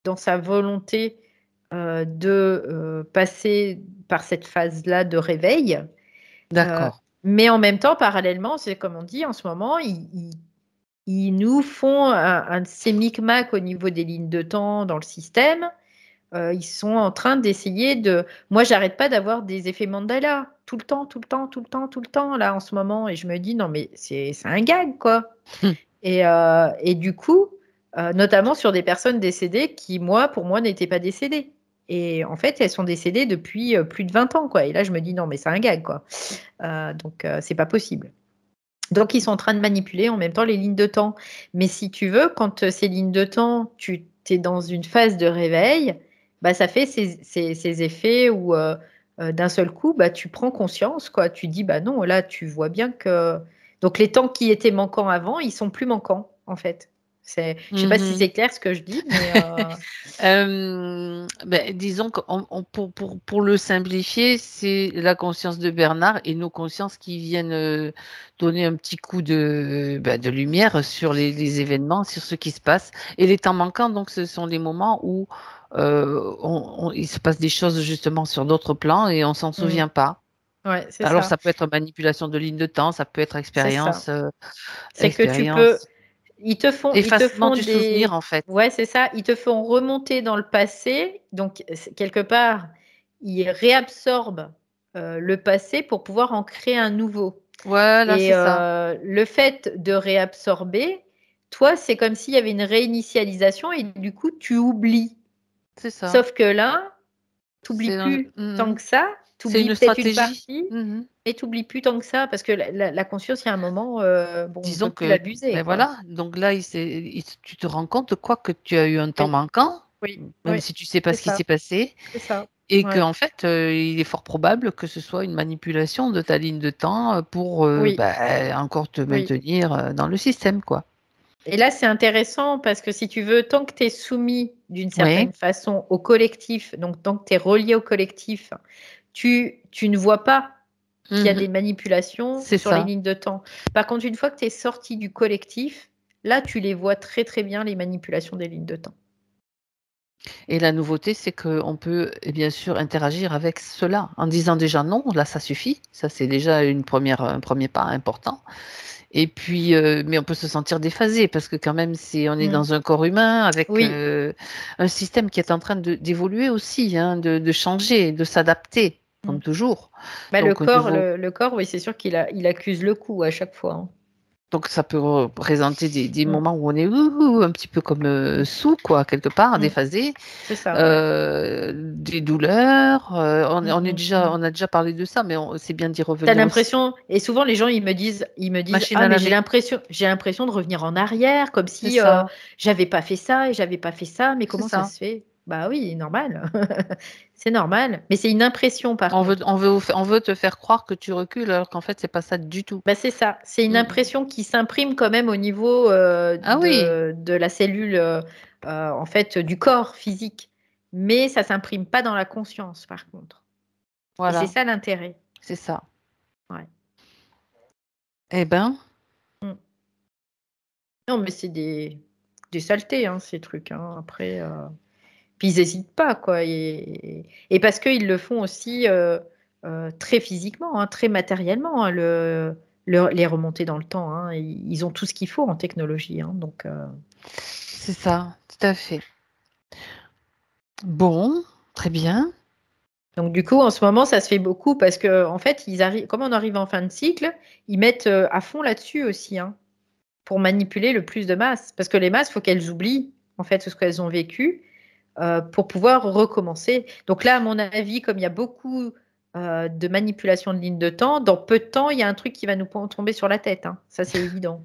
dans sa volonté de passer par cette phase-là de réveil. Euh, D'accord. mais en même temps, parallèlement, c'est comme on dit en ce moment, ils nous font un ces micmac au niveau des lignes de temps dans le système. Ils sont en train d'essayer de. Moi, j'arrête pas d'avoir des effets Mandela tout le temps, tout le temps, tout le temps, tout le temps là en ce moment, et je me dis non mais c'est un gag quoi. Et du coup, notamment sur des personnes décédées qui moi pour moi n'étaient pas décédées. Et en fait, elles sont décédées depuis plus de 20 ans quoi. Et là, je me dis non mais c'est un gag quoi. Donc c'est pas possible. Donc, ils sont en train de manipuler en même temps les lignes de temps. Mais si tu veux, quand ces lignes de temps, tu es dans une phase de réveil, bah, ça fait ces effets où d'un seul coup, bah, tu prends conscience, quoi. Tu dis, bah non, là, tu vois bien que. Donc, les temps qui étaient manquants avant, ils sont plus manquants, en fait. Je ne sais pas si c'est clair ce que je dis, mais disons que pour le simplifier, c'est la conscience de Bernard et nos consciences qui viennent donner un petit coup de lumière sur les événements, sur ce qui se passe. Et les temps manquants, donc, ce sont les moments où il se passe des choses justement sur d'autres plans et on s'en souvient pas. ouais, c'est Alors, ça. ça peut être manipulation de ligne de temps, ça peut être C'est ça. expérience, C'est que tu peux. Ils te effacement font du souvenir, en fait. Ouais, c'est ça. Ils te font remonter dans le passé. Donc, quelque part, ils réabsorbent le passé pour pouvoir en créer un nouveau. Voilà, Et c'est ça. le fait de réabsorber, toi, c'est comme s'il y avait une réinitialisation et du coup, tu oublies. C'est ça. Sauf que là, tu n'oublies C'est plus tant que ça. Tu c'est oublies une peut-être une stratégie. partie, mais tu n'oublies plus tant que ça parce que la conscience, il y a un moment, bon, on ne Disons peut plus que, l'abuser, ben quoi. voilà, donc là, tu te rends compte quoi que tu as eu un temps Oui, manquant, oui, même oui, si tu sais pas c'est ce qui ça, s'est passé, c'est ça. et Ouais. qu'en fait, il est fort probable que ce soit une manipulation de ta ligne de temps pour Oui, encore te oui. maintenir dans le système, quoi. Et là, c'est intéressant parce que si tu veux, tant que tu es soumis d'une Oui. certaine façon au collectif, donc tant que tu es relié au collectif, tu ne vois pas qu'il y a des manipulations C'est sur les ça. lignes de temps. Par contre, une fois que tu es sorti du collectif, là, tu les vois très très bien, les manipulations des lignes de temps. Et la nouveauté, c'est qu'on peut bien sûr interagir avec cela en disant déjà non, là ça suffit, ça c'est déjà un premier pas important. Et puis, mais on peut se sentir déphasé parce que quand même, on est dans un corps humain avec Oui, un système qui est en train d'évoluer aussi, hein, de changer, de s'adapter, comme toujours. bah, Donc, au niveau, le corps, oui, c'est sûr il accuse le coup à chaque fois, hein. donc ça peut représenter des Mm. moments où on est un petit peu comme sous, quoi, quelque part, Mm. déphasé, C'est ça, ouais. des douleurs. Mm, On a déjà parlé de ça, mais c'est bien d'y T'as revenir aussi. l'impression, et souvent les gens ils me disent, Machine ah à mais laver, j'ai l'impression de revenir en arrière, comme c'est si ça, j'avais pas fait ça et j'avais pas fait ça, mais c'est comment ça ça. se fait? Bah oui, normal, c'est normal, mais c'est une impression par contre. On veut te faire croire que tu recules alors qu'en fait, c'est pas ça du tout. Bah c'est ça, c'est une Mm. impression qui s'imprime quand même au niveau Ah oui, de la cellule, en fait, du corps physique, mais ça s'imprime pas dans la conscience par contre. Et c'est voilà, ça l'intérêt. c'est ça. Ouais. Eh ben, Mm. Non, mais c'est des saletés, hein, ces trucs, hein. Après, puis ils n'hésitent pas, quoi. Et parce qu'ils le font aussi très physiquement, hein, très matériellement, hein, les remontées dans le temps, hein. Ils ont tout ce qu'il faut en technologie, hein, donc, c'est ça, tout à fait. Bon, très bien. donc du coup, en ce moment, ça se fait beaucoup parce que en fait, comme on arrive en fin de cycle, ils mettent à fond là-dessus aussi, hein, pour manipuler le plus de masses. Parce que les masses, il faut qu'elles oublient en fait ce qu'elles ont vécu pour pouvoir recommencer. Donc là, à mon avis, comme il y a beaucoup de manipulation de lignes de temps, dans peu de temps, il y a un truc qui va nous tomber sur la tête, hein. Ça, c'est évident.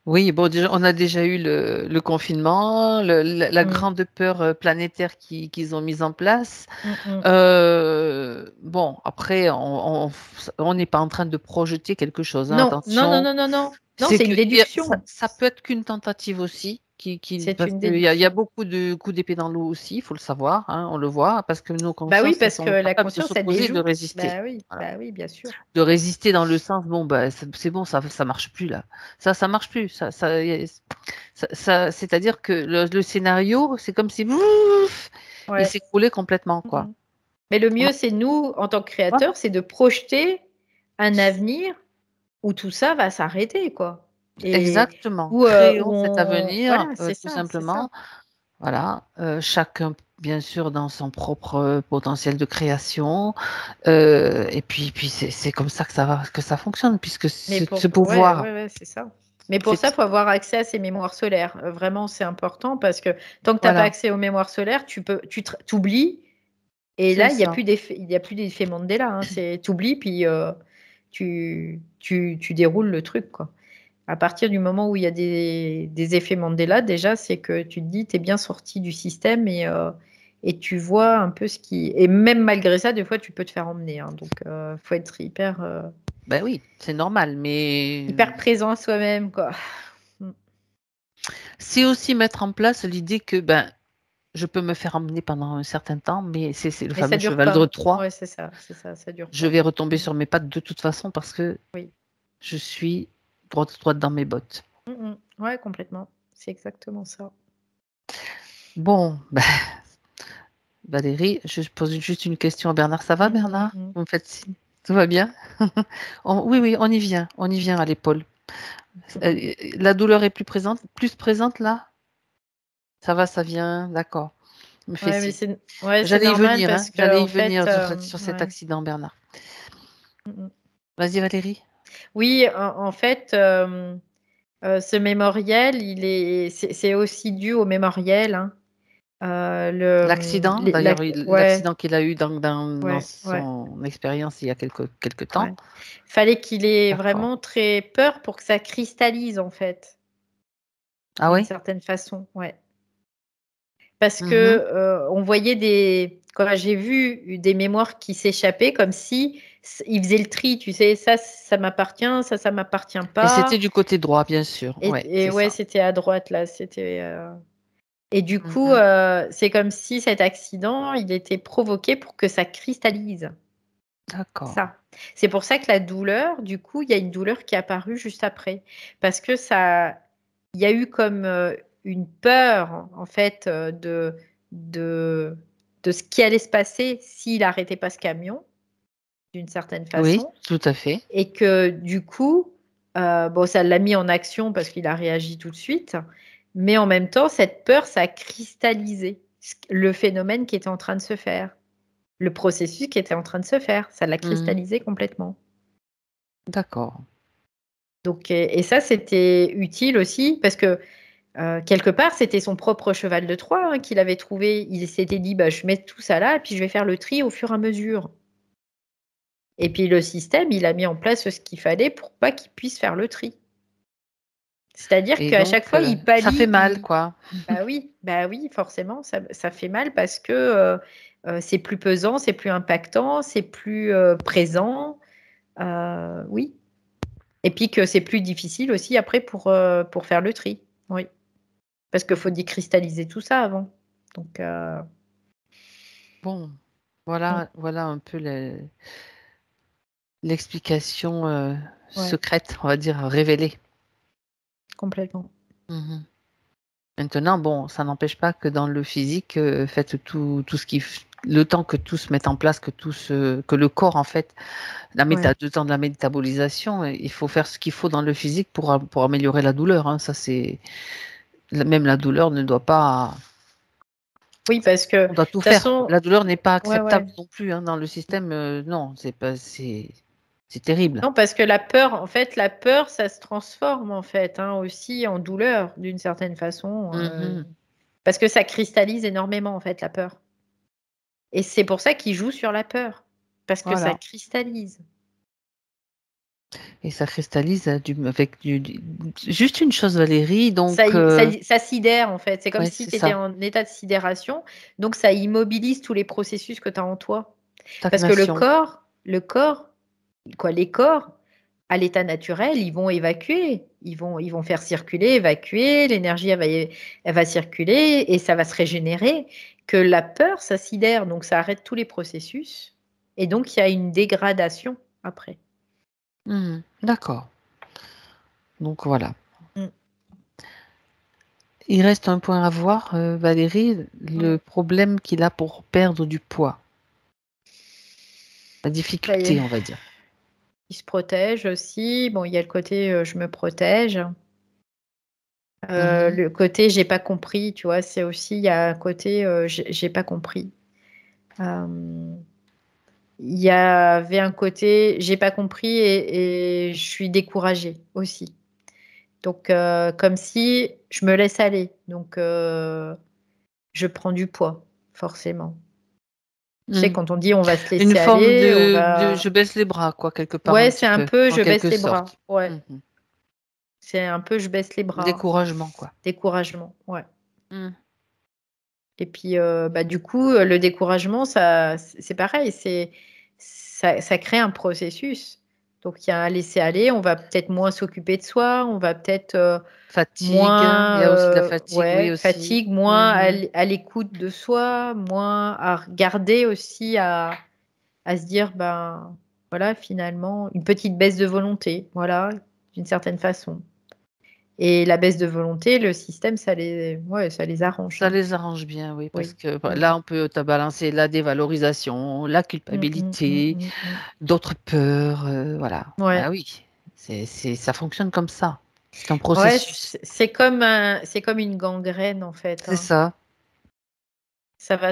Oui, bon, déjà, on a déjà eu le confinement, la Mm, grande peur planétaire qu'ils ont mise en place. mm, mm. Bon, après, on n'est pas en train de projeter quelque chose, hein, Non, non, non, attention. non, non, non. Non, C'est c'est que une déduction. ça peut être qu'une tentative aussi, C'est parce une qu'il y a déduction. beaucoup de coups d'épée dans l'eau aussi, il faut le savoir, hein, on le voit, parce que nos Bah oui, consciences, elles parce que sont la capables de conscience, elle les s'opposer et de joue. résister. Voilà. Bah oui, bien sûr. De résister dans le sens, bon, bah, c'est bon, ça marche plus là. Ça marche plus. C'est-à-dire que le scénario, c'est comme si ouf, il Ouais. s'écroulait complètement, quoi. Mm. Mais le On mieux, a- c'est nous, en tant que Voilà. créateurs, c'est de projeter un avenir où tout ça va s'arrêter, quoi. Et Exactement. Créons où cet avenir, voilà, tout c'est ça. simplement. Voilà. Chacun, bien sûr, dans son propre potentiel de création. Et puis c'est comme ça que ça fonctionne, puisque Mais ce ouais, pouvoir, ouais, ouais, c'est ça. Mais pour ça, il c'est, faut avoir accès à ces mémoires solaires. Vraiment, c'est important parce que tant que tu n'as pas voilà, accès aux mémoires solaires, t'oublies. Et c'est là, il n'y a ça. plus d'effet, il y a plus d'effet Mandela, hein. T'oublies, puis tu déroules le truc, quoi. À partir du moment où il y a des effets Mandela, déjà, c'est que tu te dis, tu es bien sorti du système et tu vois un peu ce qui. Et même malgré ça, des fois, tu peux te faire emmener, hein. Donc, faut être Ben oui, c'est normal, mais hyper présent à soi-même, quoi. Mm. C'est aussi mettre en place l'idée que je peux me faire emmener pendant un certain temps, mais c'est le Mais ça fameux dure cheval de pas. Troie. Ouais, c'est ça, ça dure Je pas. vais retomber sur mes pattes de toute façon parce que Oui. je suis droite dans mes bottes. Ouais, complètement. C'est exactement ça. Bon, Valérie, je pose juste une question à Bernard. Ça va, Bernard? Vous me faites signe. Tout va bien? Oui, on y vient à l'épaule. La douleur est plus présente là? Ça va, ça vient, d'accord. Me fait Ouais, mais signe. c'est J'allais y normal venir, hein. parce que J'allais y en fait, venir sur cet ouais. accident, Bernard. Mm, mm. Vas-y, Valérie. Oui, en fait, ce mémoriel, c'est aussi dû au mémoriel, hein. L'accident, d'ailleurs, Ouais, l'accident qu'il a eu dans ouais, ouais, son expérience il y a quelques temps. ouais. Fallait qu'il ait D'accord. vraiment très peur pour que ça cristallise, en fait, Ah d'une oui? certaine façon, ouais. Parce que Mhm. on voyait quand j'ai vu des mémoires qui s'échappaient, comme si il faisait le tri, tu sais, ça m'appartient, ça m'appartient Et c'était pas. du côté droit, bien sûr. Ouais, Et c'est ouais, ça. c'était à droite là, et du coup, Mhm. c'est comme si cet accident, il était provoqué pour que ça cristallise. D'accord. Ça. C'est pour ça que la douleur, du coup, il y a une douleur qui est apparue juste après. Parce que il y a eu comme une peur, en fait, de, de ce qui allait se passer s'il n'arrêtait pas ce camion, d'une certaine Oui, façon. tout à fait. Et que, du coup, bon, ça l'a mis en action parce qu'il a réagi tout de suite. Mais en même temps, cette peur, ça a cristallisé le phénomène qui était en train de se faire, le processus qui était en train de se faire. Ça l'a Mhm. cristallisé complètement. D'accord. Donc, et ça, c'était utile aussi parce que quelque part, c'était son propre cheval de Troie, hein, qu'il avait trouvé. Il s'était dit, bah, je mets tout ça là et puis je vais faire le tri au fur et à mesure. Et puis le système, il a mis en place ce qu'il fallait pour pas qu'il puisse faire le tri. C'est-à-dire Et qu'à donc, chaque fois, il ça fait pallie. mal, quoi. Bah oui, forcément, ça fait mal parce que c'est plus pesant, c'est plus impactant, c'est plus présent. Oui. Et puis que c'est plus difficile aussi après pour faire le tri. Oui. Parce qu'il faut décristalliser tout ça avant. Donc, Bon, mm, voilà un peu l'explication ouais, secrète, on va dire, révélée. complètement. Mhm. Maintenant, bon, ça n'empêche pas que dans le physique, faites tout ce le temps que tout se mette en place, que le corps, en fait, Ouais. le temps de la métabolisation, il faut faire ce qu'il faut dans le physique pour améliorer la douleur, hein. Ça, même la douleur ne doit pas, Oui, parce que de on doit tout toute faire. façon, La douleur n'est pas ouais, ouais. acceptable non plus, hein, dans le système, non, c'est terrible. Non, parce que la peur, en fait, la peur, ça se transforme en fait, hein, aussi en douleur d'une certaine façon, Mhm. parce que ça cristallise énormément en fait la peur. Et c'est pour ça qu'il joue sur la peur, parce que ça Voilà. cristallise. Et ça cristallise juste une chose, Valérie. Ça, Donc, ça sidère en fait. C'est comme ouais, si c'est tu étais ça. en état de sidération, donc ça immobilise tous les processus que tu as en toi. Parce que Stagnation. le corps, quoi, les corps, à l'état naturel, ils vont évacuer, ils vont faire circuler, évacuer, l'énergie elle va circuler et ça va se régénérer. Que la peur, ça sidère, donc ça arrête tous les processus et donc il y a une dégradation après. Mhm. D'accord. Donc voilà. Mm, Il reste un point à voir, Valérie, le mm. problème qu'il a pour perdre du poids. La Bah, difficulté, on va dire. il se protège aussi. Bon, il y a le côté je me protège. Mhm. Le côté j'ai pas compris, tu vois, c'est aussi, il y a un côté j'ai pas compris. Euh, Il y avait un côté j'ai pas compris et je suis découragée aussi. Donc, comme si je me laisse aller. Donc, je prends du poids, forcément. Tu sais, Mhm. quand on dit on va se Une laisser forme aller, on de va. je baisse les bras, quoi, quelque part, Ouais, un c'est petit un peu, peu en je baisse quelque les bras. sorte. Ouais, Mhm. c'est un peu je baisse les bras. Découragement, quoi. Découragement, ouais. Mhm. Et puis, bah, du coup, le découragement, ça, c'est pareil, ça crée un processus. Donc, il y a un laisser-aller. On va peut-être moins s'occuper de soi. On va peut-être Fatigue, il y moins a aussi de la fatigue, oui, aussi. fatigue, moins Mhm. à l'écoute de soi, moins à regarder aussi, à se dire, ben voilà, finalement, une petite baisse de volonté, voilà, d'une certaine façon. Et la baisse de volonté, le système, ça les arrange. Ça Hein. les arrange bien, oui, parce Oui. que Oui. là, on peut te balancer la dévalorisation, la culpabilité, d'autres peurs, voilà. Ouais. Ah oui, ça fonctionne comme ça. C'est un Ouais, processus. c'est comme une gangrène en fait. C'est Hein. ça. Ça va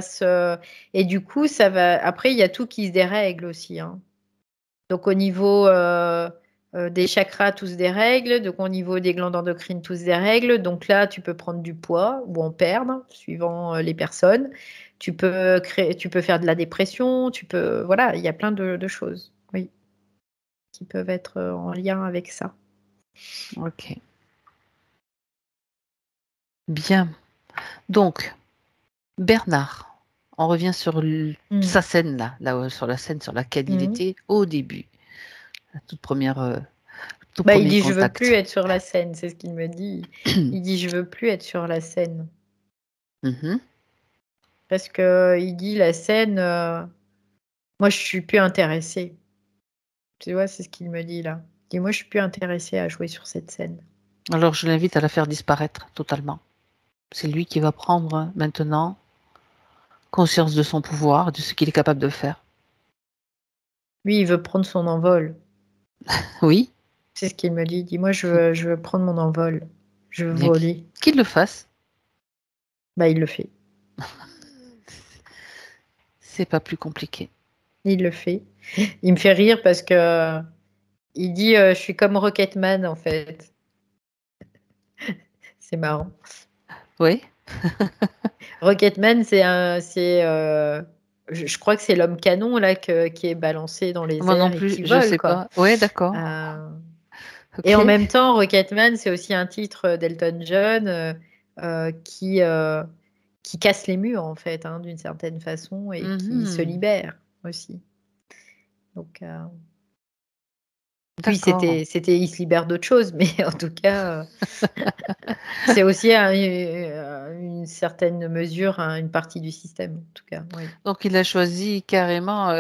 et du coup, ça va. Après, il y a tout qui se dérègle aussi. Hein. Donc au niveau des chakras, tout se dérègle. Donc au niveau des glandes endocrines, tout se dérègle. Donc là, tu peux prendre du poids ou en perdre, suivant les personnes. Tu peux faire de la dépression. Voilà, il y a plein de choses, oui, qui peuvent être en lien avec ça. Ok. Bien. Donc, Bernard, on revient sur sa scène là, sur la scène sur laquelle il était au début, la toute première, tout Bah, il premier dit je veux plus contact. être sur la scène, c'est ce qu'il me dit. Il dit je veux plus être sur la scène Mhm. parce que il dit la scène, moi je suis plus intéressée. Tu vois, c'est ce qu'il me dit là. Il dit moi je suis plus intéressée à jouer sur cette scène. Alors, je l'invite à la faire disparaître totalement. C'est lui qui va prendre maintenant conscience de son pouvoir, de ce qu'il est capable de faire. Lui, il veut prendre son envol. Oui, C'est ce qu'il me dit. Il dit moi je veux prendre mon envol. Je veux bien voler. qu'il le fasse. Bah il le fait. C'est pas plus compliqué. Il le fait. Il me fait rire parce que il dit je suis comme Rocketman en fait. C'est marrant. Oui, Rocketman, je crois que c'est l'homme canon là qui est balancé dans les moi non airs et plus, qui je vole sais quoi. pas. Ouais, d'accord. Euh, et en Ok. même temps, Rocketman, c'est aussi un titre d'Elton John qui casse les murs en fait, hein, d'une certaine façon et qui se Mhm. libère aussi. Donc lui, D'accord. il se libère d'autres choses, mais en tout cas, c'est aussi à une certaine mesure une partie du système, en tout cas. Oui. Donc, il a choisi carrément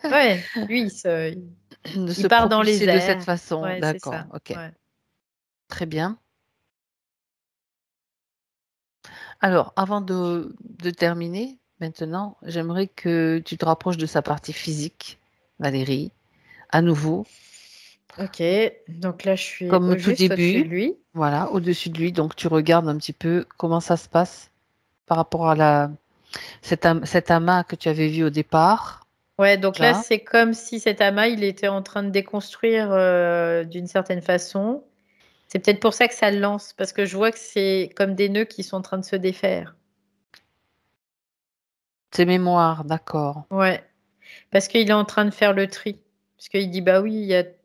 Ouais, lui, de il se part dans les propulser de cette airs. façon. Ouais, c'est D'accord. ça. Ok. Ouais. Très bien. Alors, avant de terminer, maintenant, j'aimerais que tu te rapproches de sa partie physique, Valérie, à nouveau, Ok, donc là, je suis comme au tout juste au-dessus début. de lui. Voilà, au-dessus de lui. Donc, tu regardes un petit peu comment ça se passe par rapport à cet amas que tu avais vu au départ. Ouais, donc là, Là. c'est comme si cet amas, il était en train de déconstruire d'une certaine façon. C'est peut-être pour ça que ça le lance, parce que je vois que c'est comme des nœuds qui sont en train de se défaire. Tes mémoires, d'accord. Ouais, parce qu'il est en train de faire le tri. Parce qu'il dit, bah oui,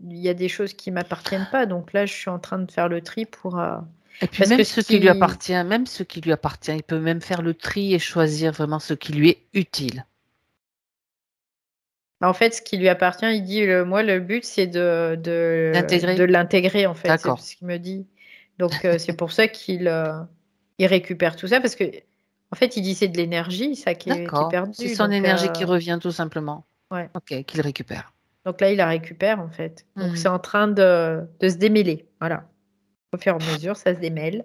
il y a des choses qui m'appartiennent pas. Donc là, je suis en train de faire le tri pour. Et puis Parce que même ce ce qui lui qui. appartient, même ce qui lui appartient, il peut même faire le tri et choisir vraiment ce qui lui est utile. Bah, en fait, ce qui lui appartient, il dit, moi, le but, c'est de D'intégrer. l'intégrer, en fait. C'est D'accord. ce qu'il me dit. Donc, c'est pour ça il récupère tout ça, parce que, en fait, il dit, c'est de l'énergie, ça, qui est D'accord. C'est perdue. son Donc, énergie qui revient tout simplement. ouais. Ok, qu'il récupère. Donc là, il la récupère, en fait. Donc, Mhm. c'est en train de se démêler. Voilà. Au fur et à mesure, ça se démêle.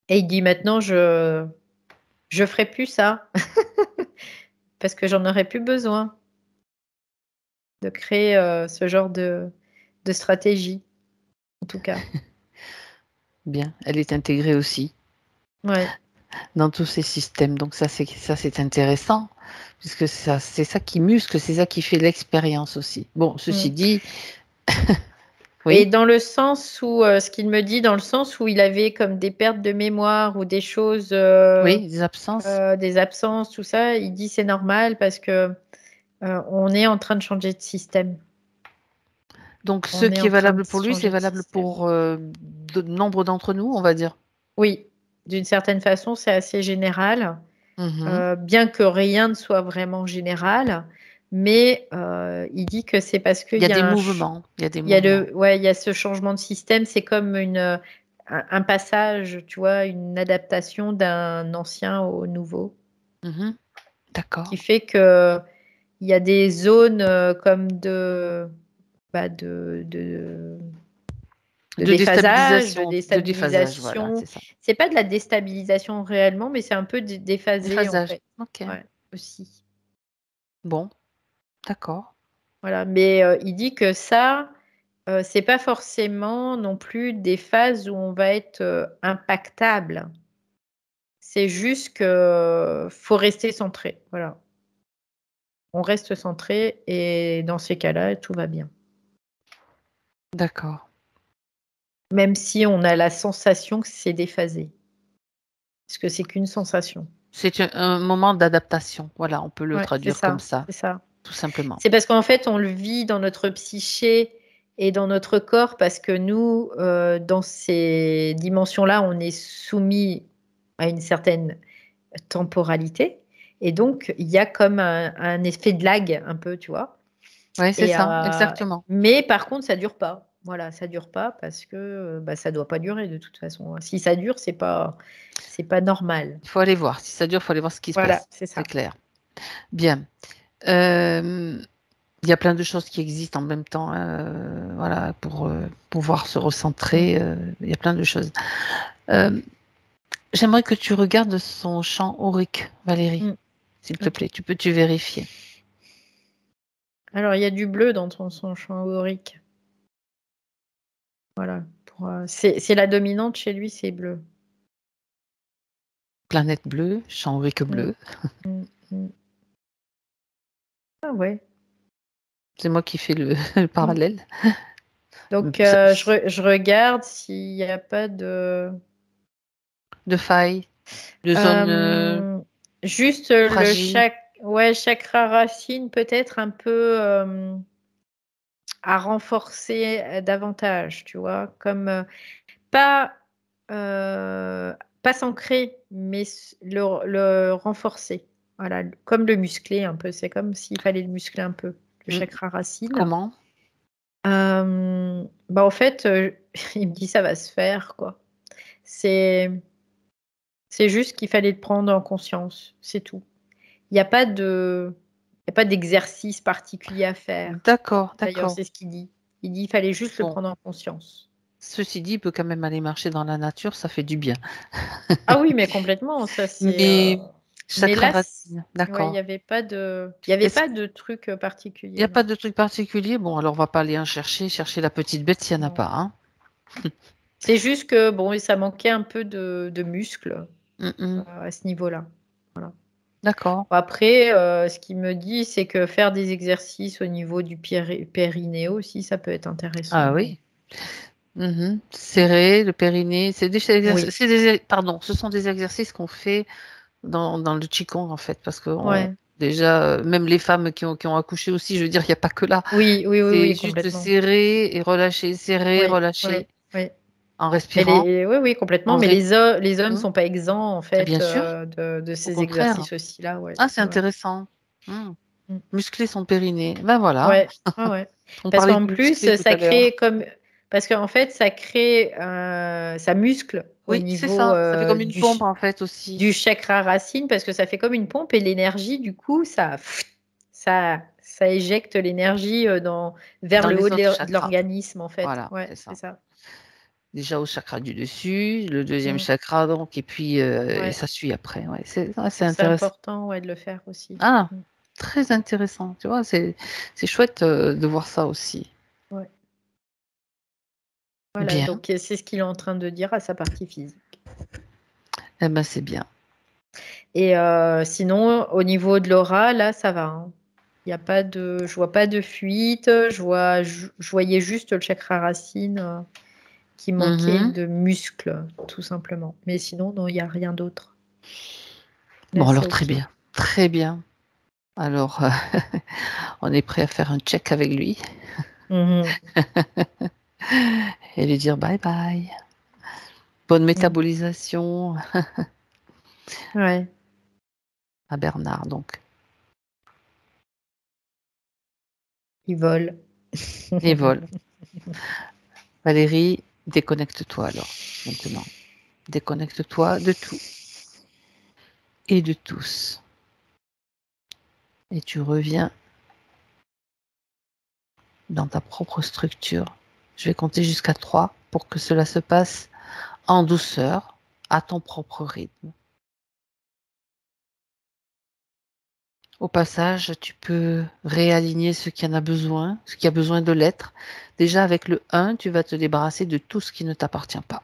Et il dit, maintenant, je ferai plus ça, parce que j'en aurai plus besoin de créer ce genre de stratégie, en tout cas. Bien. Elle est intégrée aussi Ouais. dans tous ces systèmes. Donc ça c'est intéressant puisque ça c'est ça qui muscle, c'est ça qui fait l'expérience aussi. Bon, ceci Mm. dit, Et oui, dans le sens où, ce qu'il me dit, dans le sens où il avait comme des pertes de mémoire ou des choses, oui, des absences. des absences, tout ça, il dit c'est normal parce que on est en train de changer de système. Donc ce On est qui est en train valable de pour lui, c'est changer de valable système. pour de nombre d'entre nous, on va dire. Oui, d'une certaine façon, c'est assez général. Mhm. Bien que rien ne soit vraiment général, mais il dit que c'est parce qu'il Il y a y a des un mouvements. Il y a des il y a mouvements. il y a ce changement de système, c'est comme un passage, tu vois, une adaptation d'un ancien au nouveau, Mhm. D'accord. qui fait que il y a des zones comme bah, de De déphasage, de déstabilisation, de déphasage, voilà, déstabilisation. c'est ça. C'est pas de la déstabilisation réellement, mais c'est un peu déphasé en Déphasage. fait. Ok. Ouais, aussi. Bon, d'accord. Voilà. Mais il dit que ça, c'est pas forcément non plus des phases où on va être impactable. C'est juste que faut rester centré. Voilà. On reste centré et dans ces cas-là, tout va bien. D'accord. Même si on a la sensation que c'est déphasé. Parce que c'est qu'une sensation. C'est un moment d'adaptation. Voilà, on peut le Ouais, c'est traduire comme ça. ça, C'est ça. tout simplement. C'est parce qu'en fait, on le vit dans notre psyché et dans notre corps parce que nous, dans ces dimensions-là, on est soumis à une certaine temporalité. Et donc, il y a comme un effet de lag un peu, tu vois. Oui, c'est Et, ça, exactement. mais par contre, ça dure pas. Voilà, ça dure pas parce que bah, ça doit pas durer de toute façon. Si ça dure, c'est pas normal. Il faut aller voir. Si ça dure, il faut aller voir ce qui se Voilà, passe. c'est C'est ça. clair. Bien. Euh, il y a plein de choses qui existent en même temps, voilà, pour pouvoir se Mm, recentrer. Il y a plein de choses. Euh, J'aimerais que tu regardes son champ aurique, Valérie, mm. s'il te Ok. plaît. Tu peux-tu vérifier? Alors, il y a du bleu dans son champ aurique. Voilà. C'est la dominante chez lui, c'est bleu. Planète bleue, champ aurique Mm, bleu. mm, mm. Ah ouais. C'est moi qui fais le, le Mm. parallèle. Donc, Ça- je regarde s'il n'y a pas De faille, de zone Euh, juste fragile. ouais, chakra racine, peut-être un peu à renforcer davantage, tu vois, comme pas, euh, pas s'ancrer, mais le renforcer. Voilà, comme le muscler un peu. C'est comme s'il fallait le muscler un peu, le Mm. chakra racine. Comment? Bah, en fait, il me dit ça va se faire, quoi. C'est, c'est juste qu'il fallait le prendre en conscience, c'est tout. Il n'y a pas il y a pas d'exercice particulier à faire. D'accord, D'ailleurs, d'accord. c'est ce qu'il dit. Il dit qu'il fallait juste le Bon, prendre en conscience. ceci dit, il peut quand même aller marcher dans la nature, ça fait du bien. Ah oui, mais complètement, ça c'est. Mais Mais chakra là, racine, ouais, d'accord. il y avait Est-ce pas qu'il de truc n'y a particulier, pas non. de truc particulier? Bon, alors on va pas aller en chercher, chercher la petite bête s'il n'y en a Non. pas, hein. C'est juste que bon, ça manquait un peu de muscle Mm, mm. à ce niveau-là. Voilà. D'accord. Bon, après, ce qu'il me dit, c'est que faire des exercices au niveau du périnée aussi, ça peut être Ah intéressant. oui. Mhm. Serrer le périnée, Oui. pardon, ce sont des exercices qu'on fait dans le Qigong en fait, parce que Ouais. déjà, même les femmes qui ont accouché aussi, je veux dire, il n'y a pas que là. Oui, oui, oui, C'est oui, juste complètement. serrer et relâcher, serrer, Oui, oui, relâcher, oui. en respirant, Oui, oui, complètement. en Mais ré- les hommes ne Hmm. sont pas exempts, en fait, Bien sûr, de au ces contraire. exercices aussi-là. Ouais, Ah, c'est ouais. intéressant. Hmm. Mm. Muscler son périnée. Ben voilà, Ouais, ouais, ouais. on Parce parlait qu'en de plus, muscler tout à l'heure. parce qu'en fait, ça crée, ça muscle au Oui, c'est niveau ça. Ça fait comme une pompe en fait aussi. du chakra racine parce que ça fait comme une pompe et l'énergie, du coup, ça éjecte l'énergie vers Dans le haut les autres de chakras. l'organisme, en fait. Voilà, Ouais, c'est c'est ça. ça. Déjà au chakra du dessus, le deuxième Mm. chakra, donc, et puis et Ouais. ça suit après. Ouais, c'est Donc c'est intéressant. important, ouais, de le faire aussi. Ah, Mm. très intéressant. Tu vois, c'est chouette de voir ça aussi. Ouais. Voilà, Bien. donc c'est ce qu'il est en train de dire à sa partie physique. Eh ben, c'est bien. Et sinon, au niveau de l'aura, là, ça va, hein. Il y a pas je vois pas de fuite. Je voyais juste le chakra racine qui manquait Mhm. de muscles, tout simplement. Mais sinon, non, il n'y a rien d'autre. Là, Bon, c'est alors très OK. bien. Très bien. Alors, on est prêt à faire un check avec lui Mhm. et lui dire bye bye. Bonne Mm. métabolisation Ouais. à Bernard, donc. Il vole. et vole. Valérie, déconnecte-toi alors, maintenant. Déconnecte-toi de tout et de tous. Et tu reviens dans ta propre structure. Je vais compter jusqu'à 3 pour que cela se passe en douceur, à ton propre rythme. Au passage, tu peux réaligner ce qui en a besoin, ce qui a besoin de l'être. Déjà, avec le 1, tu vas te débarrasser de tout ce qui ne t'appartient pas.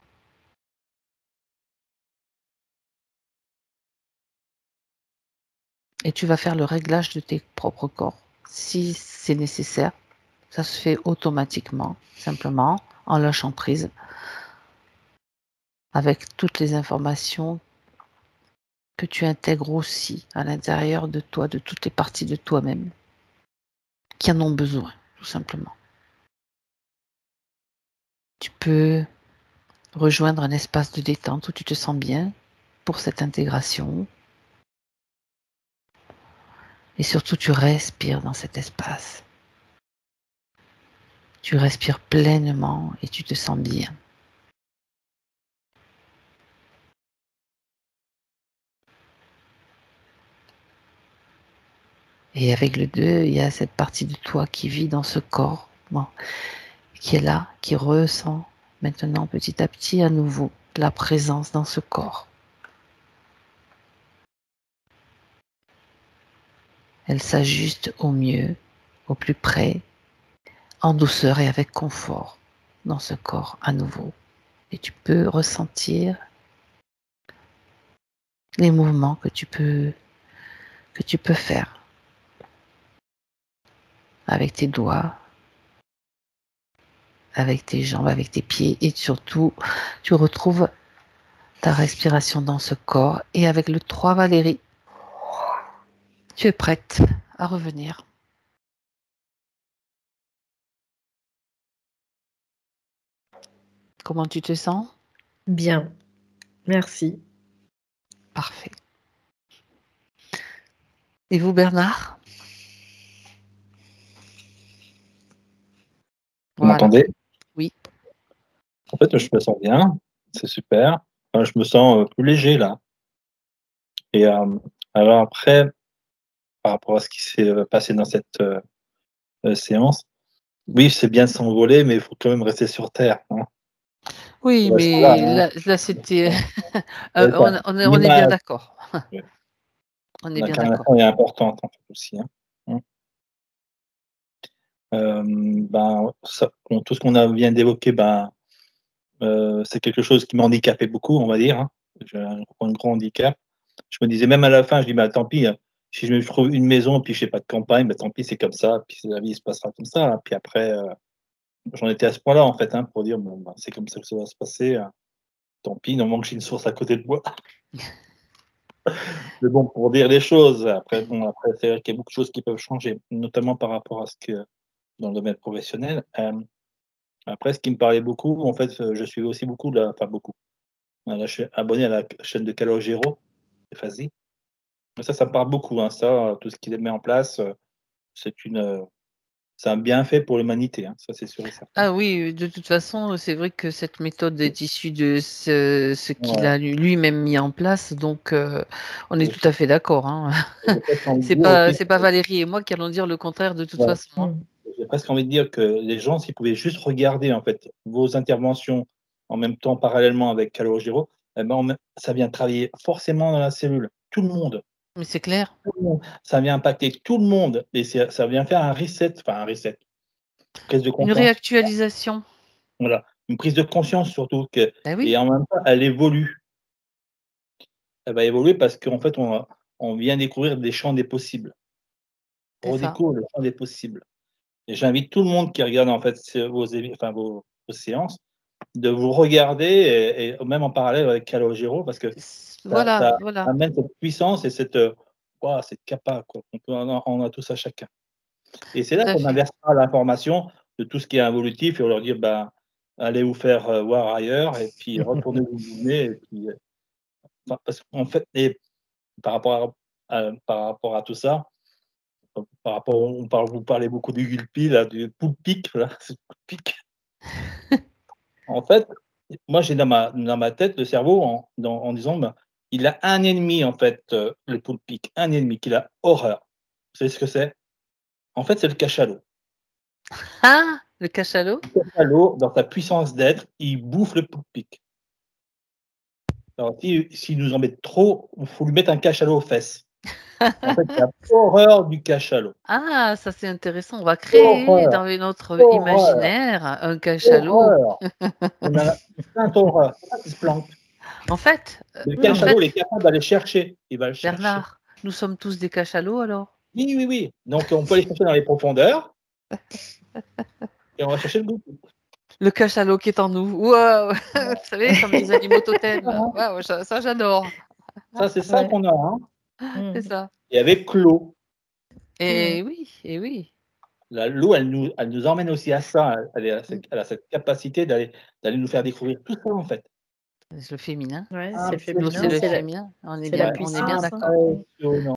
Et tu vas faire le réglage de tes propres corps. Si c'est nécessaire, ça se fait automatiquement, simplement, en lâchant prise, avec toutes les informations que tu intègres aussi à l'intérieur de toi, de toutes les parties de toi-même qui en ont besoin, tout simplement. Tu peux rejoindre un espace de détente où tu te sens bien pour cette intégration. Et surtout, tu respires dans cet espace. Tu respires pleinement et tu te sens bien. Et avec le 2, il y a cette partie de toi qui vit dans ce corps, bon, qui est là, qui ressent maintenant petit à petit à nouveau la présence dans ce corps. Elle s'ajuste au mieux, au plus près, en douceur et avec confort dans ce corps à nouveau. Et tu peux ressentir les mouvements que tu peux faire avec tes doigts, avec tes jambes, avec tes pieds et surtout, tu retrouves ta respiration dans ce corps et avec le 3 Valérie, tu es prête à revenir. Comment tu te sens? Bien. Merci. Parfait. Et vous Bernard? Vous Voilà. m'entendez? Oui. En fait, je me sens bien, c'est super. Enfin, je me sens plus léger là. Et alors après, par rapport à ce qui s'est passé dans cette séance, oui, c'est bien de s'envoler, mais il faut quand même rester sur Terre. Hein. Oui, Faut rester là, mais hein. là c'était Ouais, ça, on est bien l'image, d'accord. On est bien d'accord. l'incarnation est importante en fait aussi. Hein. Hein. Ben, bon, tout ce qu'on vient d'évoquer, ben, c'est quelque chose qui m'a handicapé beaucoup, on va dire. Hein. J'ai un gros handicap. Je me disais même à la fin, je dis: «Bah, tant pis, hein, si je me trouve une maison, puis je sais pas de campagne, bah, tant pis, c'est comme ça, puis la vie se passera comme ça, hein». Puis après, j'en étais à ce point-là, en fait, hein, pour dire: «Bon, bah, c'est comme ça que ça va se passer, tant pis, du moment que j'ai une source à côté de moi». Mais bon, pour dire les choses, après bon, après c'est vrai qu'il y a beaucoup de choses qui peuvent changer, notamment par rapport à ce que dans le domaine professionnel. Après ce qui me parlait beaucoup, en fait, je suivais aussi beaucoup enfin beaucoup, je suis abonné à la chaîne de Calogero, et Fasi. Ça me parle beaucoup, hein, ça, tout ce qu'il met en place, c'est une, c'est un bienfait pour l'humanité, hein, ça c'est sûr et certain. Ah oui, de toute façon, c'est vrai que cette méthode est issue de ce qu'il Ouais, a lui-même mis en place, donc on est et tout à fait d'accord, hein. j'ai presque envie de dire aussi C'est pas Valérie et moi qui allons dire le contraire de toute ouais, façon, hein. Mmh. j'ai presque envie de dire que les gens, s'ils pouvaient juste regarder, en fait, vos interventions en même temps, parallèlement avec Calogero, et ben, ça vient travailler forcément dans la cellule. Tout le monde, Mais c'est clair. tout le monde. Ça vient impacter tout le monde et ça vient faire un reset, enfin un reset, prise de Une conscience. réactualisation. Voilà, une prise de conscience surtout que Ben et oui, en même temps, elle évolue. Elle va évoluer parce qu'en fait, on vient découvrir des champs des possibles. On c'est ça. redécouvre le champ des possibles et j'invite tout le monde qui regarde en fait vos séances, de vous regarder et même en parallèle avec Calogero parce que Voilà, ça voilà. amène cette puissance et cette, waouh, cette capa quoi, on a tous à chacun et c'est Tout là à qu'on fait. inversera l'information de tout ce qui est involutif et on leur dire: «Ben, allez vous faire, voir ailleurs et puis retournez où vous venez» et puis, enfin parce qu'en fait et par rapport à tout ça, par rapport, vous parlez beaucoup du Gulpi, là, du Poulpic, là, c'est Poulpic. En fait, moi, j'ai dans ma tête le cerveau en disant, ben, il a un ennemi, en fait, le Poulpic, un ennemi qu'il a horreur. Vous savez ce que c'est? En fait, c'est le cachalot. Ah, le cachalot? Le cachalot, dans sa puissance d'être, il bouffe le Poulpic. Alors, s'il nous embête trop, il faut lui mettre un cachalot aux fesses. En fait, il a horreur du cachalot. Ah, ça c'est intéressant. On va créer Horreur, dans notre horreur, imaginaire un cachalot. horreur. On a une sainte horreur. C'est ça qui se plante. En fait, Le en cachalot, il fait, est capable d'aller chercher. Il va le chercher. Bernard, nous sommes tous des cachalots alors? Oui, oui, oui. Donc, on peut aller chercher dans les profondeurs et on va chercher le goût. Le cachalot qui est en nous. Waouh! Vous savez, comme les animaux totems. Waouh, ça j'adore. Ça, c'est ça Ouais. qu'on a. Hein. C'est ça. Et avec l'eau, Et oui. l'eau, elle nous emmène aussi à ça. Elle a cette capacité d'aller nous faire découvrir tout ça, en fait. C'est le féminin. Ouais, Ah, c'est le Nous, féminin, c'est le c'est féminin. On est c'est la bien puissance, d'accord. hein. Impressionnant.